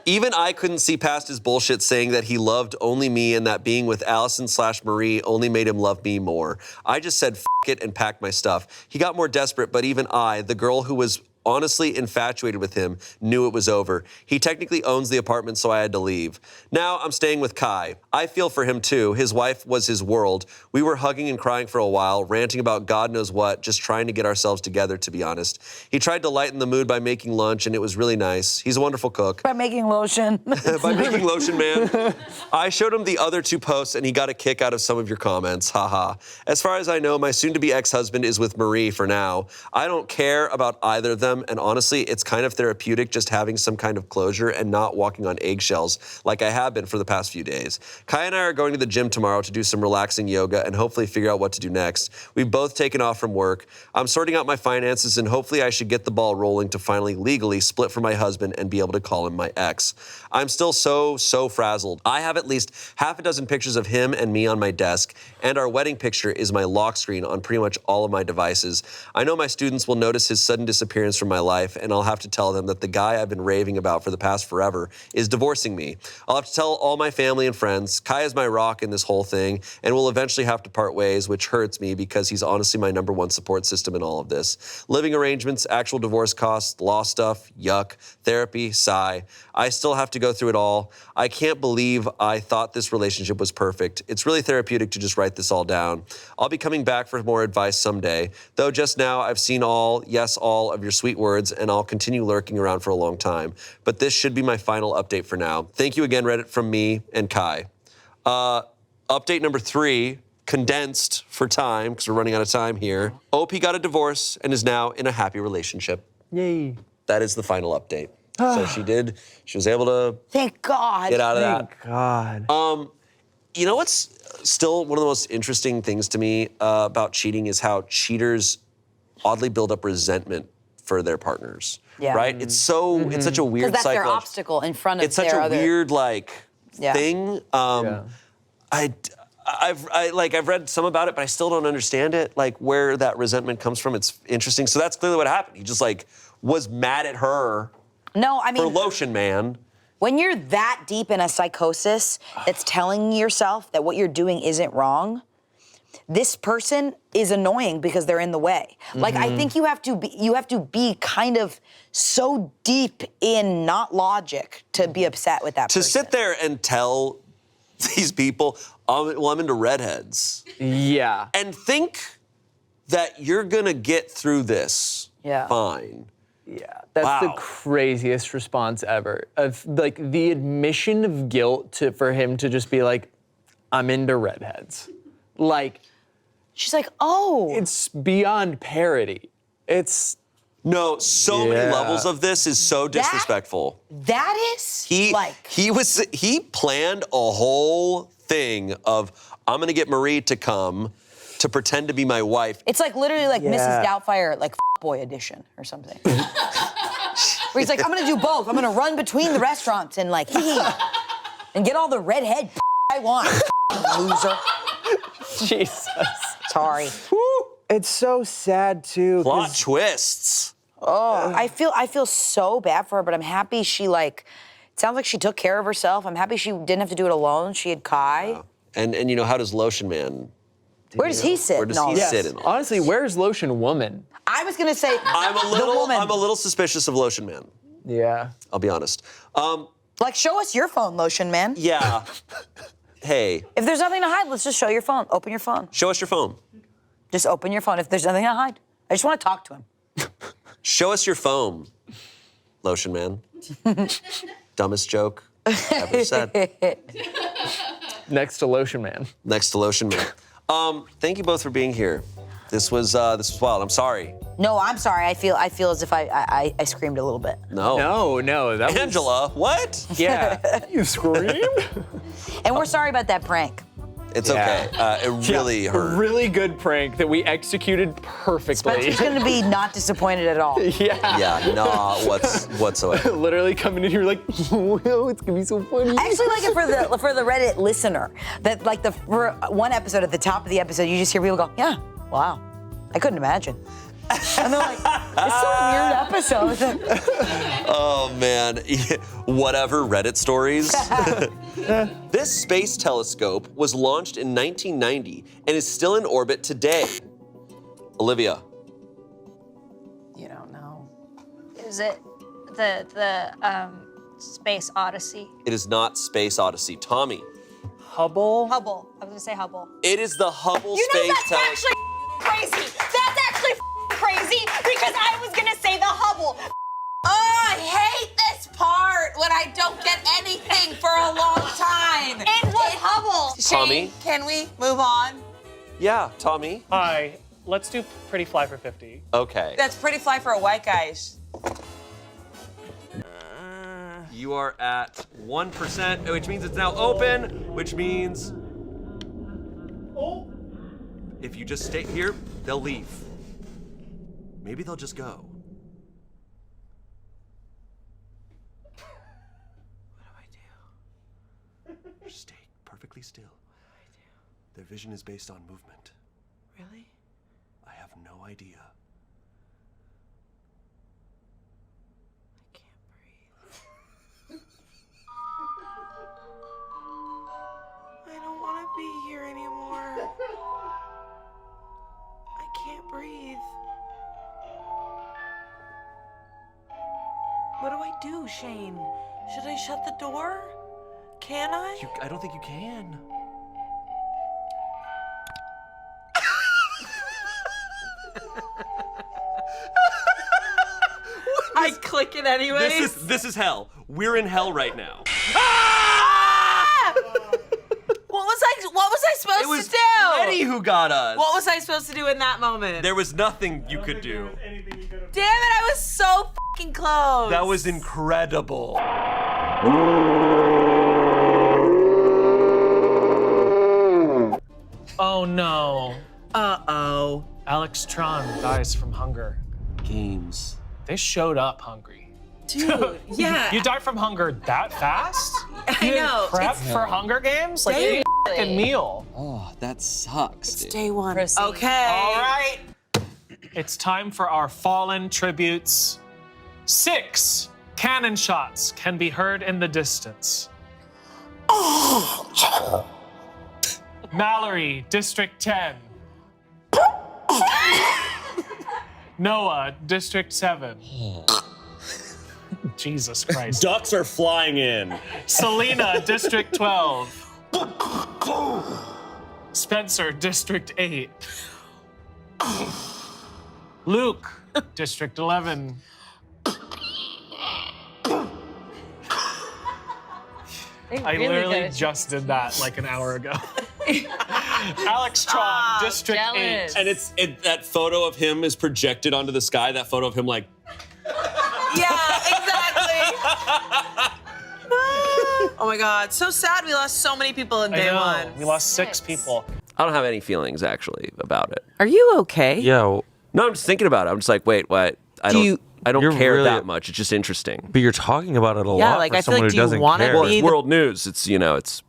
Even I couldn't see past his bullshit saying that he loved only me and that being with Allison/Marie only made him love me more. I just said, F it, and packed my stuff. He got more desperate, but even I, the girl who was honestly infatuated with him, knew it was over. He technically owns the apartment, so I had to leave. Now I'm staying with Kai. I feel for him too. His wife was his world. We were hugging and crying for a while, ranting about God knows what, just trying to get ourselves together, to be honest. He tried to lighten the mood by making lunch, and it was really nice. He's a wonderful cook. By making lotion. By making lotion, man. I showed him the other 2 posts, and he got a kick out of some of your comments. Haha. As far as I know, my soon-to-be ex-husband is with Marie for now. I don't care about either of them, and honestly, it's kind of therapeutic just having some kind of closure and not walking on eggshells like I have been for the past few days. Kai and I are going to the gym tomorrow to do some relaxing yoga and hopefully figure out what to do next. We've both taken off from work. I'm sorting out my finances and hopefully I should get the ball rolling to finally legally split from my husband and be able to call him my ex. I'm still so frazzled. I have at least half a dozen pictures of him and me on my desk, and our wedding picture is my lock screen on pretty much all of my devices. I know my students will notice his sudden disappearance from my life, and I'll have to tell them that the guy I've been raving about for the past forever is divorcing me. I'll have to tell all my family and friends. Kai is my rock in this whole thing, and we'll eventually have to part ways, which hurts me because he's honestly my #1 support system in all of this. Living arrangements, actual divorce costs, law stuff, yuck, therapy, sigh. I still have to go through it all. I can't believe I thought this relationship was perfect. It's really therapeutic to just write this all down. I'll be coming back for more advice someday, though just now I've seen all of your sweet words, and I'll continue lurking around for a long time. But this should be my final update for now. Thank you again, Reddit, from me and Kai. Update number 3, condensed for time, because we're running out of time here. OP got a divorce and is now in a happy relationship. Yay. That is the final update. So she was able to Thank God. get out of that. Thank God. You know what's still one of the most interesting things to me about cheating is how cheaters oddly build up resentment for their partners. Yeah. Right? It's such a weird Because that's their cycle. obstacle in front of It's such their a other... weird Yeah. thing. I've read some about it, but I still don't understand it. Like where that resentment comes from. It's interesting. So that's clearly what happened. He just was mad at her. No, I mean... For Lotion Man. When you're that deep in a psychosis that's telling yourself that what you're doing isn't wrong, this person is annoying because they're in the way. Like, I think you have to be kind of so deep in not logic to be upset with that person. To sit there and tell these people, I'm into redheads. Yeah. And think that you're gonna get through this fine. Yeah, that's the craziest response ever. Of the admission of guilt for him to just be like, I'm into redheads. She's like, oh. It's beyond parody. It's so many levels of this is so disrespectful. That is he planned a whole thing of I'm gonna get Marie to come to pretend to be my wife. It's literally Mrs. Doubtfire, boy edition or something. Where he's like, I'm gonna do both. I'm gonna run between the restaurants and and get all the redhead I want. Loser. Jesus. Sorry. It's so sad too. Plot twists. Oh, I feel so bad for her, but I'm happy she it sounds like she took care of herself. I'm happy she didn't have to do it alone. She had Kai. Wow. And how does Lotion Man? Where does he sit? Where does he sit in all Honestly, where's Lotion Woman? I was gonna say I'm a little suspicious of Lotion Man. Yeah. I'll be honest. Show us your phone, Lotion Man. Yeah. Hey. If there's nothing to hide, let's just show your phone. Open your phone. Show us your phone. Just open your phone if there's nothing to hide. I just want to talk to him. Show us your phone, Lotion Man. Dumbest joke ever said. Next to Lotion Man. Next to Lotion Man. Thank you both for being here. This was wild. I'm sorry. No, I'm sorry. I feel as if I screamed a little bit. No. No. That Angela, what? Yeah. You screamed? And we're sorry about that prank. It's okay. It really hurt. A really good prank that we executed perfectly. Spencer's gonna be not disappointed at all. Yeah. Yeah, not whatsoever. Literally coming in here like, well, it's gonna be so funny. I actually like it for the Reddit listener. That for one episode at the top of the episode, you just hear people go, yeah, wow, I couldn't imagine. And they're like, it's so weird episode. Oh man, whatever Reddit stories. This space telescope was launched in 1990 and is still in orbit today. Olivia. You don't know. Is it the Space Odyssey? It is not Space Odyssey. Tommy. Hubble? Hubble. I was gonna say Hubble. It is the Hubble You know Space that's Telescope. actually crazy. That's actually crazy because I was gonna say the Hubble. Oh, I hate this part when I don't get anything for a long time. It was Hubble. Tommy? Shane, can we move on? Yeah, Tommy. Hi. Let's do Pretty Fly for 50. Okay. That's pretty fly for a white guy. You are at 1%, which means it's now open, which means if you just stay here, they'll leave. Maybe they'll just go. What do I do? Just stay perfectly still. What do I do? Their vision is based on movement. Really? I have no idea. I don't want to be here anymore. I can't breathe. What do I do, Shane? Should I shut the door? Can I? I don't think you can. I click it anyways. This is hell. We're in hell right now. What was I supposed to do? Freddy who got us. What was I supposed to do in that moment? There was nothing you could do. Damn it, I was so fucking close. That was incredible. Oh no. Uh-oh. Alex Tron dies from hunger. Games. They showed up hungry. Dude, yeah. You died from hunger that fast? I You didn't know. prep It's for Hunger Games? Like, you ate a fucking meal. Oh, that sucks. It's day one. Proceed. Okay. All right. It's time for our fallen tributes. 6 cannon shots can be heard in the distance. Mallory, District 10. Noah, District 7. Jesus Christ. Ducks are flying in. Selena, District 12. Spencer, District 8. Luke, District 11. I literally just did that like an hour ago. Alex Tron, District 8. And that photo of him is projected onto the sky. That photo of him like. Yeah, exactly. Oh my God, so sad we lost so many people in day one. We lost 6 people. I don't have any feelings actually about it. Are you okay? Yo. No, I'm just thinking about it. I'm just like, wait, what? I don't You're care really- that much. It's just interesting. But you're talking about it a Yeah, lot like, for I feel someone like, who do you doesn't wanna care. Well, be it's the- world news. It's.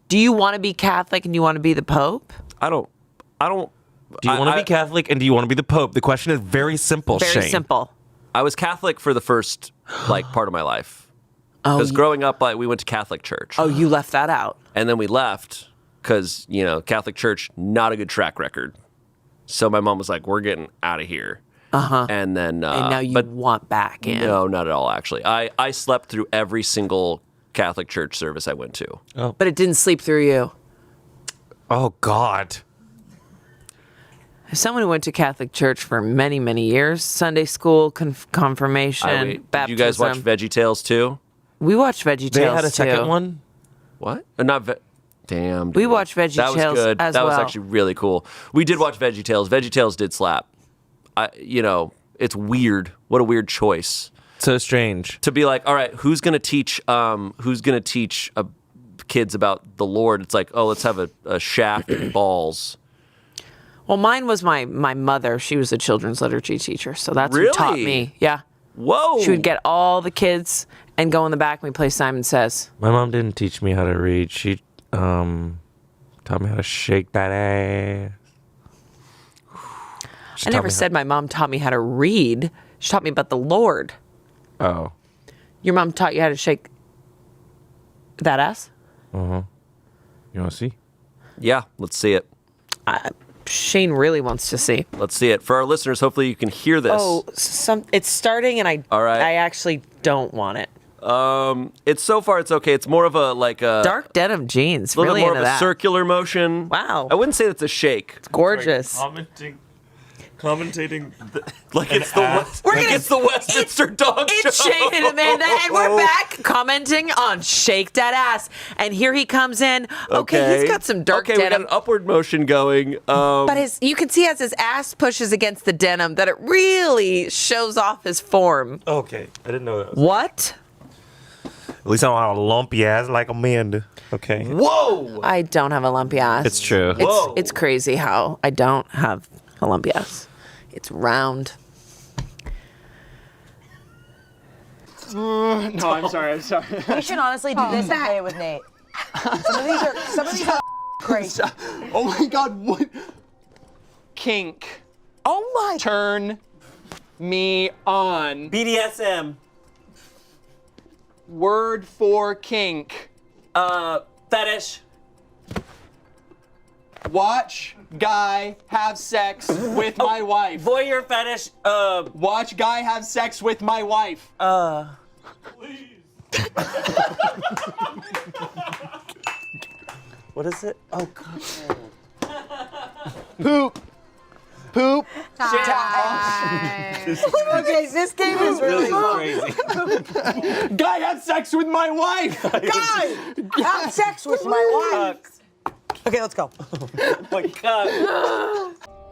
Do you want to be Catholic and do you want to be the Pope? I don't. Do you want to be Catholic and do you want to be the Pope? The question is very simple, Very Shane. simple. I was Catholic for the first part of my life. Oh, Because growing up, we went to Catholic church. Oh, you left that out. And then we left because, Catholic church, not a good track record. So my mom was like, we're getting out of here. Uh-huh. And then... and now you want back in. No, not at all, actually. I slept through every single Catholic church service I went to. Oh. But it didn't sleep through you. Oh, God. As someone who went to Catholic church for many, many years, Sunday school, confirmation, baptism. Did you guys watch VeggieTales too? We watched VeggieTales They had a second too. one? What? Damn. We watched VeggieTales That was good. as That was well. actually really cool. We did watch VeggieTales. VeggieTales did slap. It's weird. What a weird choice. So strange. To be like, all right, who's gonna teach kids about the Lord? It's like, oh, let's have a shaft and balls. Well, mine was my mother. She was a children's literature teacher, so that's Really? who taught me. Yeah. Whoa. She would get all the kids and go in the back and we play Simon Says. My mom didn't teach me how to read. She taught me how to shake that ass. I never said my mom taught me how to read. She taught me about the Lord. Oh. Your mom taught you how to shake that ass? Uh-huh. You want to see? Yeah, let's see it. Shane really wants to see. Let's see it. For our listeners, hopefully you can hear this. Oh, it's starting and I actually don't want it. It's so far it's okay. It's more of a Dark denim jeans. A little Really bit more into of a that. circular motion. Wow. I wouldn't say that's a shake. It's gorgeous. Commentating. It's the Westminster dog show. It's Shane and Amanda, and we're back commenting on Shake That Ass. And here he comes in. Okay, he's got some dark we got denim. an upward motion going. But you can see as his ass pushes against the denim that it really shows off his form. Okay, I didn't know that. What? At least I don't have a lumpy ass like Amanda. Okay. Whoa! I don't have a lumpy ass. It's true. It's crazy how I don't have a lumpy ass. It's round. No, I'm sorry. We should honestly do this and play it with Nate. Some of these are crazy. Oh my God, what? Kink. Oh my. Turn me on. BDSM. Word for kink. Fetish. Watch guy have sex with my wife. Voyeur fetish. Watch guy have sex with my wife. What is it? Oh God. Poop. Poop. Okay, this game is really crazy. Guy had sex with my wife. Guy, have sex with my wife. Okay, let's go. Oh my God.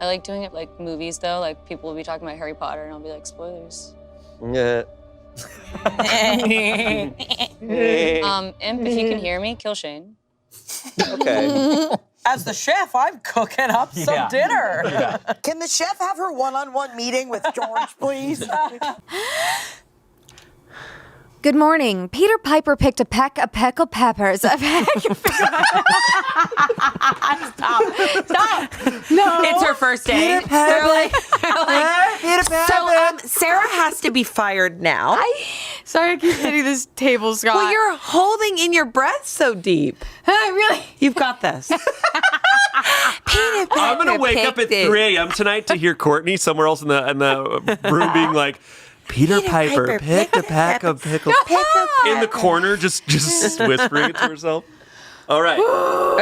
I like doing it like movies though. Like people will be talking about Harry Potter and I'll be like, spoilers. Yeah. Imp, if you can hear me, kill Shane. Okay. As the chef, I'm cooking up some dinner. Yeah. Can the chef have her one-on-one meeting with George, please? Good morning. Peter Piper picked a peck of pickled peppers. Stop. No. It's her first day. Peter Piper. Peter Piper. So Sarah has to be fired now. Sorry, I keep hitting this table, Scott. Well, you're holding in your breath so deep. Really? You've got this. Peter Piper I'm gonna wake up at 3 a.m. tonight to hear Courtney somewhere else in the room being like, Peter Piper picked a pack of pickled in the corner, just whispering it to herself. All right.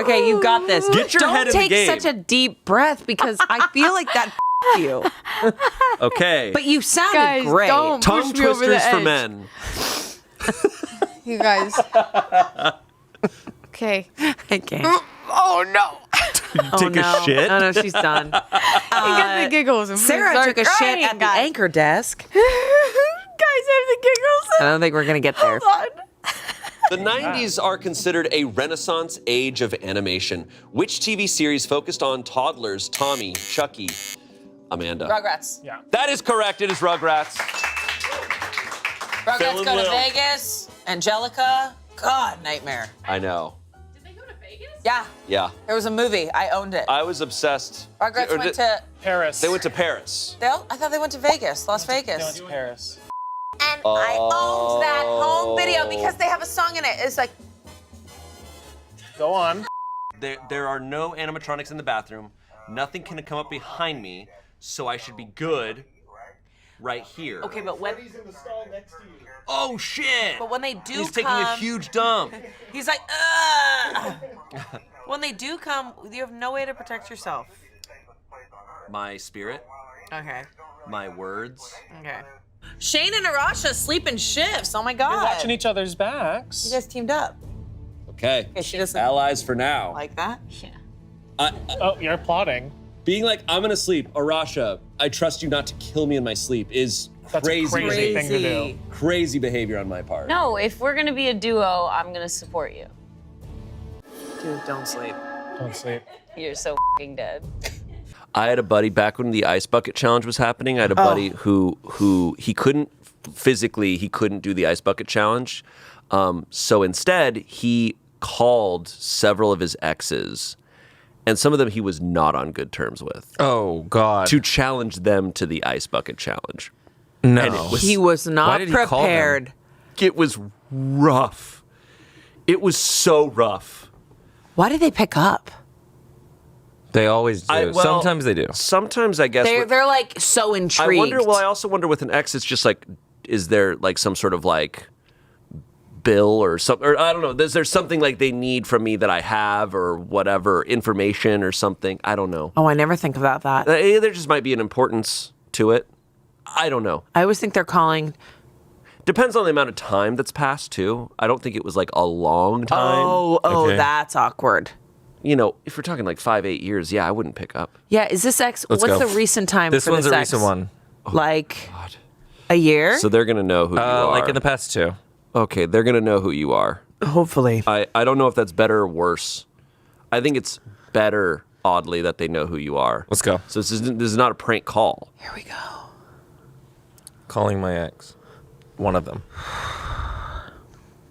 Okay, you got this. Get your head in the game. Don't take such a deep breath because I feel like that you. Okay. But you sounded Guys, great. don't Tongue push me over the twisters for edge. men. You guys. Okay. I can't. Oh no. Take a shit. Oh no, she's done. You got the giggles. And Sarah start took a shit crying, at the guys. anchor desk. Guys have the giggles. I don't think we're gonna get there. Hold on. The 90s are considered a renaissance age of animation. Which TV series focused on toddlers? Tommy, Chucky, Amanda. Rugrats. Yeah. That is correct. It is Rugrats. Rugrats go to Vegas. Angelica. God, nightmare. I know. Did they go to Vegas? Yeah. Yeah. There was a movie. I owned it. I was obsessed. Rugrats Or went did- to Paris. They went to Paris. I thought they went to Vegas, Las They Vegas. went to Paris. And I owned that home video because they have a song in it. It's like, Go on. There are no animatronics in the bathroom. Nothing can come up behind me, so I should be good right here. okay, but when Oh shit! but when they do He's come, taking a huge dump. he's like, ugh. When they do come, you have no way to protect yourself. My spirit, Okay. my words. Okay. Shane and Arasha sleep in shifts. Oh my god. You're watching each other's backs. You guys teamed up. Okay. Okay, she doesn't Allies for now. like that. Oh, you're plotting. Being like, I'm gonna sleep. Arasha, I trust you not to kill me in my sleep is That's crazy. a crazy thing to do. Crazy behavior on my part. No, if we're gonna be a duo, I'm gonna support you. Dude, don't sleep. Don't sleep. You're so f***ing dead. I had a buddy back when the ice bucket challenge was happening. I had a buddy who he couldn't do the ice bucket challenge. So instead, he called several of his exes, and some of them he was not on good terms with. Oh God! To challenge them to the ice bucket challenge. No, And it was, He was Why not did he call them? prepared. it was rough. It was so rough. Why did they pick up? They always do. Sometimes they do. Sometimes I guess. They're like so intrigued. I also wonder with an ex, it's just like, is there like some sort of like bill or something, or I don't know. Is there something like they need from me that I have or whatever, information or something? I don't know. Oh, I never think about that. There just might be an importance to it. I don't know. I always think they're calling. Depends on the amount of time that's passed too. I don't think it was like a long time. Oh, Okay. that's awkward. You know, if we're talking like 5-8 years, yeah, I wouldn't pick up. Yeah, is this ex? Let's what's go. the recent time This for one's this a ex? recent one. Like a year? So they're gonna know who you are. Like in the past 2. Okay, they're gonna know who you are. Hopefully. I don't know if that's better or worse. I think it's better, oddly, that they know who you are. Let's go. So this is not a prank call. Here we go. Calling my ex. One of them.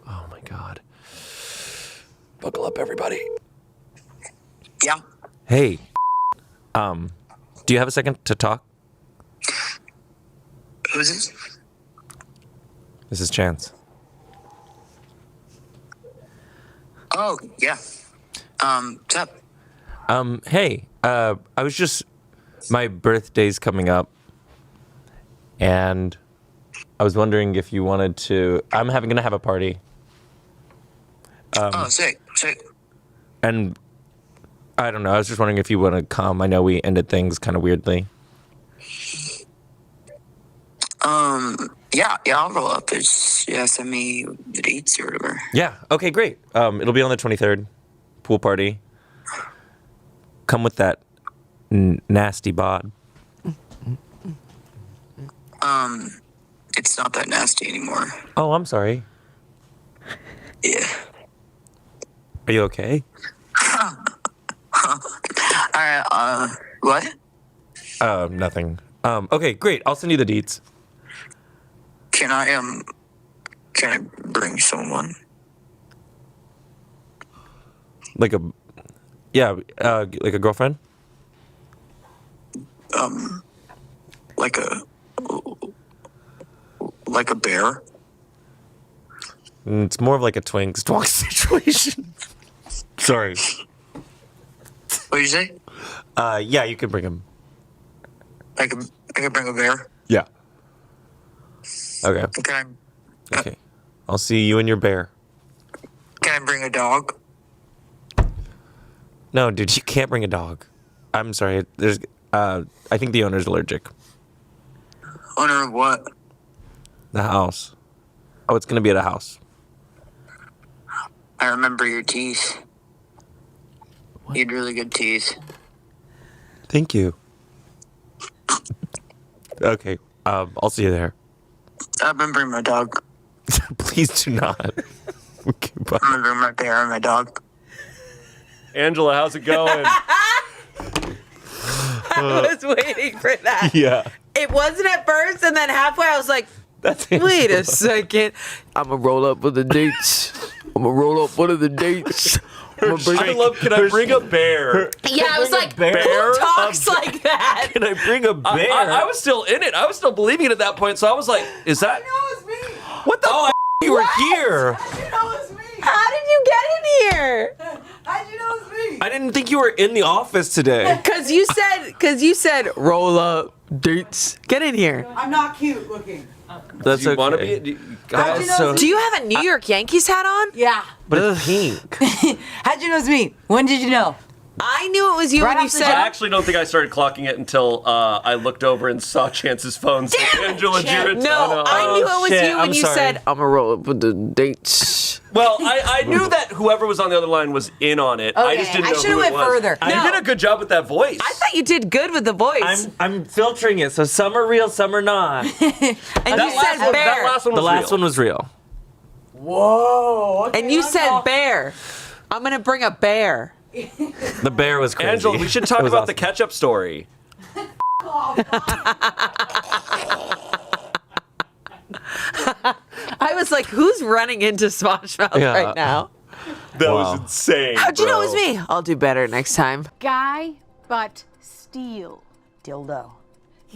Oh my God. Buckle up, everybody. Yeah. Hey. Do you have a second to talk? Who's this? This is Chance. Oh, yeah. What's up? Hey. I was just. My birthday's coming up. And I was wondering if you wanted to. I'm gonna have a party. Oh, sick. And I don't know. I was just wondering if you want to come. I know we ended things kind of weirdly. Yeah, I'll roll up. Send me the dates or whatever. Yeah. Okay. Great. It'll be on the 23rd. Pool party. Come with that nasty bod. It's not that nasty anymore. Oh, I'm sorry. Yeah. Are you okay? All right. What? Nothing. Okay. Great. I'll send you the deets. Can I bring someone? Like a girlfriend. Like a bear. It's more of like a twink twonk situation. Sorry. What did you say? Yeah, you can bring him. I could bring a bear. Yeah. Okay. Okay. Okay. I'll see you and your bear. Can I bring a dog? No, dude, you can't bring a dog. I'm sorry. There's. I think the owner's allergic. Owner of what? The house. Oh, it's gonna be at a house. I remember your teeth. You had really good teeth. Thank you. Okay. I'll see you there. I've been bringing my dog. Please do not. Okay, bye. I'm gonna bring my bear and my dog. Angela, how's it going? I was waiting for that. Yeah. It wasn't at first, and then halfway I was like, wait a second. I'm going to roll up with the dates. I'm going to roll up one of the dates. I love. Can I bring a bear? Yeah, I was like, bear? who talks like that? Can I bring a bear? I was still in it. I was still believing it at that point. So I was like, is that? What the? Oh, you were here. How did you get in here? How'd you know it was me? I didn't think you were in the office today. Cause you said roll up dates. Get in here. I'm not cute looking. That's Do you okay. want to be? How'd you know it's Do you have a New York Yankees hat on? Yeah. But it's pink. How'd you know it's me? When did you know? I knew it was you Right when you off the said. I actually don't think I started clocking it until I looked over and saw Chance's phone. Angela Giratano. No, I knew it was shit, you when I'm you sorry. said, I'm gonna roll up with the dates. Well, I knew that whoever was on the other line was in on it. I just didn't know should've who it went was. further. You did a good job with that voice. I thought you did good with the voice. I'm filtering it, so some are real, some are not. And you said bear. That last one The was last real. one was real. Whoa. And you said bear. I'm gonna bring a bear. The bear was crazy. Angela, we should talk It was about the awesome. ketchup story. I was like, who's running into Smosh Mouth Yeah. right now? That was insane. How'd you know it was me? I'll do better next time. Guy, but steel. Dildo.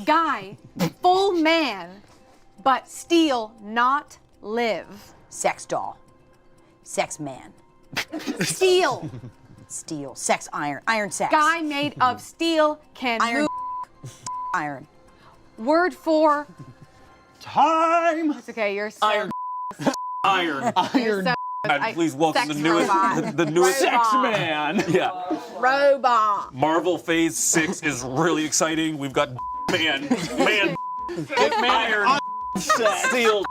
Guy, full man, but steel, not live. Sex doll. Sex man. Steel. Steel. Sex iron. Iron sex. Guy made of steel can Iron. move. Iron. Word for. Time. It's okay. You're so. Iron. Iron. You're so. And please welcome sex the newest, robot. the newest Robot. sex man. Yeah. Robot. Marvel Phase 6 is really exciting. We've got man, iron, steel,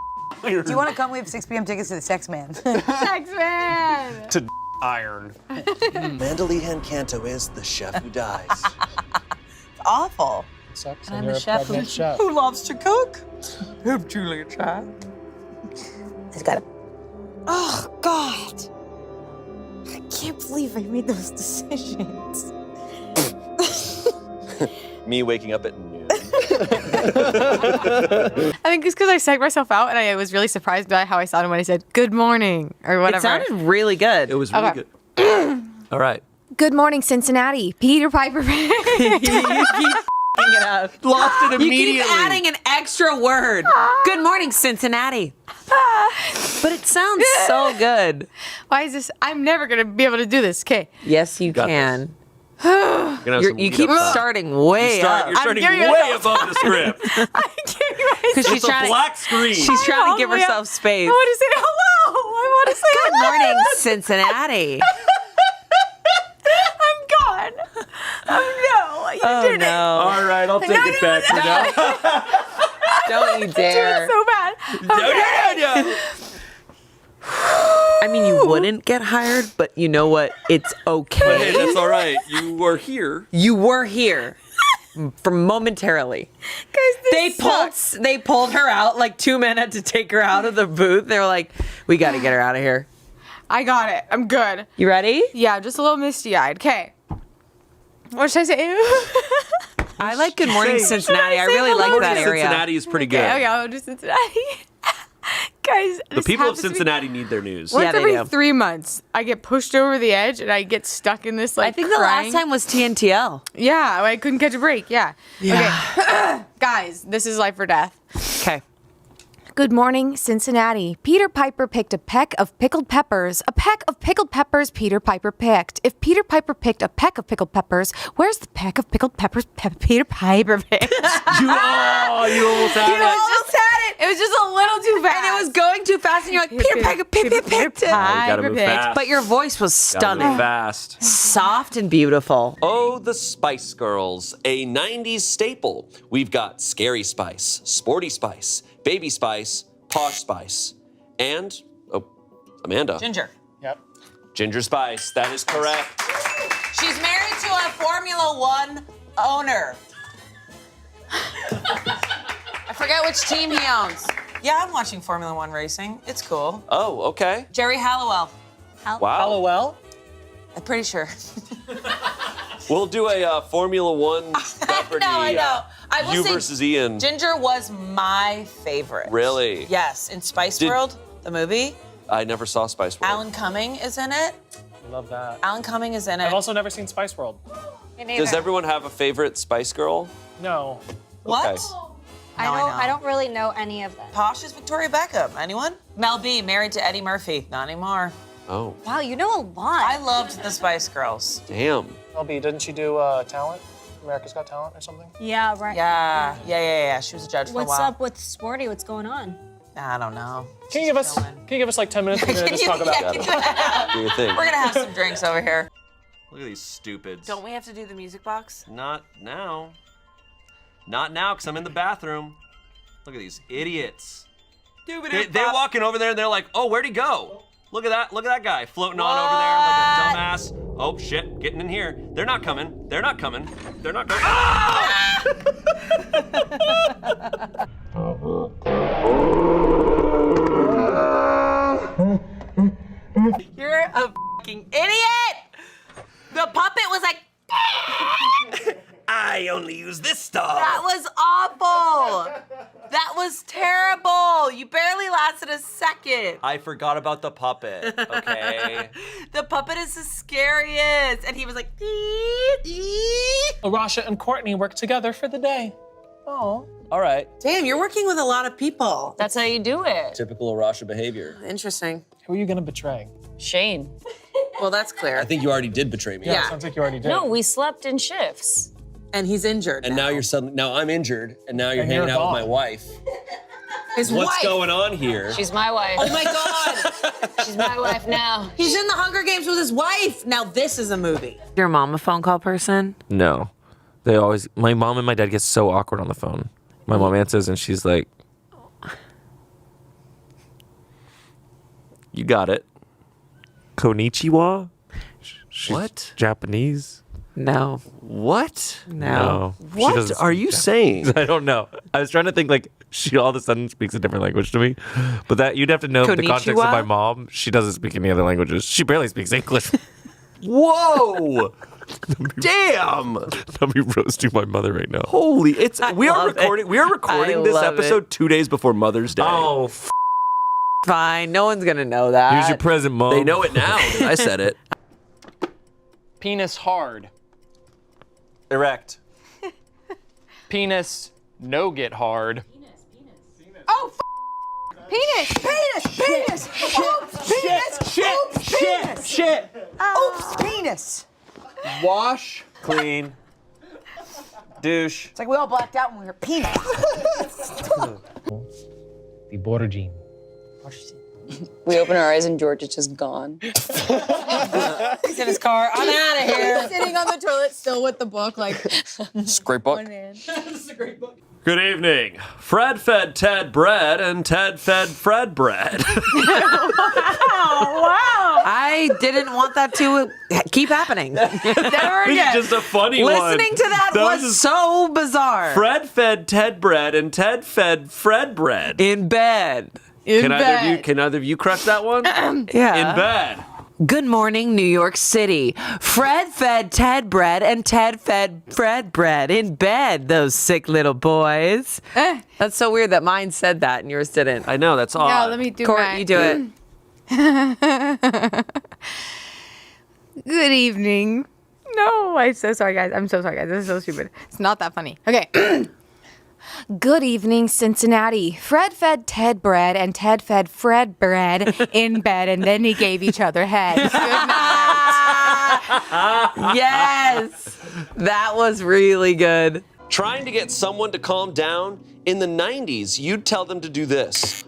iron. Do you want to come? We have 6 p.m. tickets to the Sex Man. Sex man. to iron? Mandalihan Canto is the chef who dies. Awful. Sucks And I'm the chef who loves to cook. I'm truly a child. He's got it. Oh, God. I can't believe I made those decisions. Me waking up at noon. I think it's because I psyched myself out and I was really surprised by how I sounded when I said good morning or whatever. It sounded really good. It was really Okay. good. All right. Good morning, Cincinnati. Peter Piper. You keep it up. Lost it You immediately. keep adding an extra word. Good morning, Cincinnati. But it sounds so good. Why is this? I'm never going to be able to do this. Okay. Yes, you got can. You keep starting way up. You're starting giving way myself above the script. Because she's It's a trying black screen. She's trying all to give the way herself up. space. I want to say hello. I want to say Good hello. morning, Cincinnati. I'm gone. Oh, no. You did it. All right, I'll take it back for now. Don't you Do it dare. so bad. No. I mean, you wouldn't get hired, but you know what? It's okay. But hey, that's all right. You were here. You were here for momentarily. Guys, They pulled her out. Like 2 men had to take her out of the booth. They were like, "We got to get her out of here." I got it. I'm good. You ready? Yeah, just a little misty-eyed. Okay. What should I say? I like Good Morning Cincinnati. I really like that area. Cincinnati is pretty good. Okay, I'll do Cincinnati. Guys, The people of Cincinnati need their news. Once Yeah, they every do. 3 months, I get pushed over the edge and I get stuck in this like I think the last time was TNTL. Yeah, I couldn't catch a break. Yeah. Okay. Guys, this is life or death. Okay. Good morning, Cincinnati. Peter Piper picked a peck of pickled peppers. A peck of pickled peppers Peter Piper picked. If Peter Piper picked a peck of pickled peppers, where's the peck of pickled peppers Peter Piper picked? You almost had it. almost had it. It was just a little too fast. And it was going too fast, and you're like, Peter Piper picked it. gotta move fast. But your voice was Gotta move stunning. fast. Soft and beautiful. Oh, the Spice Girls, a 90s staple. We've got Scary Spice, Sporty Spice, Baby Spice, Posh Spice, and, Amanda. Ginger. Yep. Ginger Spice, that is correct. She's married to a Formula One owner. I forget which team he owns. Yeah, I'm watching Formula One racing. It's cool. Oh, okay. Jerry Halliwell. Wow. LOL. I'm pretty sure. We'll do a Formula One Jeopardy. I know. I will you say versus Ian. Ginger was my favorite. Really? Yes, in Spice Did- World, the movie. I never saw Spice World. Alan Cumming is in it. Love that. Alan Cumming is in it. I've also never seen Spice World. Does everyone have a favorite Spice Girl? No. What? Okay. I don't really know any of them. Posh is Victoria Beckham. Anyone? Mel B, married to Eddie Murphy. Not anymore. Oh. Wow, you know a lot. I loved the Spice Girls. Damn. LB, didn't she do Talent? America's Got Talent or something? Yeah, right. Yeah. She was a judge for a What's while. up with Sporty? What's going on? I don't know. Can you give us like 10 minutes? We're gonna just talk about that. Do your thing. We're gonna have some drinks over here. Look at these stupids. Don't we have to do the music box? Not now. Not now, because I'm in the bathroom. Look at these idiots. They're walking over there and they're like, oh, where'd he go? Look at that guy floating on over there like a dumbass. Oh shit, getting in here. They're not coming. They're not coming. They're not coming. Ah! You're a fucking idiot! The puppet was like, I only use this stuff. that was awful. That was terrible. You barely lasted a second. I forgot about the puppet, okay? The puppet is the scariest. And he was like, Arasha and Courtney work together for the day. Oh. All right. Damn, you're working with a lot of people. That's how you do it. Typical Arasha behavior. Interesting. Who are you gonna betray? Shane. Well, that's clear. I think you already did betray me. Yeah. Sounds like you already did. No, we slept in shifts. And he's injured. And now you're suddenly, now I'm injured, and now you're And hanging you're out with gone. my wife. His What's wife. going on here? She's my wife. Oh my God. She's my wife now. He's in the Hunger Games with his wife. Now this is a movie. Your mom a phone call person? No. They always, my mom and my dad get so awkward on the phone. My mom answers and she's like, you got it. Konnichiwa? She's What? Japanese? No. What? No. She What doesn't are speak you Japanese. saying? I don't know. I was trying to think like she all of a sudden speaks a different language to me. But that you'd have to know the context of Konnichiwa? my mom. She doesn't speak any other languages. She barely speaks English. Whoa! Damn! I'll be roasting my mother right now. Holy, we are love it. recording. We are recording I this love episode 2 days before Mother's Day. Oh, Fine. No one's gonna know that. here's your present, mom. They know it now. I said it. Penis hard. Erect. Penis no get hard. Oh, penis, penis, penis. Oops, penis. Oops, penis. Shit. Oops, penis. Wash. Clean. Douche. It's like we all blacked out when we were penis. The border gene. We open our eyes and George is just gone. He's in his car. I'm out of here. Sitting on the toilet still with the book, like Scrape book. one hand. Good evening. Fred fed Ted bread, and Ted fed Fred bread. Oh, wow. I didn't want that to keep happening. Never This again. is just a funny one. Listening to that was so bizarre. Fred fed Ted bread, and Ted fed Fred bread. In bed. Can either of you crush that one? Yeah. In bed. Good morning, New York City. Fred fed Ted bread and Ted fed Fred bread in bed, those sick little boys. That's so weird that mine said that and yours didn't. I know, that's odd. Yeah, let me do Court, mine. you do it. Good evening. No, I'm so sorry, guys. I'm so sorry, guys. This is so stupid. It's not that funny. Okay. Good evening, Cincinnati. Fred fed Ted bread and Ted fed Fred bread in bed, and then he gave each other head. Good night. Yes. That was really good. Trying to get someone to calm down, in the 90s, you'd tell them to do this.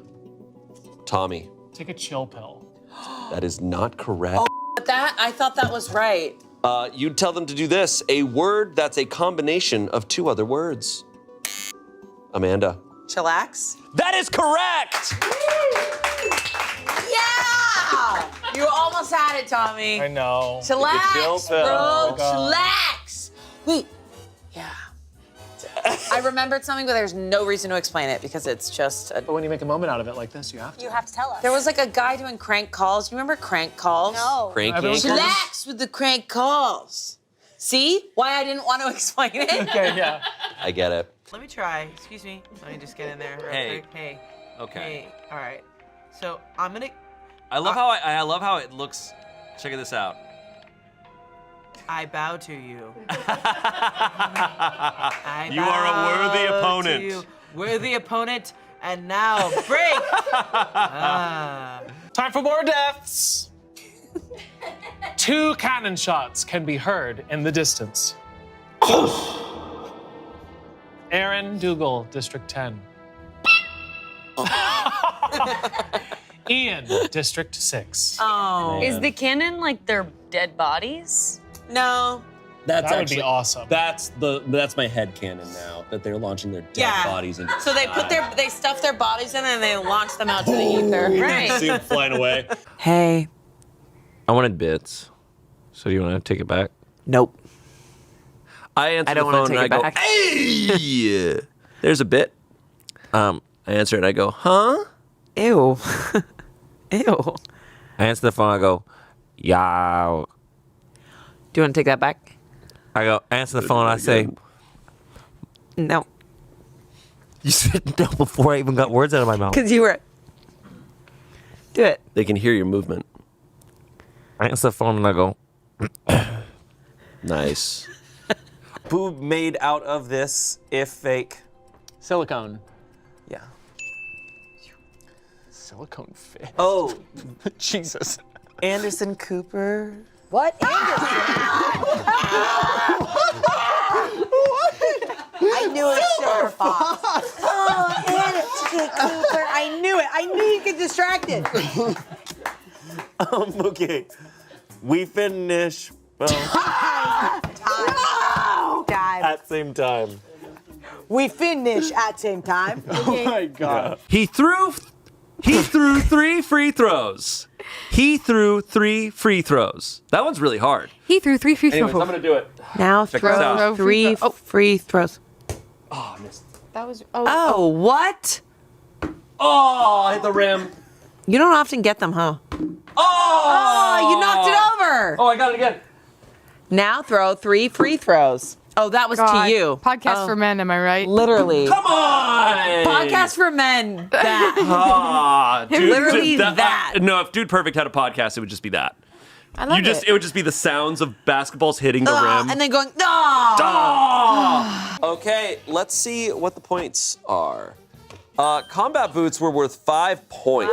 Tommy, Take a chill pill. that is not correct. But I thought that was right. You'd tell them to do this, a word that's a combination of 2 other words. Amanda. Chillax? That is correct! Yeah! You almost had it, Tommy. I know. Chillax, pill. bro. Oh, God. Chillax. Wait. Yeah. I remembered something, but there's no reason to explain it because it's just a... But when you make a moment out of it like this, you have to. You have to tell us. There was like a guy doing crank calls. You remember crank calls? No. Crank Everyone's yankers? Chillax with the crank calls. See why I didn't want to explain it? Okay, yeah. I get it. Let me try. Excuse me. Let me just get in there real Hey. quick. Hey. Okay. Hey. All right. So I'm gonna. I love how it looks. Check this out. I bow to you. You are a worthy bow opponent. to you. Worthy opponent, and now break. Time for more deaths. 2 cannon shots can be heard in the distance. Aaron Dougal, District 10. Ian, District 6. Oh. Is the cannon like their dead bodies? No. That's That would actually be awesome. That's my head cannon now that they're launching their dead bodies into. So they they stuff their bodies in and they launch them out to the ether. Right. See them flying away. Hey. I wanted bits. So do you want to take it back? Nope. I answer I don't the wanna phone take and I it go, back. hey! There's a bit. I answer it and I go, huh? Ew. Ew. I answer the phone, I go, yeah. Do you want to take that back? I go, answer the phone, I say, No. you said no before I even got words out of my mouth. Because you were. Do it. They can hear your movement. I answer the phone and I go, Nice. Boob made out of this, if fake. Silicone. Yeah. Silicone fish. Oh, Jesus. Anderson Cooper. What? I knew it was Silver Fox. Oh, Anderson Cooper. I knew it. I knew you'd get distracted. Okay. We finish. Well, Time. at same time. We finish at same time. Oh my God. He threw 3 free throws. He threw 3 free throws. That one's really hard. He threw 3 free Anyways, throws. I'm gonna do it. Now Check this out. throw 3 free throws. Oh, I missed. That was. Oh, what? Oh, I hit the rim. You don't often get them, huh? Oh, you knocked it over. Oh, I got it again. Now throw 3 free throws. Oh, that was God. to you. Podcast Oh. for men, am I right? Literally. Come on. Podcast for men. That. Ah, dude, Literally that. No, if Dude Perfect had a podcast, it would just be that. I love It would just be the sounds of basketballs hitting the rim. And then going, no. Okay, let's see what the points are. Combat boots were worth 5 points.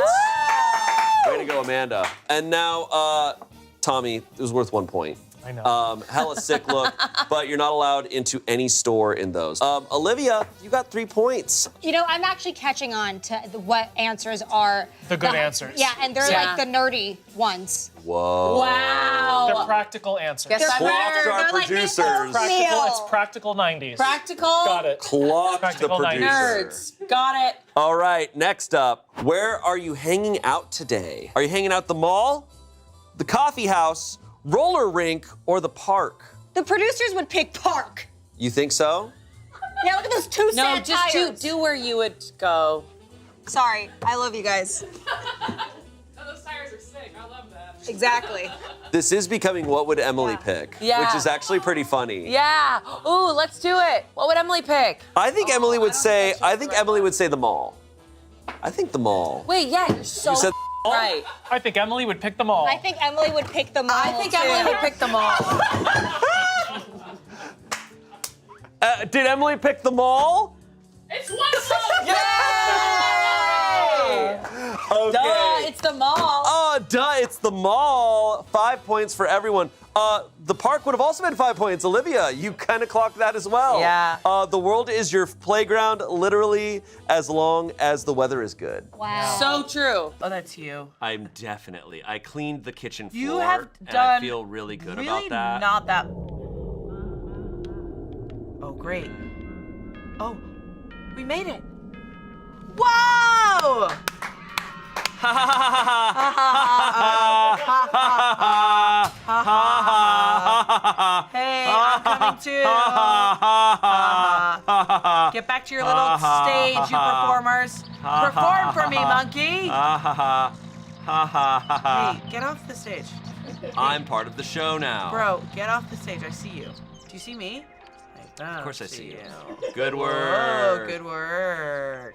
Way to go, Amanda. And now, Tommy, it was worth 1 point. I know. Hella sick look, but you're not allowed into any store in those. Olivia, you got 3 points. You know, I'm actually catching on to what answers are The good answers. Yeah, and they're Yeah. like the nerdy ones. Whoa. Wow. They're practical answers. They're Clocked our they're like producers. Practical, it's practical 90s. Practical. Got it. Clocked the Practical producer. Nerds. Got it. All right, next up, where are you hanging out today? Are you hanging out at the mall, the coffee house, roller rink, or the park? The producers would pick park. You think so? Yeah, look at those 2 No, sad just tires. do where you would go. Sorry, I love you guys. Those tires are sick. I love that. Exactly. This is becoming what would Emily pick, Yeah. which is actually pretty funny. Yeah. Ooh, let's do it. What would Emily pick? I think Emily would say the mall. I think the mall. Wait, yeah, you're so You said right. I think Emily would pick them all. I think Emily would pick them all. I think Emily would pick them all. Did Emily pick the mall? It's one Yay! Okay. Duh, it's the mall. Oh, duh, it's the mall. 5 points for everyone. The park would have also been 5 points. Olivia, you kind of clocked that as well. Yeah. The world is your playground, literally, as long as the weather is good. Wow. So true. Oh, that's you. I cleaned the kitchen floor. You have and I done feel really good really about that. not that. Oh, great. Oh, we made it. Whoa! Hey, I'm coming too. Get back to your little stage, you performers. Perform for me, monkey. Hey, get off the stage. I'm part of the show now. Bro, get off the stage. I see you. Do you see me? Of course I see you. you. Good Whoa, work. good work.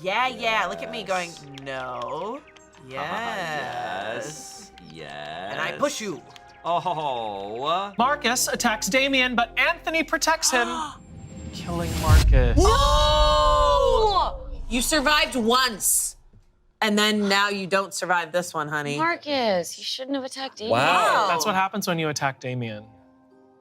Yeah, yeah. Look at me going, no. Yes. Yes. And I push you. Oh. Marcus attacks Damien, but Anthony protects him, killing Marcus. Oh! You survived once. And then now you don't survive this one, honey. Marcus, you shouldn't have attacked Damien. Wow. That's what happens when you attack Damien.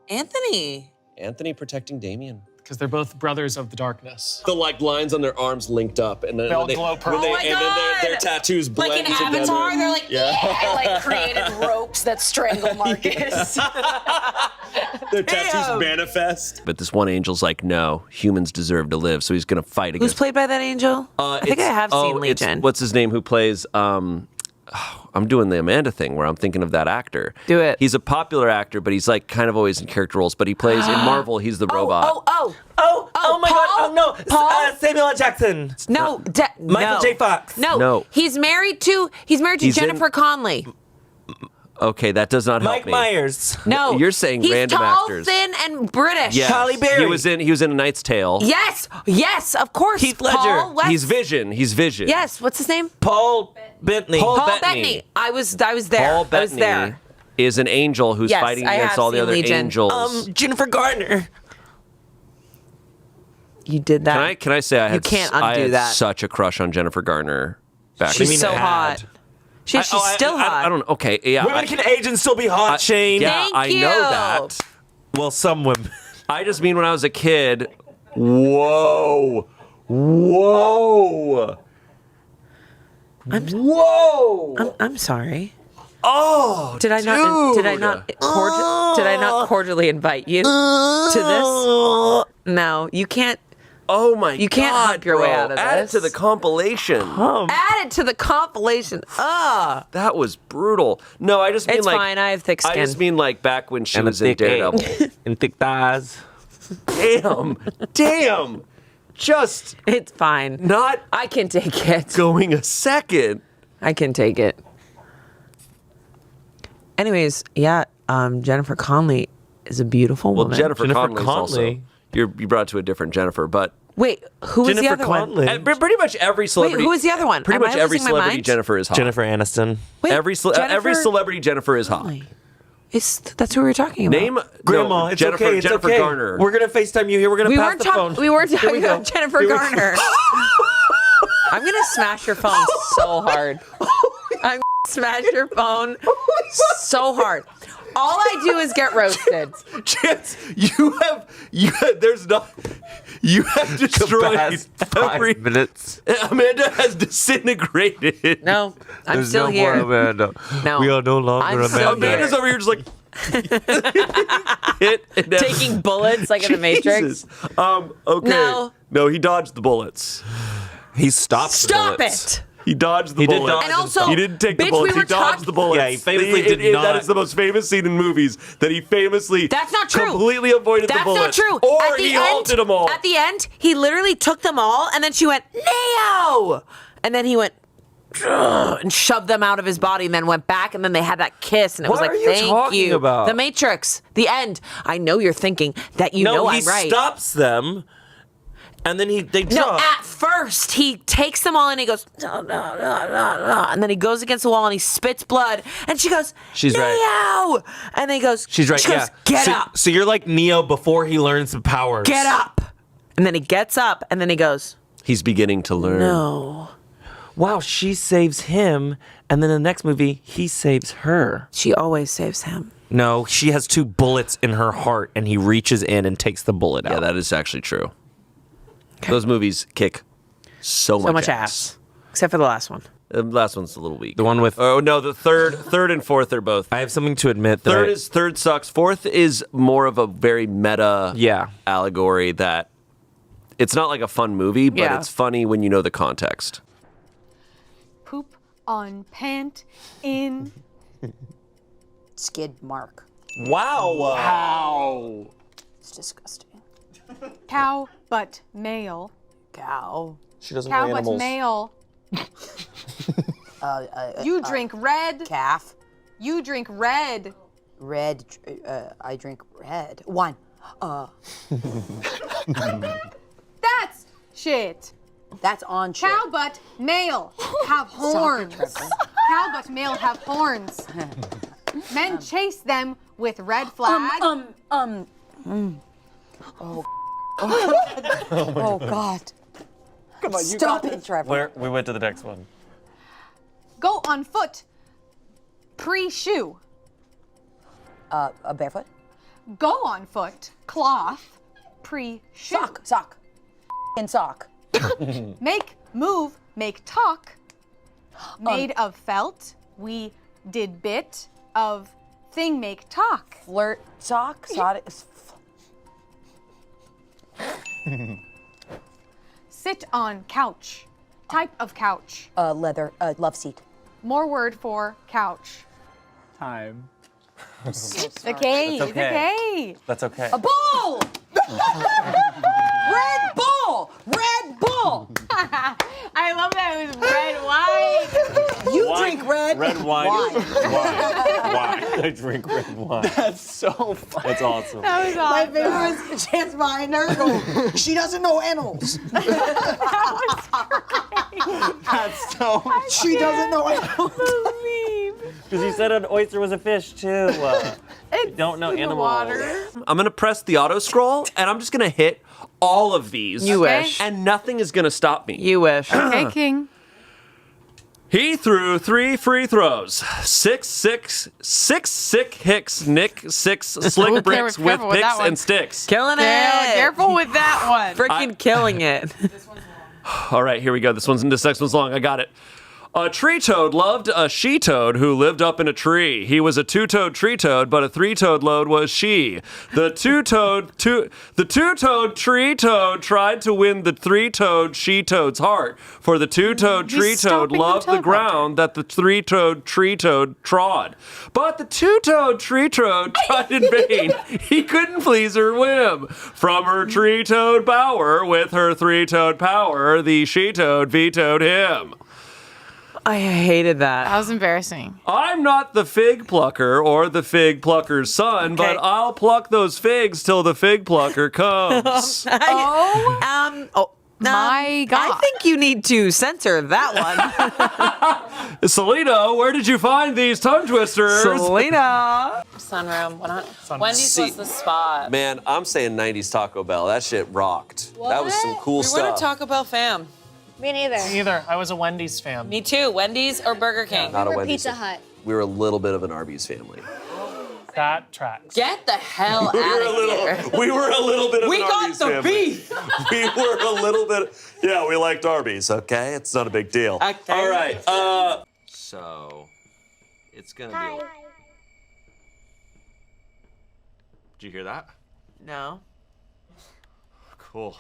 Anthony. Anthony protecting Damien. Because they're both brothers of the darkness. The lines on their arms linked up, and then They all glow purple. and then their tattoos blend Like an together. avatar, they're like, yeah, like created ropes that strangle Marcus. Their tattoos manifest. But this one angel's like, no, humans deserve to live, so he's gonna fight Who's against. played by that angel? I think I have seen Legion. What's his name? Who plays? I'm doing the Amanda thing where I'm thinking of that actor. Do it. He's a popular actor, but he's like kind of always in character roles. But he plays in Marvel. He's the robot. Oh my God! Oh no! Paul? Samuel L. Jackson. No, Michael J. Fox. No. He's married to He's in- Jennifer Connelly. Okay, that does not help Mike me. Myers. No, You're saying he's random tall, actors. thin, and British. Yes. Halle Berry. He was in A Knight's Tale. Yes, of course. Heath Ledger. Paul West. He's Vision. Yes, what's his name? Paul Bettany. Paul Bettany. I was there. Paul I was Bettany there. is an angel who's Yes, fighting I against have all the seen other Legion. angels. Jennifer Garner. You did that. Can I say I You had can't I undo had that. such a crush on Jennifer Garner back She's in so the day. hot. She's still hot. I don't. Okay, yeah. Women can age and still be hot, Shane. Yeah, Thank I you. know that. Well, some women. I just mean when I was a kid. Whoa. Whoa. Whoa. I'm sorry. Oh, Did I not cordially invite you to this? No, you can't. Oh my God. You can't hump your way bro. out of Add it this. to the compilation. Add it to the compilation. That was brutal. No, I just mean It's like fine. I have thick skin. I just mean like back when she And was a in thick Daredevil. and thick thighs. Damn. Just It's fine. not I can take it. going a second. I can take it. Anyways, yeah, Jennifer Connelly is a beautiful Well, woman. Jennifer Connelly's Connelly. also. You brought it to a different Jennifer, but Wait, who was the Jennifer other Connelly. one? pretty much every celebrity. who was the other one? Pretty Am much I every losing my celebrity mind? Jennifer is hot. Jennifer Aniston. Wait, every Jennifer celebrity Jennifer is hot. Connelly. That's who we were talking about. Name Grandma, no, it's Jennifer, okay. It's Jennifer okay. Garner. We're gonna FaceTime you here. We're gonna We pass weren't the phone. We weren't Here talking go. about Jennifer Here we go. Garner. I'm gonna smash your phone so hard. I'm gonna smash your phone so hard. All I do is get roasted. Chance, you have destroyed past every 5 minutes. Amanda has disintegrated. No, I'm There's still no here. more Amanda. No. We are no longer I'm still Amanda. here. Amanda's over here just like hit and then- Taking bullets like in the Matrix. Jesus. Okay. No, he dodged the bullets. He stopped. Stop the bullets. it. He dodged the He did bullets. dodge And also, he didn't take the bitch, bullets. we He were dodged the bullets. Yeah, he famously did That not. is the most famous scene in movies. That he famously That's not true. completely avoided That's the bullets. not true. Or At the he end, halted them all. At the end, he literally took them all, and then she went, Neo! And then he went, "Ugh," and shoved them out of his body, and then went back, and then they had that kiss, and it was What like, are you thank talking you. about? The Matrix, the end. I know you're thinking that you know he I'm right. stops them, and then they No, drop. at first he takes them all and he goes, no, no, no, no, no, and then he goes against the wall and he spits blood, and she goes, She's right. Neo! And then he goes, She's right. she goes, Yeah. get so, up, So you're like Neo before he learns the powers. get up. And then he gets up and then he goes, He's beginning to learn. no. Wow, she saves him, and then in the next movie he saves her. She always saves him. No, she has 2 bullets in her heart, and he reaches in and takes the bullet out. Yeah, that is actually true. Those movies kick so much ass. Except for the last one. The last one's a little weak. The one with Oh no, the third and fourth are both. I have something to admit. That Third sucks. Fourth is more of a very meta allegory that it's not like a fun movie, but Yeah. it's funny when you know the context. Poop on pant in skid mark. Wow. Wow. It's disgusting. cow butt male. Cow. She doesn't Cow know butt animals. male. You drink red. Calf. You drink red. Red. I drink red. Wine. That's shit. That's on shit. Cow butt male have horns. Cow butt male have horns. Men chase them with red flag. Oh, oh God. Come on, Stop it, Trevor. We went to the next one. Go on foot. Pre-shoe. A barefoot? Go on foot. Cloth. Pre-shoe. Sock. And sock. Make, move, make talk. Made of felt. We did bit of thing make talk. Flirt sock. Sit on couch. Type of couch. Leather. Love seat. More word for couch. Time. The K. That's okay. The K. That's okay. A bull! Red Bull! Red Bull! I love that it was red wine. You drink red. Red wine. Wine. I drink red wine. That's so funny. That's awesome. That was My awesome. favorite was Chance behind her going, she doesn't know animals. That's so. She doesn't know animals. Because you said an oyster was a fish too. You don't know animals. Water. I'm gonna press the auto scroll and I'm just gonna hit all of these. You wish. And nothing is gonna stop me. You wish. Okay, King. He threw 3 free throws. 6 hicks, nick, 6 slick bricks with careful with that picks one. and sticks. Killing it. Careful with that one. Freaking killing it. All right, here we go. This next one's long. I got it. A tree toad loved a she toad who lived up in a tree. He was a two-toed tree toad, but a three-toed load was she. The two-toed tree toad tried to win the three-toed she toad's heart. For the two-toed tree toad loved the ground that the three-toed tree toad trod. But the two-toed tree toad tried in vain. He couldn't please her whim. From her tree toad bower, with her three-toed power, the she toad vetoed him. I hated that. That was embarrassing. I'm not the fig plucker or the fig plucker's son, but I'll pluck those figs till the fig plucker comes. My God. I think you need to censor that one. Selena, where did you find these tongue twisters? Selena. Sunroom. Wendy's was the spot. Man, I'm saying 90s Taco Bell. That shit rocked. That was some cool We stuff. weren't a Taco Bell fam. Me neither. Neither. I was a Wendy's fan. Me too. Wendy's or Burger King? Not a Wendy's. Pizza Hut. We were a little bit of an Arby's family. That tracks. Get the hell out of here. We were a little bit of We an got Arby's the family. beef. We were a little bit. Yeah, we liked Arby's. Okay, it's not a big deal. Okay. All right. So it's gonna be. Did you hear that? No. Cool.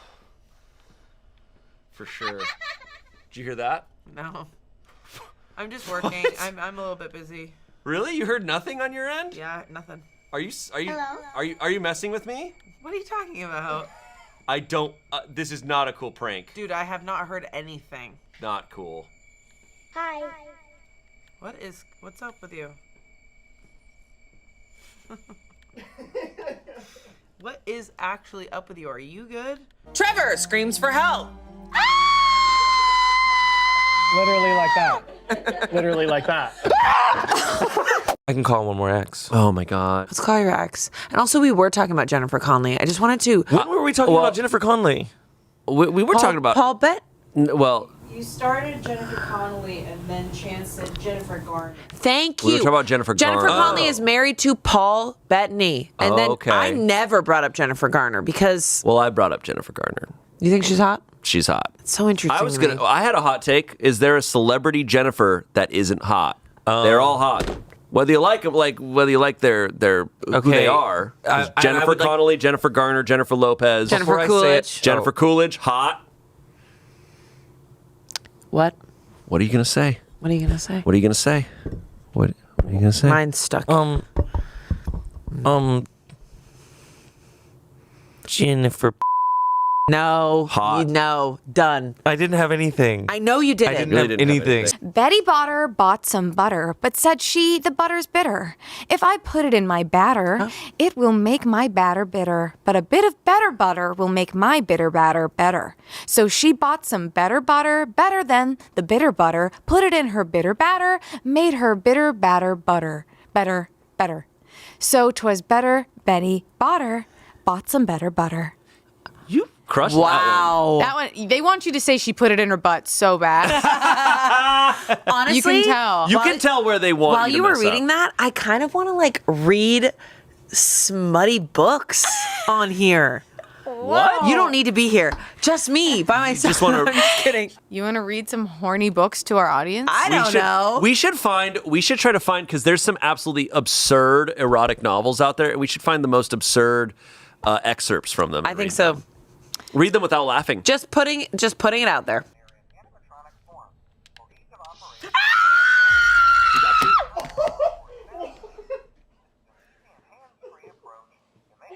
For sure. Did you hear that? No. I'm just working. I'm a little bit busy. Really? You heard nothing on your end? Yeah, nothing. Are you messing with me? What are you talking about? I don't. This is not a cool prank. Dude, I have not heard anything. Not cool. Hi. What's up with you? What is actually up with you? Are you good? Trevor screams for help. Literally like that. Literally like that. I can call one more ex. Oh my God. Let's call your ex. And also, we were talking about Jennifer Connelly. I just wanted to. When were we talking about Jennifer Connelly? We were talking about Paul Bet. Well, You started Jennifer Connelly and then Chance said Jennifer Garner. Thank you. we were talking about Jennifer Jennifer Garner. Connelly is married to Paul Bettany. And then Okay. I never brought up Jennifer Garner because. Well, I brought up Jennifer Garner. You think she's hot? She's hot. It's so interesting. I had a hot take. Is there a celebrity Jennifer that isn't hot? They're all hot. Whether you like them, whether you like their who they are. Jennifer Connelly, Jennifer Garner, Jennifer Lopez, Jennifer Coolidge. Jennifer Coolidge, hot. What? What are you gonna say? What are you gonna say? What are you gonna say? What are you gonna say? Mine's stuck. Jennifer. No. Hot. No. Done. I didn't have anything. I know you didn't. I didn't have anything. Betty Botter bought some butter, but said the butter's bitter. If I put it in my batter, it will make my batter bitter. But a bit of better butter will make my bitter batter better. So she bought some better butter, better than the bitter butter, put it in her bitter batter, made her bitter batter butter. Better. better. So 'twas better Benny bought some better butter. You crushed That one, they want you to say she put it in her butt so bad. Honestly, you can tell. You can tell where they want While you you to were mess reading up. that, I kind of want to like read smutty books on here. What? You don't need to be here. Just me by myself. just wanna- I'm just kidding. You want to read some horny books to our audience? I don't know. We should try to find, because there's some absolutely absurd erotic novels out there, and we should find the most absurd excerpts from them. I think so. Read them without laughing. Just putting it out there.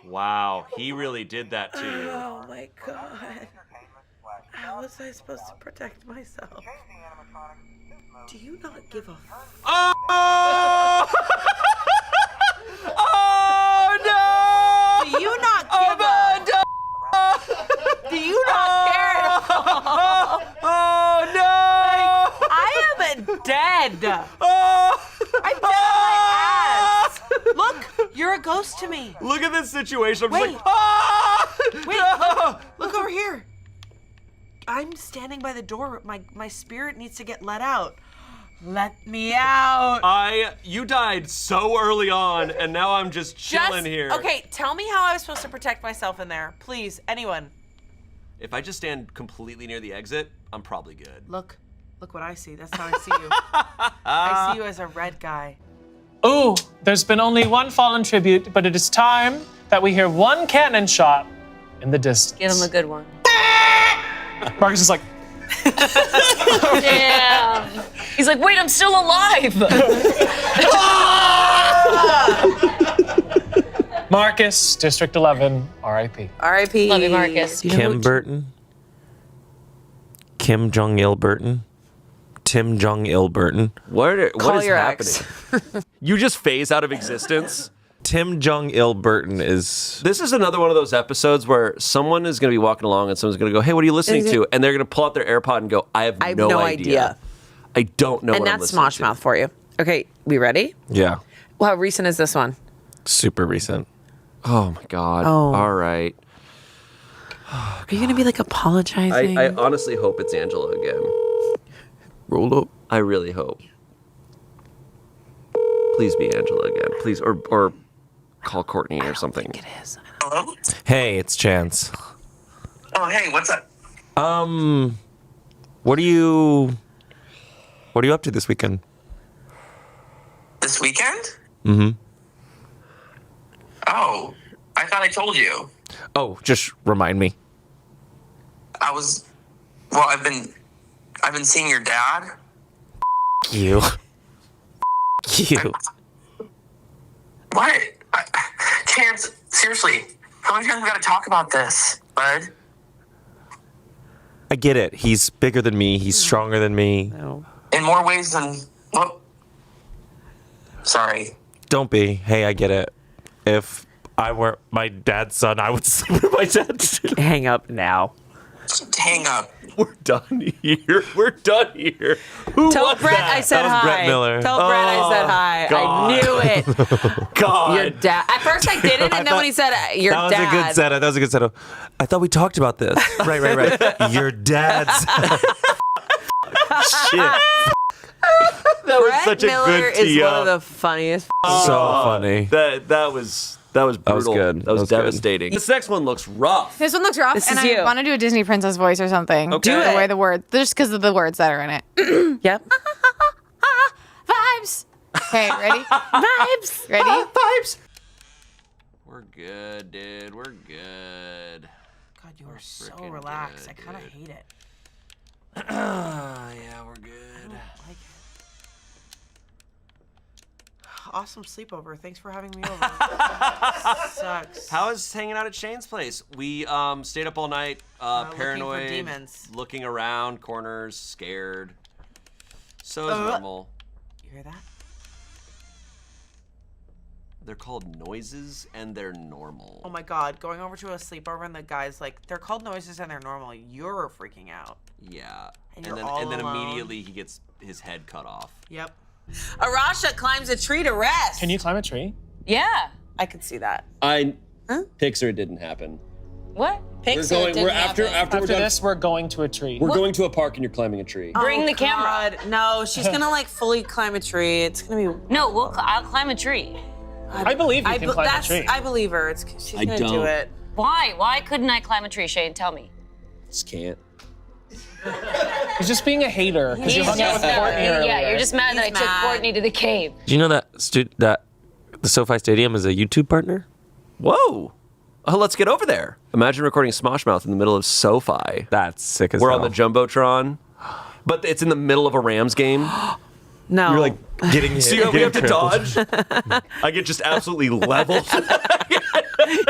Wow, he really did that to you. Oh my god. How was I supposed to protect myself? Do you not give a Oh! Oh no! Do you not give a Do you not care at all? Oh no! I am dead. Oh! I'm dead on my ass. Look, you're a ghost to me. Look at this situation. I'm Wait. just like, ah! Wait, No! look over here. I'm standing by the door. My spirit needs to get let out. Let me out. You died so early on, and now I'm just chilling here. Okay, tell me how I was supposed to protect myself in there. Please, anyone. If I just stand completely near the exit, I'm probably good. Look what I see. That's how I see you. I see you as a red guy. Ooh, there's been only one fallen tribute, but it is time that we hear one cannon shot in the distance. Get him a good one. Marcus is like, Damn. He's like, wait, I'm still alive. Marcus, District 11, R.I.P. R.I.P. Love you, Marcus. Kim Burton? Kim Jong-il Burton? Tim Jong-il Burton? What Call is your happening? You just phase out of existence? Tim Jong-il Burton is... This is another one of those episodes where someone is going to be walking along and someone's going to go, hey, what are you listening to? And they're going to pull out their AirPod and go, I have no idea. I don't know And what I'm that's listening Smosh to. Mouth for you. Okay, we ready? Yeah. Well, how recent is this one? Super recent. Oh, my God. Oh. All right. Are you going to be like apologizing? I honestly hope it's Angela again. Roll up. I really hope. Please be Angela again. Please. Or call Courtney or something. It is. Hello? Hey, it's Chance. Oh, hey, what's up? What are you up to this weekend? This weekend? Mm-hmm. Oh, I thought I told you. Oh, just remind me. I've been seeing your dad. You. You. What? Chance, seriously, how many times we gotta talk about this, bud? I get it. He's bigger than me. He's stronger than me. In more ways than, well, sorry. Don't be. Hey, I get it. If I were my dad's son, I would sleep with my dad too. Hang up now. Hang up. We're done here. We're done here. Who Tell was Brett that? I said That was hi. Brett Miller. Tell Brett I said hi. God. I knew it. God. Your dad. At first I didn't, and then when he said your that was dad. a good setup. That was a good setup. I thought we talked about this. Right. Your dad's. Shit. That was Brett such a Miller good is tee one up. of the funniest. So funny. That was brutal. good. That was That was good. devastating. This next one looks rough. This one looks rough, This and is I you. want to do a Disney princess voice or something. Okay. Do The it. way the words, just because of the words that are in it. Yep. Vibes. Okay, ready? Vibes. Ready? Vibes. We're good, dude. We're good. God, you are so freaking relaxed. good, I kind of hate it. Yeah, we're good. Like it. Awesome sleepover. Thanks for having me over. Sucks. How is hanging out at Shane's place? We stayed up all night, looking for paranoid, demons. looking around corners, scared. So is normal. You hear that? They're called noises, and they're normal. Oh my God, going over to a sleepover and the guy's like, they're called noises and they're normal. You're freaking out. Yeah. And And you're then all and then alone. immediately he gets his head cut off. Yep. Arasha climbs a tree to rest. Can you climb a tree? Yeah. I could see that. Pixar didn't happen. What? After we're done, this, we're going to a tree. we're going to a park and you're climbing a tree. Bring the camera. God, no, she's gonna like fully climb a tree. It's gonna be. No, I'll climb a tree. I believe you can climb a tree. I believe her. She's gonna do it. Why? Why couldn't I climb a tree, Shane? Tell me. Just can't. He's just being a hater because you hung out with Courtney earlier. Yeah, you're just mad that I took Courtney to the cave. Do you know that the SoFi Stadium is a YouTube partner? Whoa. Oh, let's get over there. Imagine recording Smosh Mouth in the middle of SoFi. That's sick as We're hell. on the Jumbotron, but it's in the middle of a Rams game. No. You're like getting hit. So we have to dodge. I get just absolutely leveled.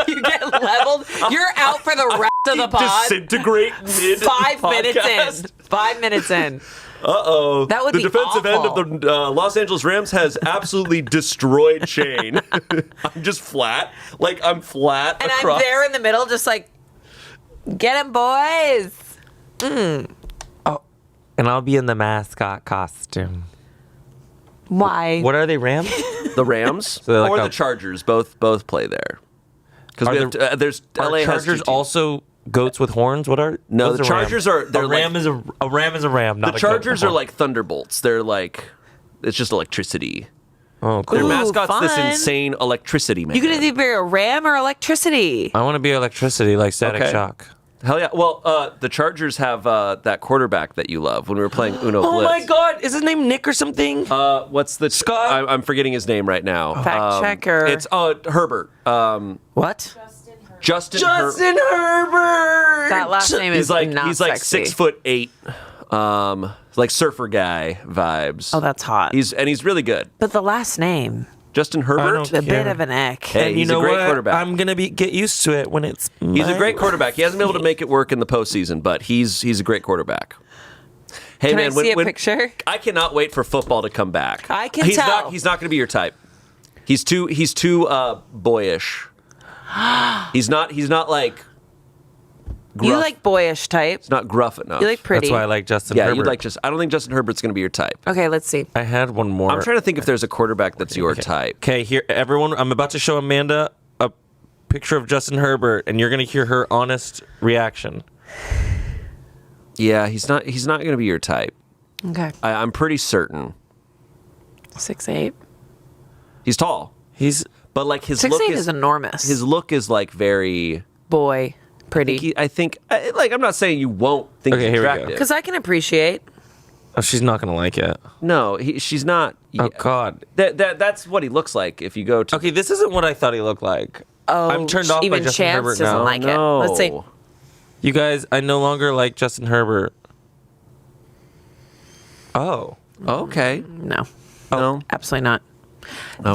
You get leveled. You're out for the rest of the pod. Disintegrate mid 5 minutes podcast. in. 5 minutes in. Uh-oh. That would the be defensive awful. end of the Los Angeles Rams has absolutely destroyed Shane. I'm just flat. Like, I'm flat And across. I'm there in the middle, just like, get him, boys. Oh, and I'll be in the mascot costume. Why? What are they, Rams? The Rams So they're like or a- the Chargers both play there. Because there's Are LA has Chargers two teams. also goats with horns? What are No, what's the a ram? Chargers are- they're a ram like- is a ram is a ram. Not The a goat with Chargers are horns. like thunderbolts. They're like, it's just electricity. Oh, cool. Their mascot's this fun. insane electricity man. You could either be a ram or electricity. I want to be electricity, like static Okay. shock. Hell yeah. Well, the Chargers have that quarterback that you love when we were playing Uno Blitz. Oh my God! Is his name Nick or something? What's the Scott? I'm forgetting his name right now. Fact checker. It's Herbert. What? Justin Herbert. That last name is not he's like sexy. 6'8", like surfer guy vibes. Oh, that's hot. He's really good. But the last name, Justin Herbert. a bit of an ick. Hey, And he's you know a great what? quarterback. I'm gonna get used to it when it's. He's a great quarterback. He hasn't been able to make it work in the postseason, but he's a great quarterback. Hey Can man, I see a picture? I cannot wait for football to come back. I can he's tell. Not, he's not going to be your type. He's too boyish. He's not like. Gruff. You like boyish type. It's not gruff enough. You like pretty. That's why I like Justin Yeah, Herbert. you like just. I don't think Justin Herbert's going to be your type. Okay, let's see. I had one more. I'm trying to think if there's a quarterback that's your type. Okay, here, everyone. I'm about to show Amanda a picture of Justin Herbert, and you're gonna hear her honest reaction. Yeah, he's not going to be your type. Okay. I'm pretty certain. 6'8". He's tall. But like his 6'8" look is enormous. His look is like very boy, pretty. I think like I'm not saying you won't think Okay, he's here we go. attractive. Because I can appreciate. Oh, she's not gonna like it. No, she's not. Oh God. That's what he looks like if you go to. Okay, this isn't what I thought he looked like. Oh, I'm turned off by even Justin Chance Herbert doesn't now. like it. Let's see. You guys, I no longer like Justin Herbert. Oh. Okay. No. No. Absolutely not.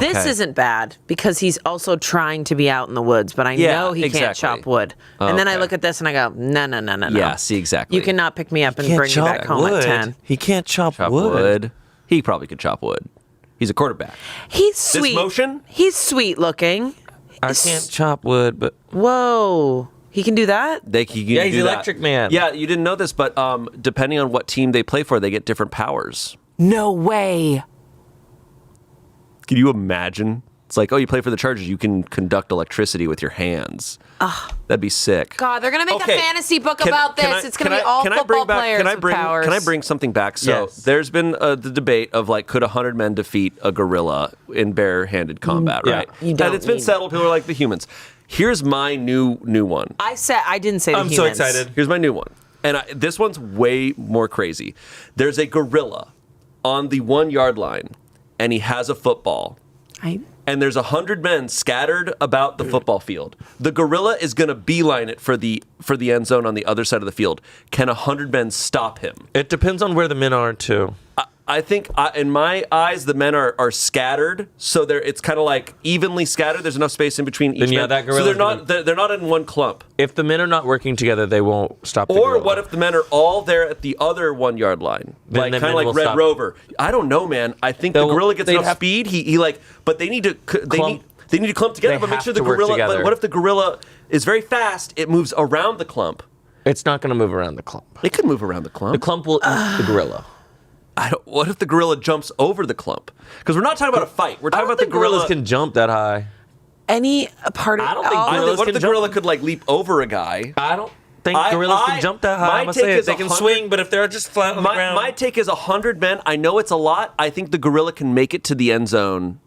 This Okay. isn't bad because he's also trying to be out in the woods, but I Yeah, know he can't exactly. chop wood. And then I Okay. look at this and I go, no. Yeah, see exactly. You cannot pick me up and Can't bring me chop back home wood. at 10. He can't chop chop wood. wood. He probably could chop wood. He's a quarterback. He's sweet. This motion? He's sweet looking. I can't chop wood, but Whoa. He can do that? Yeah, he's do that. Electric Man. Yeah, you didn't know this, but depending on what team they play for, they get different powers. No way. Can you imagine? It's like, oh, you play for the Chargers, you can conduct electricity with your hands. That'd be sick. God, they're going to make Okay. a fantasy book Can- about this. can I- It's going to can be I- all can I football bring back- players can I with bring, powers. Can I bring something back? So Yes. there's been the debate of like, could 100 men defeat a gorilla in barehanded combat, Yeah. right? You don't and it's been mean- settled. People are like the humans. Here's my new one. I didn't say the I'm so humans. excited. Here's my new one. And this one's way more crazy. There's a gorilla on the 1 yard line, and he has a football. And there's 100 men scattered about the football field. The gorilla is going to beeline it for the end zone on the other side of the field. Can 100 men stop him? it depends on where the men are too. I think, in my eyes, the men are scattered, so it's kind of like evenly scattered. There's enough space in between each Then, yeah, man. that so gorilla's they're not in one clump. If the men are not working together, they won't stop the Or gorilla. what if the men are all there at the other 1 yard line, Then like the kind men of like will Red stop. Rover? I don't know, man. I think the They'll- gorilla gets they'd enough have- speed. He like, but they need to Clump. they need to clump together. They But make have sure the to work gorilla. But together. what if the gorilla is very fast? It moves around the clump. It's not going to move around the clump. It could move around the clump. The clump will eat the gorilla. I don't. what if the gorilla jumps over the clump? Because we're not talking about a fight. We're talking about the gorillas can jump that high. Any part of I don't think gorillas what if can the gorilla could like leap over a guy? I don't think gorillas can jump that high. My take is they can swing, but if they're just flat on the ground. My take is 100 men. I know it's a lot. I think the gorilla can make it to the end zone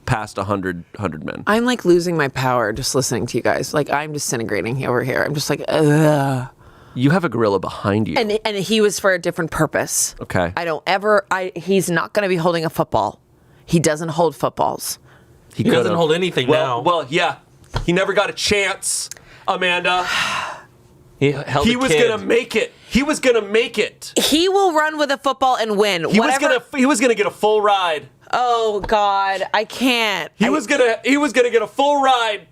past 100 men. I'm like losing my power just listening to you guys. Like I'm disintegrating over here. I'm just like, ugh. You have a gorilla behind you. And he was for a different purpose. Okay. He's not going to be holding a football. He doesn't hold footballs. He doesn't hold anything now. Well, yeah. He never got a chance, Amanda. He was going to make it. He was going to make it. He will run with a football and win. He was going to get a full ride. Oh God, I can't. He was going to get a full ride.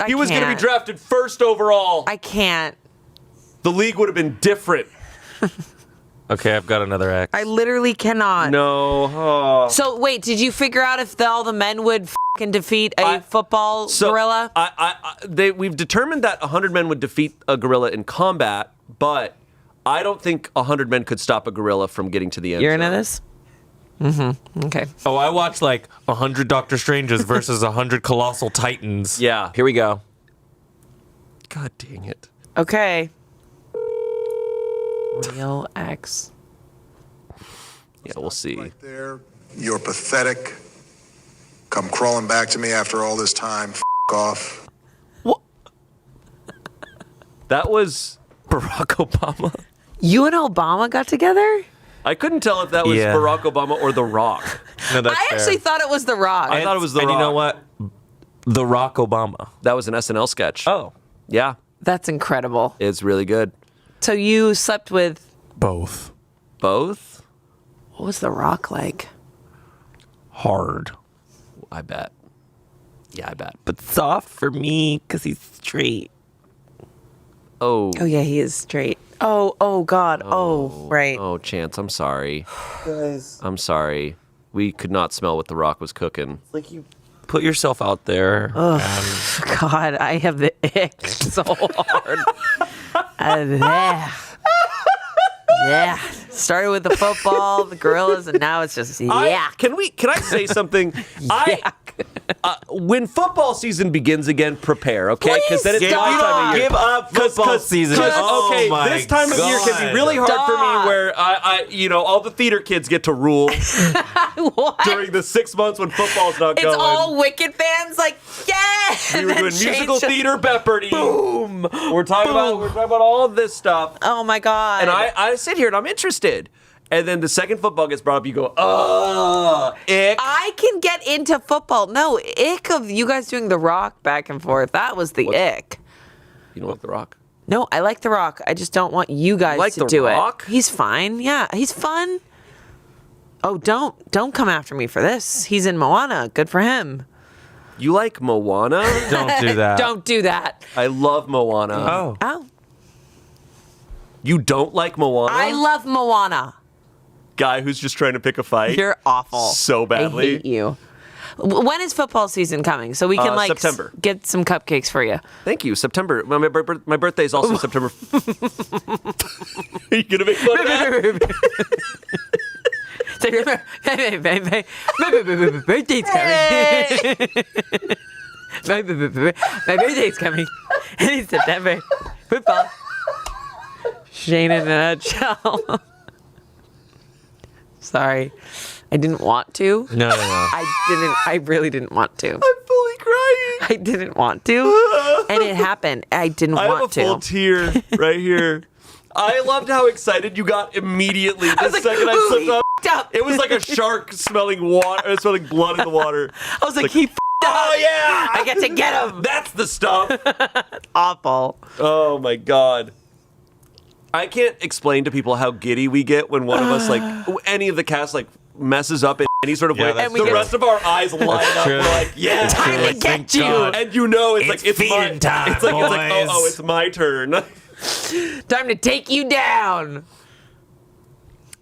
He was going to be drafted first overall. I can't. The league would have been different. Okay, I've got another X. I literally cannot. No. Oh. So wait, did you figure out if all the men would fucking defeat a football gorilla? We've determined that 100 men would defeat a gorilla in combat, but I don't think 100 men could stop a gorilla from getting to the end. You're into this? Mm-hmm. Okay. Oh, I watched like 100 Doctor Stranges versus 100 Colossal Titans. Yeah. Here we go. God dang it. Okay. Real X. Yeah, we'll see. Right there. You're pathetic. Come crawling back to me after all this time. F off. What? That was Barack Obama. You and Obama got together? I couldn't tell if that was Barack Obama or The Rock. No, that's I actually thought it was The Rock. I thought it was The Rock. And you know what? The Rock Obama. That was an SNL sketch. Oh. Yeah. That's incredible. It's really good. So you slept with both. Both? What was The Rock like? Hard. I bet. Yeah, I bet. But soft for me because he's straight. Oh. Oh yeah, he is straight. Oh God. Oh, right. Oh, Chance, I'm sorry. Guys. I'm sorry. We could not smell what The Rock was cooking. Like you put yourself out there. God, I have the ick so hard. Yeah. Started with the football, the gorillas, and now it's just yak. Can I say something? When football season begins again, prepare, okay? Because then it's my time of year. Give up football season. Okay, this time of year can be really hard for me where all the theater kids get to rule during the 6 months when football's not going. It's all Wicked fans, like, yeah! We were doing musical theater Beppardy. Boom! We're talking about all of this stuff. Oh my God. And I sit here and I'm interested. And then the second football gets brought up, you go, ick. I can get into football. No, ick of you guys doing The Rock back and forth. That was the ick. You don't like The Rock? No, I like The Rock. I just don't want you guys to do Rock? it. He's fine. Yeah, he's fun. Oh, don't come after me for this. He's in Moana. Good for him. You like Moana? Don't do that. Don't do that. I love Moana. Oh. You don't like Moana? I love Moana. Guy who's just trying to pick a fight. You're awful. So badly. I hate you. When is football season coming? So we can September. Get some cupcakes for you. Thank you. September. My birthday is also September. Are you gonna make fun of that? My birthday's coming. My birthday's coming. And it's September. Football. Shane in a nutshell. Sorry. I didn't want to. No. I really didn't want to. I'm fully crying. I didn't want to. And it happened. I didn't want to. I have a full tear right here. I loved how excited you got immediately the second I slipped up. It was like a shark smelling water, smelling blood in the water. I was like, he f***ed up. Oh yeah! I get to get him. That's the stuff. Awful. Oh my God. I can't explain to people how giddy we get when one of us, like, any of the cast, like, messes up in any sort of way. And the rest of our eyes light up. We're like, yeah, time to get you. And you know, it's like, it's feeding time, It's like, boys. it's my turn. Time to take you down.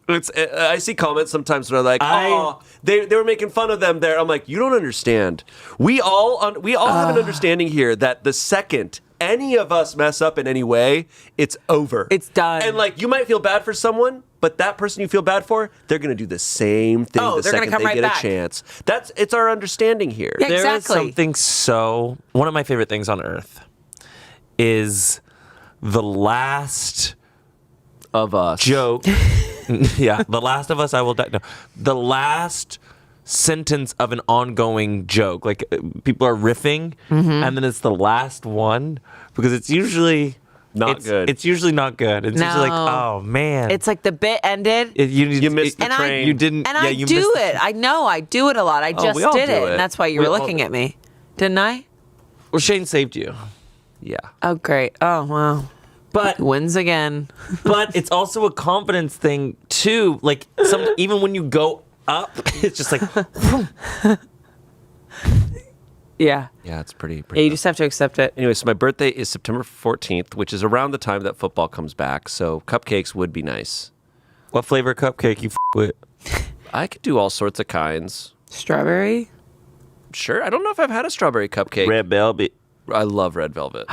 I see comments sometimes where they're like, they were making fun of them there. I'm like, you don't understand. We all have an understanding here that the second any of us mess up in any way, it's over. It's done. And like, you might feel bad for someone, but that person you feel bad for, they're going to do the same thing the they're gonna second come they right get back. a chance. It's our understanding here. Yeah, There is exactly. something one of my favorite things on earth is the last of us joke. Yeah, the last of us I will die. No, the last sentence of an ongoing joke. Like people are riffing, and then it's the last one because it's usually not good. It's usually not good. It's usually like, oh man, It's like the bit ended. You missed the and train. You didn't. And yeah, I you do missed it. I know I do it a lot. I just we all did do it, it. and that's why you We were all looking do at me, didn't I? Well, Shane saved you. Yeah. Oh great. Oh wow. But wins again. But it's also a confidence thing too. Like even when you go up, it's just like. Yeah. Yeah, it's pretty. Yeah, you just have to accept it. Anyway, so my birthday is September 14th, which is around the time that football comes back. So cupcakes would be nice. What flavor cupcake you with? I could do all sorts of kinds. Strawberry? Sure. I don't know if I've had a strawberry cupcake. Red velvet. I love red velvet.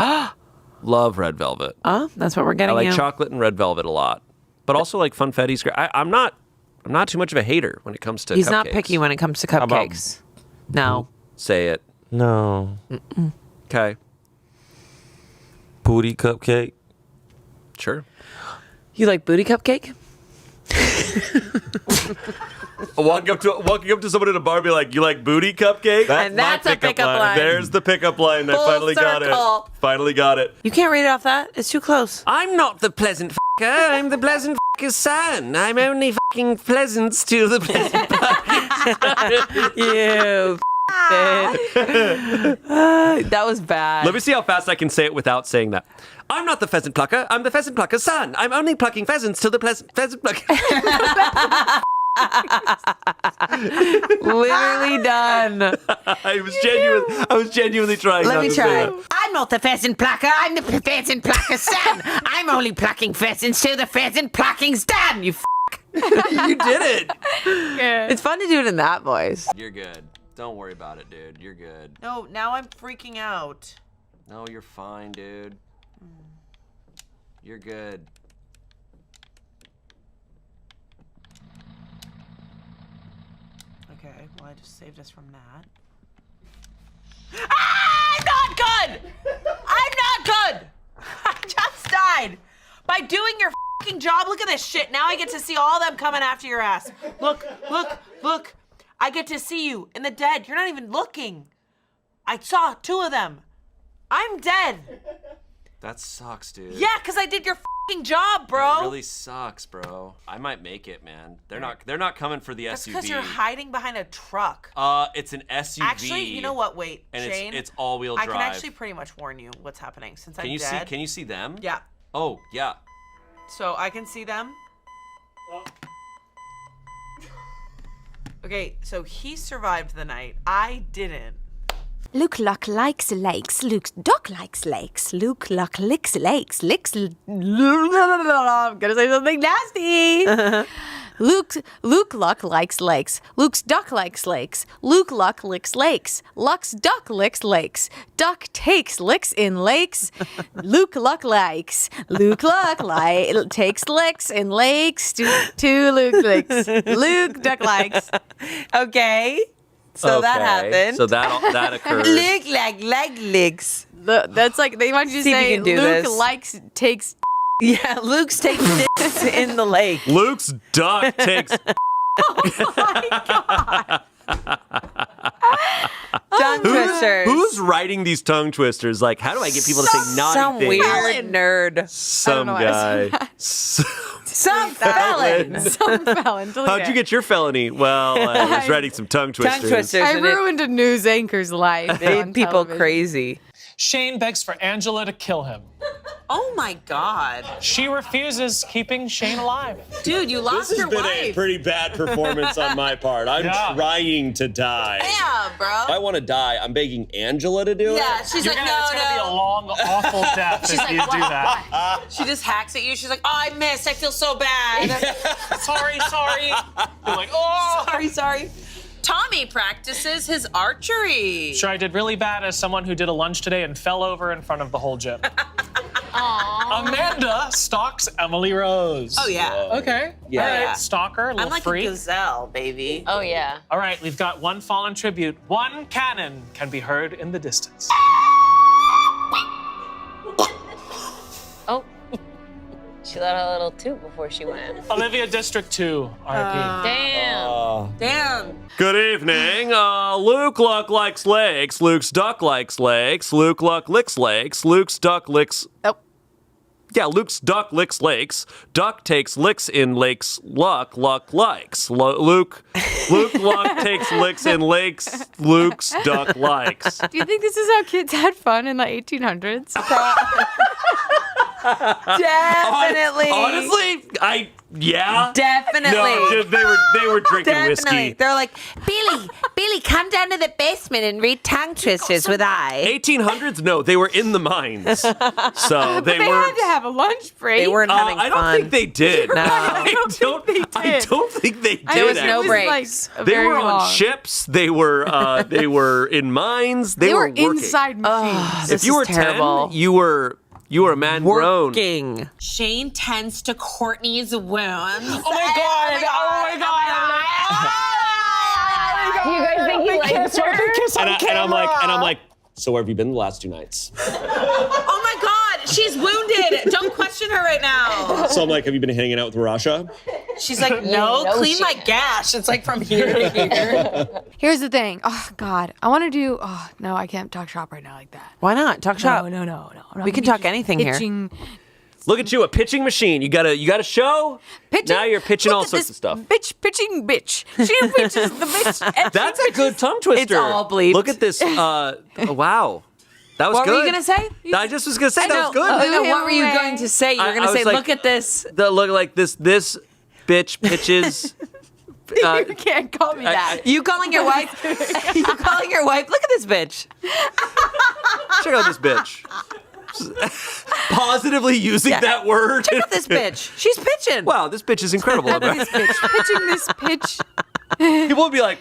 Love red velvet. Oh, that's what we're I getting. like you. chocolate and red velvet a lot, but also like funfetti's great. I'm not too much of a hater when it comes to. He's cupcakes. not picky when it comes to about- cupcakes. No. Say it. No. Okay. Booty cupcake. Sure. You like booty cupcake? Walking up to someone at a bar, be like, "You like booty cupcake?" And that's my a pickup line. There's the pickup line. I Full finally got circle. it. Finally got it. You can't read it off that. It's too close. I'm not the pleasant fucker. I'm the pleasant fucker's son. I'm only fucking pleasant to the pleasant You. That was bad. Let me see how fast I can say it without saying that. I'm not the pheasant plucker. I'm the pheasant plucker's son. I'm only plucking pheasants to the pheasant plucker. Literally done. I was genuinely trying. Let not me to try. say that. I'm not the pheasant plucker. I'm the pheasant plucker's son. I'm only plucking pheasants till the pheasant plucking's done. You You did it. It's fun to do it in that voice. You're good. Don't worry about it, dude. You're good. No, now I'm freaking out. No, you're fine, dude. You're good. Okay, well, I just saved us from that. I'm not good! I'm not good! I just died. By doing your fucking job, look at this shit. Now I get to see all them coming after your ass. Look, look, look. I get to see you in the dead. You're not even looking. I saw 2 of them. I'm dead. That sucks, dude. Yeah, because I did your fucking job, bro. That really sucks, bro. I might make it, man. They're not coming for the That's SUV. because you're hiding behind a truck. It's an SUV. Actually, you know what? Wait, And Shane. it's all-wheel drive. I can actually pretty much warn you what's happening since I'm dead. Can you see them? Yeah. Oh, yeah. So I can see them. Okay, so he survived the night. I didn't. Luke Luck likes lakes. Luke Duck likes lakes. Luke Luck licks lakes. I'm gonna say something nasty. Luke Luck likes lakes. Luke's Duck likes lakes. Luke Luck licks lakes. Luck's Duck licks lakes. Duck takes licks in lakes. Luke Luck likes. Luke Luck takes licks in lakes. To Luke licks. Luke Duck likes. Okay. So that happened. So that occurred. Luke like licks. That's like they want you to See if say you can do Luke this. likes takes. Yeah, Luke's taking dicks in the lake. Luke's duck takes. Tongue twisters. Who's writing these tongue twisters? Like, how do I get people to say naughty Some things? weird nerd. Some know why I guy. Some felon. Some felon. How'd you get your felony? Well, I was writing some tongue twisters. Tongue twisters. I and it ruined a news anchor's life. made on people television. crazy. Shane begs for Angela to kill him. Oh my God. She refuses, keeping Shane alive. Dude, you lost This your has been a wife. pretty bad performance on my part. I'm Yeah. trying to die. Yeah, bro. I want to die. I'm begging Angela to do it. Yeah, she's It's like, gonna be a long, awful death She's if like, you do that. She just hacks at you. She's like, oh, I missed. I feel so bad. Sorry. You're like, oh. Sorry. Tommy practices his archery. Sure, I did really bad as someone who did a lunge today and fell over in front of the whole gym. Amanda stalks Emily Rose. Oh, yeah. Okay. Yeah. All right, Yeah. stalker, a little I'm like freak. a gazelle, baby. Oh, yeah. All right, we've got one fallen tribute. One cannon can be heard in the distance. Oh. She let out a little toot before she went. Olivia, District 2, RP. Damn. Damn. Good evening. Luke Luck likes lakes. Luke's duck likes lakes. Luke Luck licks lakes. Luke's duck licks. Oh. Yeah, Luke's duck licks lakes. Duck takes licks in lakes. Luck likes. Luke Luck takes licks in lakes. Luke's duck likes. Do you think this is how kids had fun in the 1800s? Definitely. Honestly, yeah. Definitely. No, they were drinking Definitely. whiskey. They're like, Billy, come down to the basement and read tongue twisters with I. 1800s? No, they were in the mines. So But they were. had to have a lunch break. They weren't having I don't fun. think they did. No. I don't think they did. There was no actually. breaks. Like, They very were on long. ships. They were in mines. They were working. inside machines. If you were terrible. 10, you were a man grown. Working. Shane tends to Courtney's wounds. Oh my god! Oh my god! You guys think he likes her? And I'm like, so where have you been the last 2 nights? Oh my god, she's wounded. Don't question her right now. So I'm like, have you been hanging out with Arasha? She's like, no, clean my gash. It's like from here to here. Here's the thing. Oh, God. I want to do. Oh, no, I can't talk shop right now like that. Why not? Talk shop. No. I'm not We can gonna talk be anything here. pitching- Look at you, a pitching machine. You got a show. Pitching? Now you're pitching Look all at sorts this of stuff. Pitching bitch. She pitches the bitch. and That's she a good tongue twister. It's all bleeped. Look at this. Wow. That was What good. were you going to say? I just was gonna say that was good. No, what were you going to say? You were I going to was say, like- look at this. Look like this bitch pitches. You can't call me that. You calling your wife? You calling your wife? Look at this bitch. Check out this bitch. Positively using Yeah. that word. Check out this bitch. She's pitching. Wow, this bitch is incredible. Look at this bitch. Pitching this pitch. People would be like,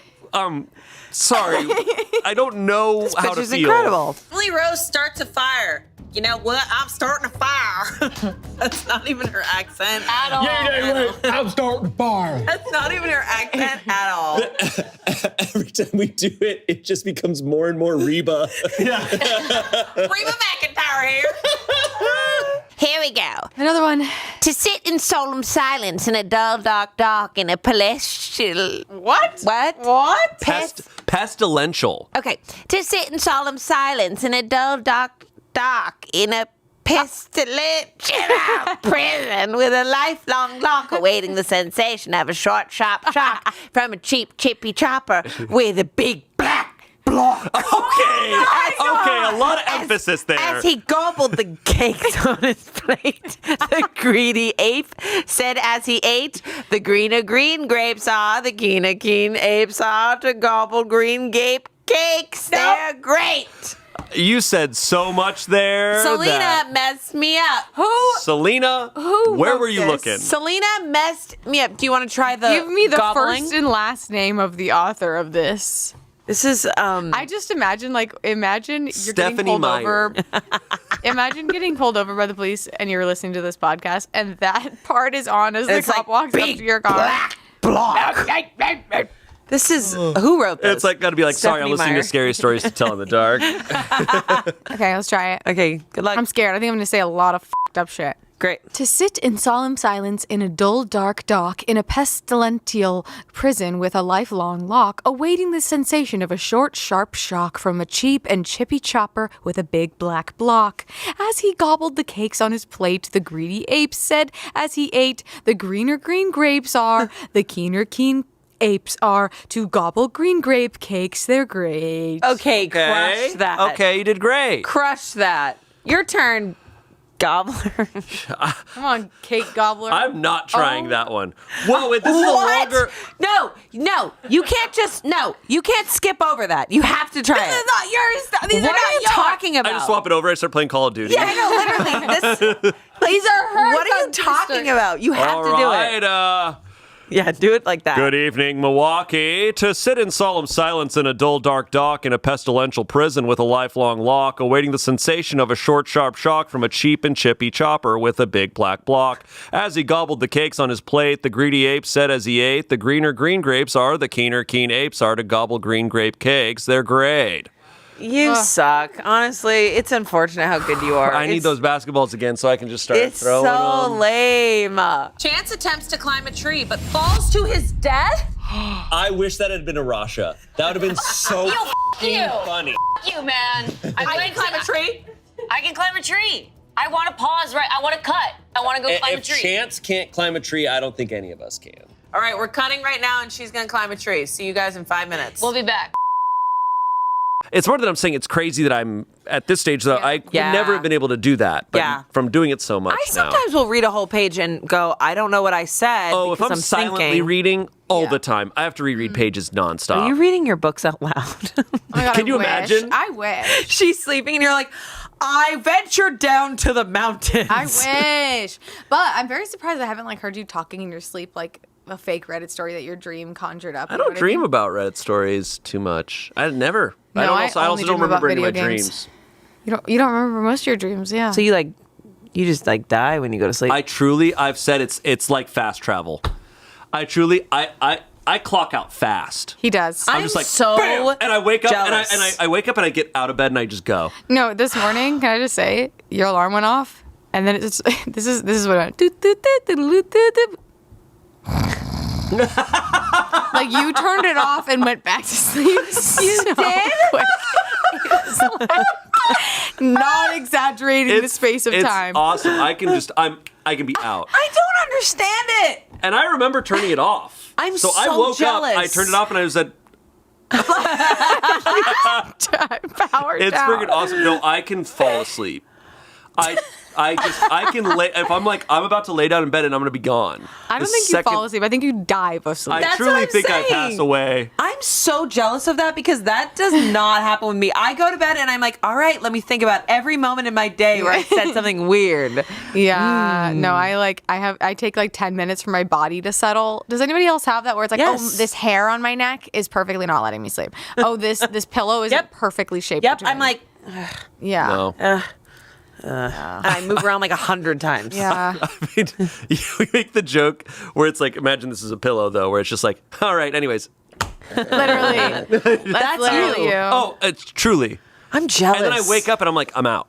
sorry, I don't know how Bitch to is feel. incredible. Emily Rose starts a fire. You know what? I'm starting a fire. That's not even her accent at all. I'm starting to fire. That's not even her accent at all. Every time we do it, it just becomes more and more Reba. Reba McEntire here. Here we go. Another one. To sit in solemn silence in a dull, dark, in a palatial. What? What? Pestilential. Okay. To sit in solemn silence in a dull, dark, in a pestilential prison with a lifelong lock awaiting the sensation of a short, sharp shock from a cheap, chippy chopper with a big black block. Okay, a lot of emphasis there. As he gobbled the cakes on his plate, the greedy ape said as he ate, the green grapes are, the keen apes are to gobble green gape cakes. They're great. You said so much there. Selena messed me up. Selena, where wrote were you this? looking? Selena messed me up. Do you want to try the Give me the gobbling? first and last name of the author of this. This is I just imagine you're Stephanie getting pulled Meyer. over. Imagine getting pulled over by the police and you're listening to this podcast and that part is on as the It's cop like walks up big to your car. block. This is who wrote this? It's like gotta be like, sorry, I'm Stephanie listening Meyer. to scary stories to tell in the dark. Okay, let's try it. Okay, good luck. I'm scared. I think I'm gonna say a lot of fucked up shit. Great. To sit in solemn silence in a dull, dark dock in a pestilential prison with a lifelong lock, awaiting the sensation of a short, sharp shock from a cheap and chippy chopper with a big black block. As he gobbled the cakes on his plate, the greedy ape said as he ate, the greener green grapes are, the keener keen apes are to gobble green grape cakes. They're great. Okay, crush that. Okay, you did great. Crush that. Your turn, gobbler. Come on, cake gobbler. I'm not trying that one. Whoa, wait, this is a longer. No, you can't you can't skip over that. You have to try This it. is not yours. These What are not are you yours. talking I about? just swap it over. I start playing Call of Duty. Yeah, I know, literally. These are her. What are you talking about? You have to do it. All right, Yeah, do it like that. Good evening, Milwaukee. To sit in solemn silence in a dull, dark dock in a pestilential prison with a lifelong lock, awaiting the sensation of a short, sharp shock from a cheap and chippy chopper with a big black block. As he gobbled the cakes on his plate, the greedy ape said as he ate, the greener green grapes are, the keener keen apes are to gobble green grape cakes. They're great. You suck. Honestly, it's unfortunate how good you are. I need those basketballs again so I can just start It's throwing so them. lame. Chance attempts to climb a tree, but falls to his death. I wish that had been Arasha. That would have been so funny. You, man. I can climb a tree. I can climb a tree. I want to pause, right? I want to cut. I want to go climb a If tree. Chance can't climb a tree, I don't think any of us can. All right, we're cutting right now, and she's gonna climb a tree. See you guys in 5 minutes. We'll be back. It's more that I'm saying it's crazy that I'm at this stage that I would never have been able to do that. But from doing it so much I sometimes will read a whole page and go, I don't know what I said. Oh, if because I'm silently thinking. reading all the time, I have to reread pages nonstop. Are you reading your books out loud? Oh my God, Can you I wish. imagine? I wish. She's sleeping, and you're like, I ventured down to the mountains. I wish. But I'm very surprised I haven't heard you talking in your sleep like a fake Reddit story that your dream conjured up. I don't dream about Reddit stories too much. I never. No, I I also only don't dream about remember any of my video games. dreams. You don't remember most of your dreams, yeah. So you just die when you go to sleep. I've said it's like fast travel. I clock out fast. He does. I'm just like so bam, and I wake up jealous. and I wake up and I get out of bed and I just go. No, this morning, can I just say, your alarm went off, and then it's this is what it went. Doot, doot, doot, doot, doot, doot, doot. Like you turned it off and went back to sleep. You did? Quick. It was not exaggerating the space of time. It's awesome. I can be out. I don't understand it. And I remember turning it off. I woke jealous. up, I turned it off, and I said, Power it's down. freaking awesome. No, I can fall asleep. I can lay, if I'm about to lay down in bed and I'm going to be gone. I don't think you fall asleep. I think you dive of sleep. I truly think I pass away. I'm so jealous of that because that does not happen with me. I go to bed and I'm like, all right, let me think about every moment in my day where I said something weird. Yeah, no, I take 10 minutes for my body to settle. Does anybody else have that where it's like, Yes. oh, this hair on my neck is perfectly not letting me sleep. Oh, this pillow isn't perfectly shaped. Yep, between I'm like, yeah. No. and I move around 100 times. Yeah. We make the joke where it's like, imagine this is a pillow though, where it's just like, all right, anyways. Literally. That's literally you. Oh, it's truly. I'm jealous. And then I wake up and I'm like, I'm out.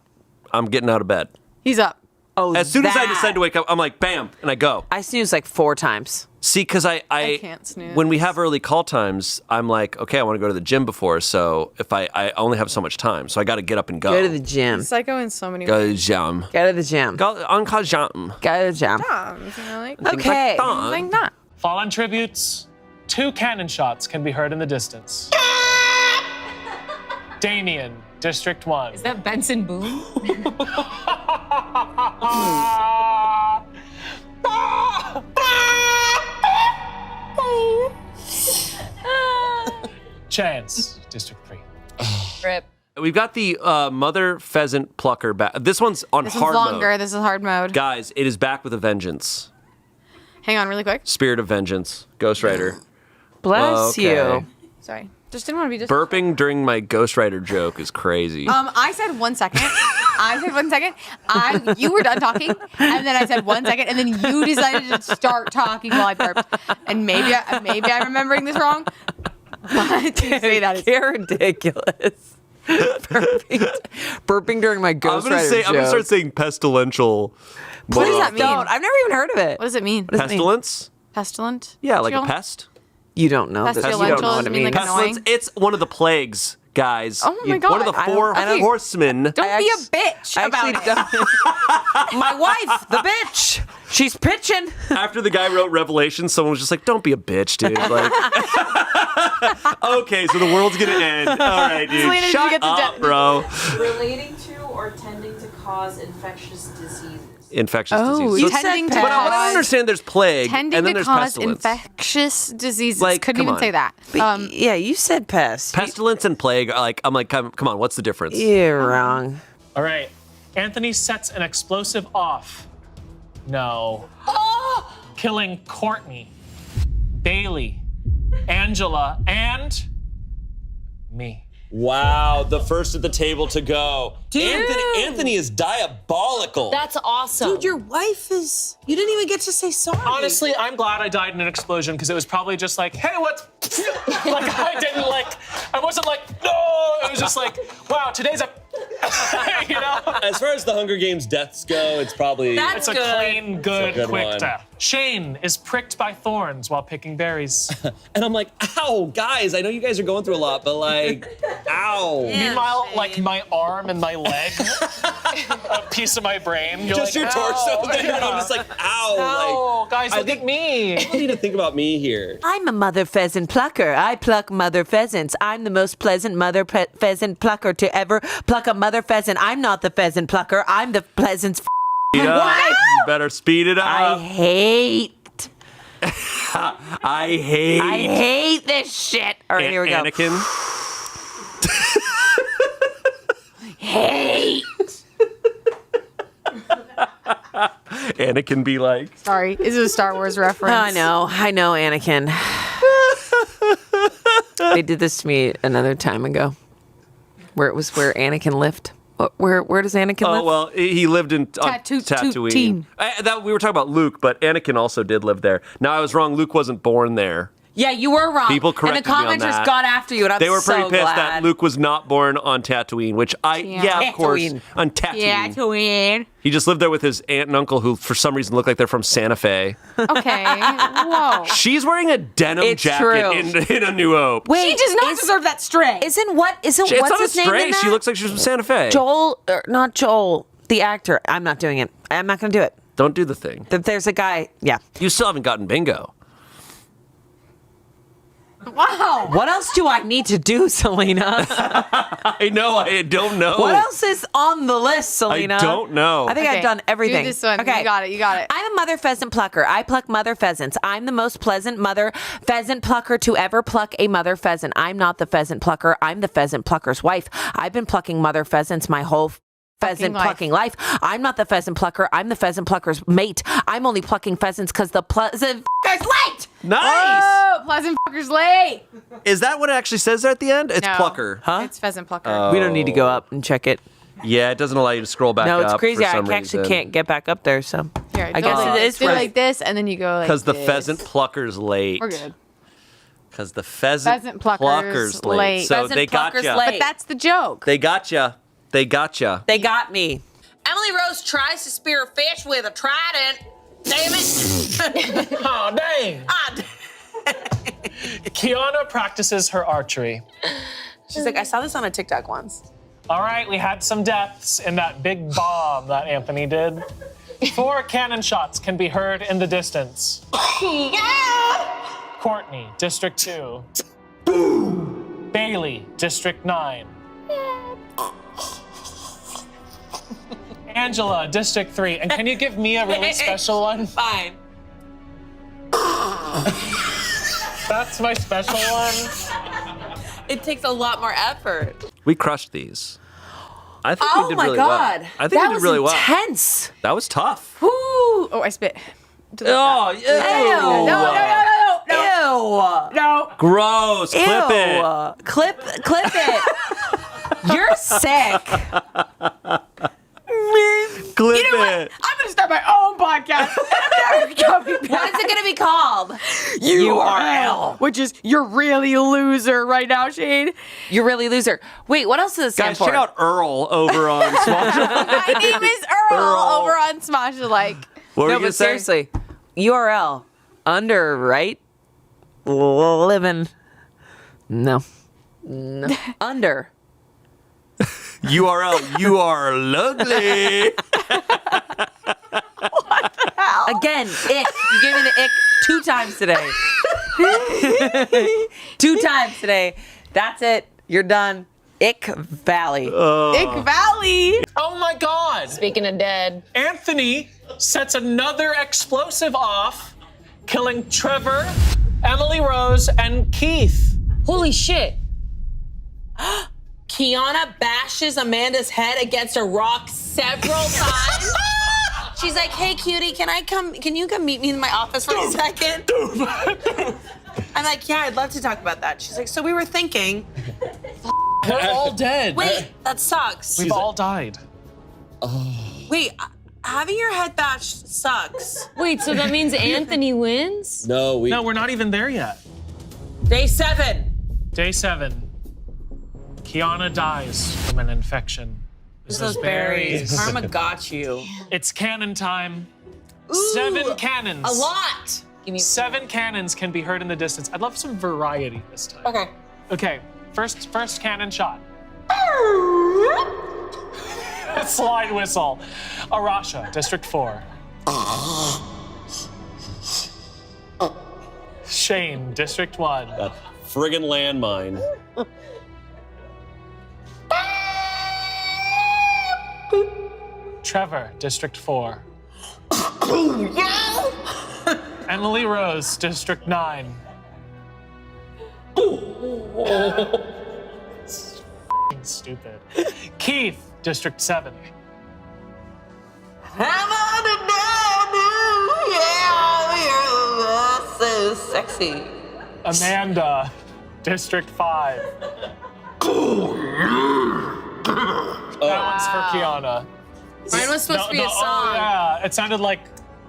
I'm getting out of bed. He's up. Oh, as soon as I decide to wake up, I'm like, bam, and I go. I snooze 4 times. See, because I can't snooze. when we have early call times, I'm like, okay, I want to go to the gym before, so if I only have so much time, so I got to get up and go. Go to the gym. Psycho in so many Go to ways. the gym. Go to the gym. Go on call gym. Go to the gym. Okay. Like that. Fallen tributes. 2 cannon shots can be heard in the distance. Damien, District 1. Is that Benson Boone? Chance, District 3. Rip. We've got the mother pheasant plucker back. This one's on This is hard longer. mode. This is hard mode. Guys, it is back with a vengeance. Hang on really quick. Spirit of vengeance. Ghost Rider. Bless you. Sorry. Just didn't want to be just. Burping during my Ghost Rider joke is crazy. I said 1 second. You were done talking, and then I said 1 second, and then you decided to start talking while I burped. And maybe I'm remembering this wrong. But to say that is You're ridiculous. Burping during my Ghost Rider I'm gonna joke. start saying pestilential. What does that mean? Don't. I've never even heard of it. What does it mean? Pestilence? Pestilent? Yeah, like a Chill? pest. You don't know this. You don't know Pestilential what it mean means. like annoying? Pestilence. It's one of the plagues, guys. Oh my One of the God. 4 I don't- horsemen. Don't be a bitch I about actually it. don't. My wife, the bitch. She's pitching. After the guy wrote Revelation, someone was just like, "Don't be a bitch, dude." Like, okay, so the world's gonna end. All right, dude. Selena, did you Shut get the up, bro. Relating to or tending to cause infectious diseases. Infectious Oh, diseases. you So- tending to but I cause- understand there's plague, Tending and then to there's cause pestilence. infectious diseases. Like, Couldn't come even on. say that. Yeah, you said pest. Pestilence and plague are like, I'm like, come on, what's the difference? You're wrong. All right. Anthony sets an explosive off. No. Killing Courtney. Bailey, Angela, and me. Wow, the first at the table to go. Dude. Anthony is diabolical. That's awesome. Dude, your wife is. You didn't even get to say sorry. Honestly, I'm glad I died in an explosion because it was probably just like, hey, what's. Like, I wasn't like, no. It was just like, wow, today's a. You know? As far as the Hunger Games deaths go, it's probably. It's a clean, good, It's a good quick one. death. Shane is pricked by thorns while picking berries. And I'm like, ow, guys, I know you guys are going through a lot, but like, ow. Meanwhile, like my arm and my leg, a piece of my brain. You're Just like, your torso "Ow." there, and I'm just like, ow. Ow, guys, look at me. People need to think about me here. I'm a mother pheasant plucker. I pluck mother pheasants. I'm the most pleasant mother pheasant plucker to ever pluck a mother pheasant. I'm not the pheasant plucker. I'm the pleasant's Speed up. wife. You better speed it up. I hate I hate this shit. All right, here we go. Anakin. Hate. Anakin be like. Sorry, this is a Star Wars reference. I know, Anakin. They did this to me another time ago, where Anakin lived. Where does Anakin live? Oh, well, he lived in Tatooine. That we were talking about Luke, but Anakin also did live there. Now, I was wrong. Luke wasn't born there. Yeah, you were wrong. People and corrected the me on commenters that. got after you, and I'm They were pretty so pissed glad. that Luke was not born on Tatooine, which of course, Tatooine. on Tatooine. Yeah, Tatooine. He just lived there with his aunt and uncle, who for some reason look like they're from Santa Fe. Okay. Whoa. She's wearing a denim It's jacket true. in A New Hope. Wait, She does not deserve that stray. Isn't It's what's not a his name in stray. that? She looks like she's from Santa Fe. Joel, not Joel, the actor. I'm not doing it. I'm not going to do it. Don't do the thing. There's a guy. Yeah. You still haven't gotten bingo. Wow. What else do I need to do, Selena? I know. I don't know. What else is on the list, Selena? I don't know. I think I've done everything. Do this one. Okay. You got it. You got it. I'm a mother pheasant plucker. I pluck mother pheasants. I'm the most pleasant mother pheasant plucker to ever pluck a mother pheasant. I'm not the pheasant plucker. I'm the pheasant plucker's wife. I've been plucking mother pheasants my whole pheasant plucking life. I'm not the pheasant plucker. I'm the pheasant plucker's mate. I'm only plucking pheasants because the pleasant fucker's late. Nice. Oh, pleasant fuckers late. Is that what it actually says there at the end? It's No. plucker. Huh? It's pheasant plucker. We don't need to go up and check it. Yeah, it doesn't allow you to scroll back No, up. it's crazy. For I some actually reason. can't get back up there, so Here, I guess it is do right. like this, and then you go like Because the this. pheasant plucker's late. We're good. Because the pheasant Plucker's late. late. So Pheasant they got plucker's you. late. But that's the joke. They got you. They got you. They got me. Emily Rose tries to spear a fish with a trident. Damn it. Oh, dang. Kiana practices her archery. She's like, I saw this on a TikTok once. All right, we had some deaths in that big bomb that Anthony did. 4 cannon shots can be heard in the distance. Courtney, District 2. Bailey, District 9. Angela, District 3. And can you give me a really special one? Fine. That's my special one. It takes a lot more effort. We crushed these. I think Oh we did my really God. well. I think That we did was really well. intense. That was tough. Woo. Oh, I spit. Oh, ew. Ew. No. Gross. Ew. Clip it. Clip it. You're sick. Clip You know what? it. I'm gonna start my own podcast. I'm never coming back. What is it gonna be called? URL, which is you're really a loser right now, Shane. You're really loser. Wait, what else does it stand Guys, for? check out Earl over on Smosh. My name is Earl over on Smosh Alike. What were No, you gonna but say? seriously, URL under right living. No. Under. URL, you are lovely. Again, ick. You gave me the ick 2 times today. 2 times today. That's it. You're done. Ick Valley. Ick Valley. Oh my God. Speaking of dead. Anthony sets another explosive off, killing Trevor, Emily Rose, and Keith. Holy shit. Kiana bashes Amanda's head against a rock several times. She's like, hey, cutie, can you come meet me in my office for a second? I'm like, yeah, I'd love to talk about that. She's like, so we were thinking. We're all dead. Wait, that sucks. We've all died. Wait, having your head bashed sucks. Wait, so that means Anthony wins? No, we're not even there yet. Day 7. Day 7. Kiana dies from an infection. There's those berries. Karma got you. It's cannon time. Ooh, 7 cannons. A lot. 7 cannons can be heard in the distance. I'd love some variety this time. Okay. Okay, first cannon shot. Slide whistle. Arasha, District 4. Shane, District 1. That friggin' landmine. Trevor, District 4. Emily Rose, District 9. It's f***ing stupid. Keith, District 7. So sexy. Amanda, District 5. That one's for Kiana. Mine was supposed to be a song. Oh, yeah. It sounded like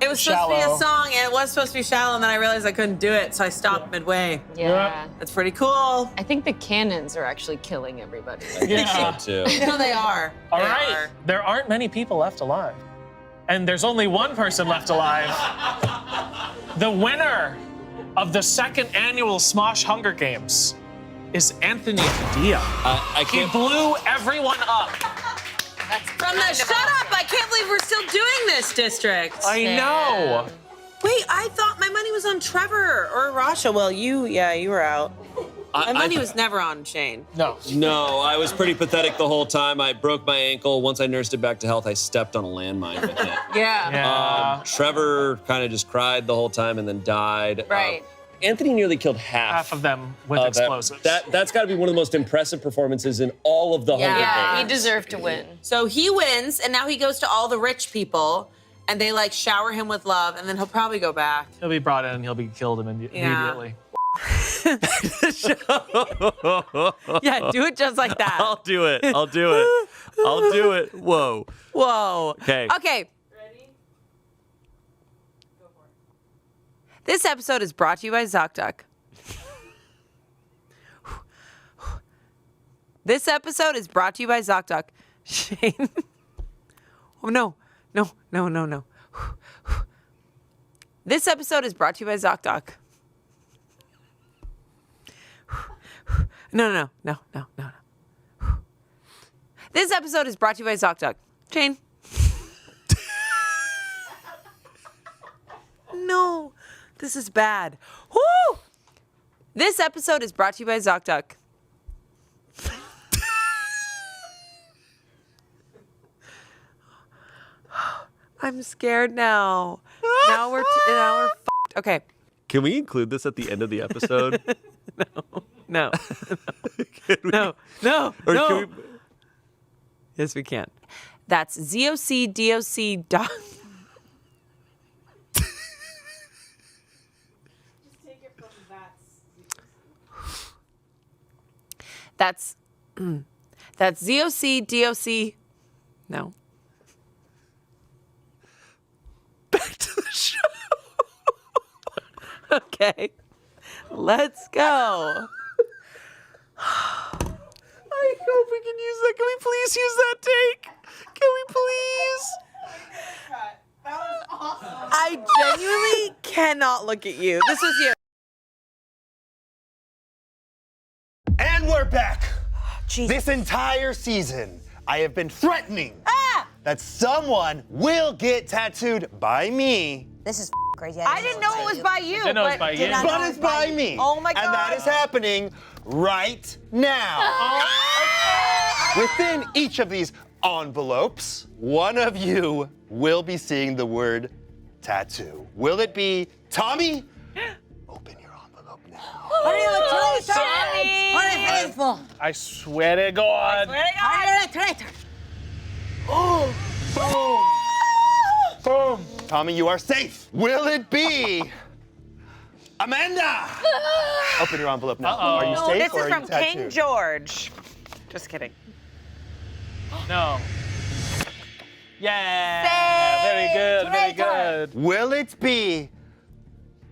It was supposed to be a song, and it was supposed to be shallow, and then I realized I couldn't do it, so I stopped midway. Yeah. That's pretty cool. I think the cannons are actually killing everybody. Yeah. too. No, they are. All right. There aren't many people left alive. And there's only one person left alive. The winner of the 2nd annual Smosh Hunger Games is Anthony Padilla. He blew everyone up. From the shut up! I can't believe we're still doing this, district. I know. Wait, I thought my money was on Trevor or Arasha. Well, you were out. My money was never on Shane. No. No, I was pretty pathetic the whole time. I broke my ankle. Once I nursed it back to health, I stepped on a landmine with it. Yeah. Trevor kind of just cried the whole time and then died. Right. Anthony nearly killed half of them with explosives. That's got to be one of the most impressive performances in all of the Hunger Games. He deserved to win. So he wins, and now he goes to all the rich people, and they like shower him with love, and then he'll probably go back. He'll be brought in and he'll be killed immediately. Yeah, do it just like that. I'll do it. I'll do it. I'll do it. Whoa. Whoa. Okay. Okay. This episode is brought to you by ZocDoc. This episode is brought to you by ZocDoc. Shane. Oh, no. No. This episode is brought to you by ZocDoc. No. This episode is brought to you by ZocDoc. Shane. No. This is bad. Woo! This episode is brought to you by ZocDoc. I'm scared now. Now we're fucked. Okay. Can we include this at the end of the episode? No. No. Or No. can we? Yes, we can. That's ZocDoc. That's ZocDoc. No. Back to the show. Okay. Let's go. I hope we can use that. Can we please use that take? Can we please? That was awesome. I genuinely cannot look at you. This was you. And we're back. This entire season, I have been threatening that someone will get tattooed by me. This is crazy. I didn't know it was by you. Didn't know it was by you. But it's by me. Oh my God. And that is happening right now. Within each of these envelopes, one of you will be seeing the word tattoo. Will it be Tommy? What are you doing, Tommy? What are you faithful? I swear to God. What are you traitor? Oh, boom. Boom. Tommy, you are safe. Will it be Amanda? Open your envelope now. Are you safe This or is are you from King tattooed? George. Just kidding. No. Yeah. Very good. Very good. Will it be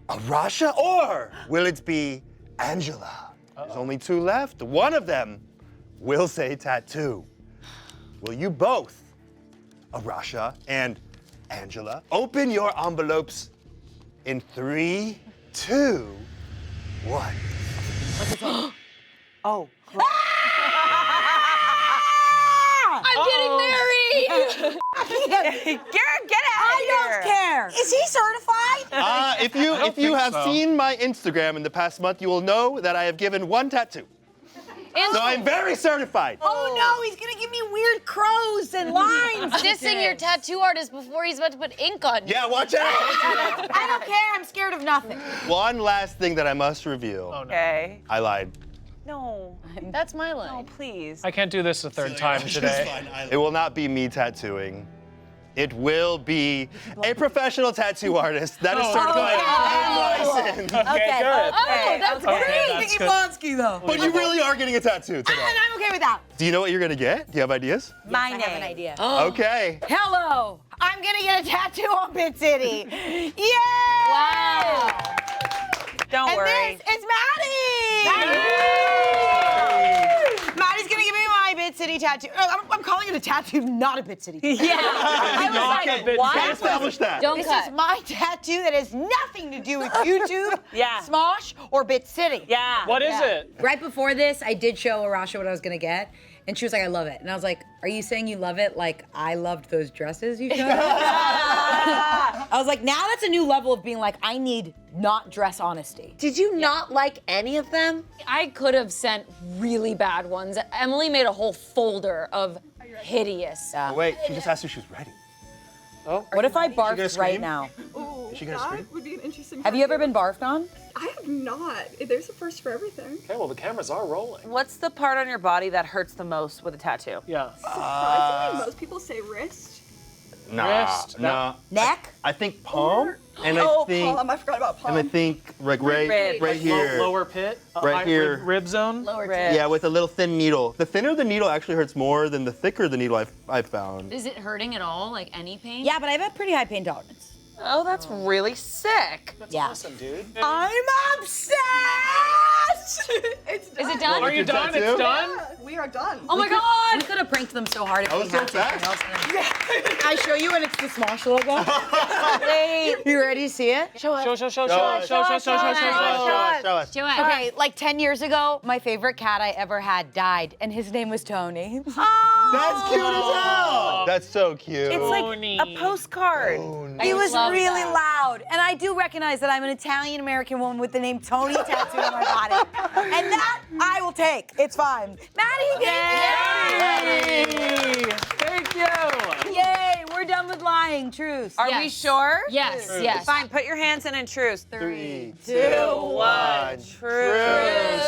Arasha or will it be Angela? There's only 2 left. One of them will say tattoo. Will you both, Arasha and Angela, open your envelopes in 3, 2, 1. Oh. I'm getting married. Garrett, get out of here. I don't care. Is he certified? If you have seen my Instagram in the past month, you will know that I have given 1 tattoo. So I'm very certified. Oh no, he's gonna give me weird crows and lines. Dissing your tattoo artist before he's about to put ink on you. Yeah, watch out. I don't care. I'm scared of nothing. One last thing that I must reveal. Oh, no. Okay. I lied. No. That's my line. No, please. I can't do this a third time today. It will not be me tattooing. It will be a professional tattoo artist that is certified and licensed. Okay, good. Oh, that's great. that's Thinking good. Blonsky, though. But you really are getting a tattoo today. And I'm okay with that. Do you know what you're gonna get? Do you have ideas? My name. I have an idea. Okay. Hello. I'm gonna get a tattoo on Bit City. Yay! Wow. Don't And worry. this is Maddie. Maddie's gonna give me my Bit City tattoo. I'm calling it a tattoo, not a Bit City tattoo. Yeah. I was like, Why can't establish that? Don't this cut. is my tattoo that has nothing to do with YouTube, Yeah. Smosh, or Bit City. Yeah. What is it? Right before this, I did show Arasha what I was gonna get, and she was like, "I love it," and I was like, "Are you saying you love it like I loved those dresses you showed?" I was like, "Now that's a new level of being like, I need not dress honesty." Did you not like any of them? I could have sent really bad ones. Emily made a whole folder of hideous. Oh, wait, she just asked if she was ready. What if I gonna barfed scream? right now? Is she gonna scream? Would be an interesting. Have you ever been barfed on? I have not. There's a first for everything. Okay, well, the cameras are rolling. What's the part on your body that hurts the most with a tattoo? Yeah. Surprisingly, most people say wrist. Wrist. Nah. Neck? I think palm, and I think, palm. I forgot about palm. and I think like right Rib. here. Lower pit. Right here. Rib zone. Lower Rib. Yeah, with a little thin needle. The thinner the needle actually hurts more than the thicker the needle I've found. Is it hurting at all? Like any pain? Yeah, but I have a pretty high pain tolerance. Oh, that's really sick. That's Yeah. awesome, dude. I'm obsessed. It's Is it done? Are you done? tattoo? It's done? We are done. Oh my God! We could have pranked them so hard if I we was so had something fast. else. I show you and it's the Smosh logo. Wait. You ready to see it? Show us. Show us. Do it. Okay, like 10 years ago, my favorite cat I ever had died, and his name was Tony. That's cute as hell. That's so cute. It's like Tony. a postcard. He was love really that. loud, and I do recognize that I'm an Italian-American woman with the name Tony tattooed on my body. And that I will take. It's fine. Maddie, Yay! Thank you. Yay, we're done with lying. Truth. Are we Yes. sure? Yes, yes. Fine, put your hands in truce. 3, 2, 1. Truth.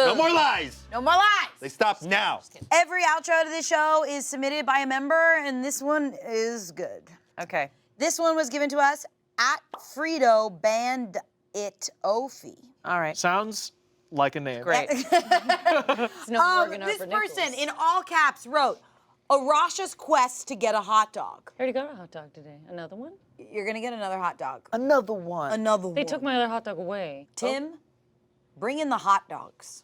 No more lies. No more lies. They stop now. Every outro to this show is submitted by a member, and this one is good. Okay. This one was given to us at Frito Band It Ophi. All right. Sounds like a name. Great. It's no Morgan This Harper person Nichols. in all caps wrote, Arasha's quest to get a hot dog. I already got a hot dog today. Another one? You're gonna get another hot dog. Another one. Another They one. took my other hot dog away. Tim, bring in the hot dogs.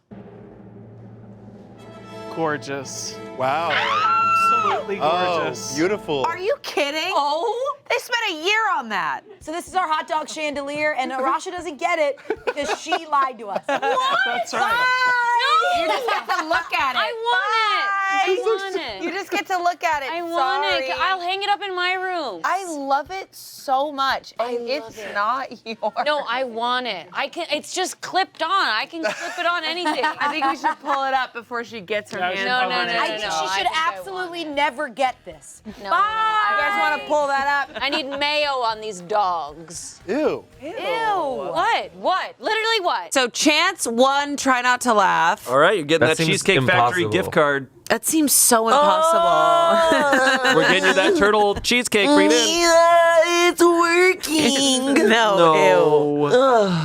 Gorgeous. Wow. Absolutely gorgeous. Oh, beautiful. Are you kidding? Oh. They spent a year on that. So this is our hot dog chandelier, and Arasha doesn't get it because she lied to us. What? That's right. You just get to look at it. I want it. I want it. You just get to look at it. I want Sorry. it. I'll hang it up in my room. I love it so much, and it's not yours. No, I want it. I can. It's just clipped on. I can clip it on anything. I think we should pull it up before she gets her hands No, on no, it. no, no, I think she should absolutely never get this. No, Bye. You guys want to pull that up? I need mayo on these dogs. Ew. Ew. What? What? Literally what? So Chance won Try Not to Laugh. All right, you're getting that seems Cheesecake Factory impossible. gift card. That seems so impossible. We're getting you that turtle cheesecake. Bring it in. Yeah, it's working. No.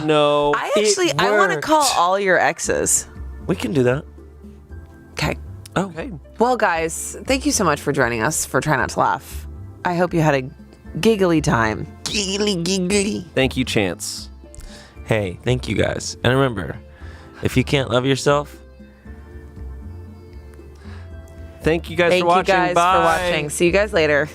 No. I want to call all your exes. We can do that. Okay. Okay. Well, guys, thank you so much for joining us for Try Not to Laugh. I hope you had a giggly time. Giggly. Thank you, Chance. Hey, thank you guys. And remember, if you can't love yourself, thank you guys Thank for watching. you guys Bye. for watching. See you guys later.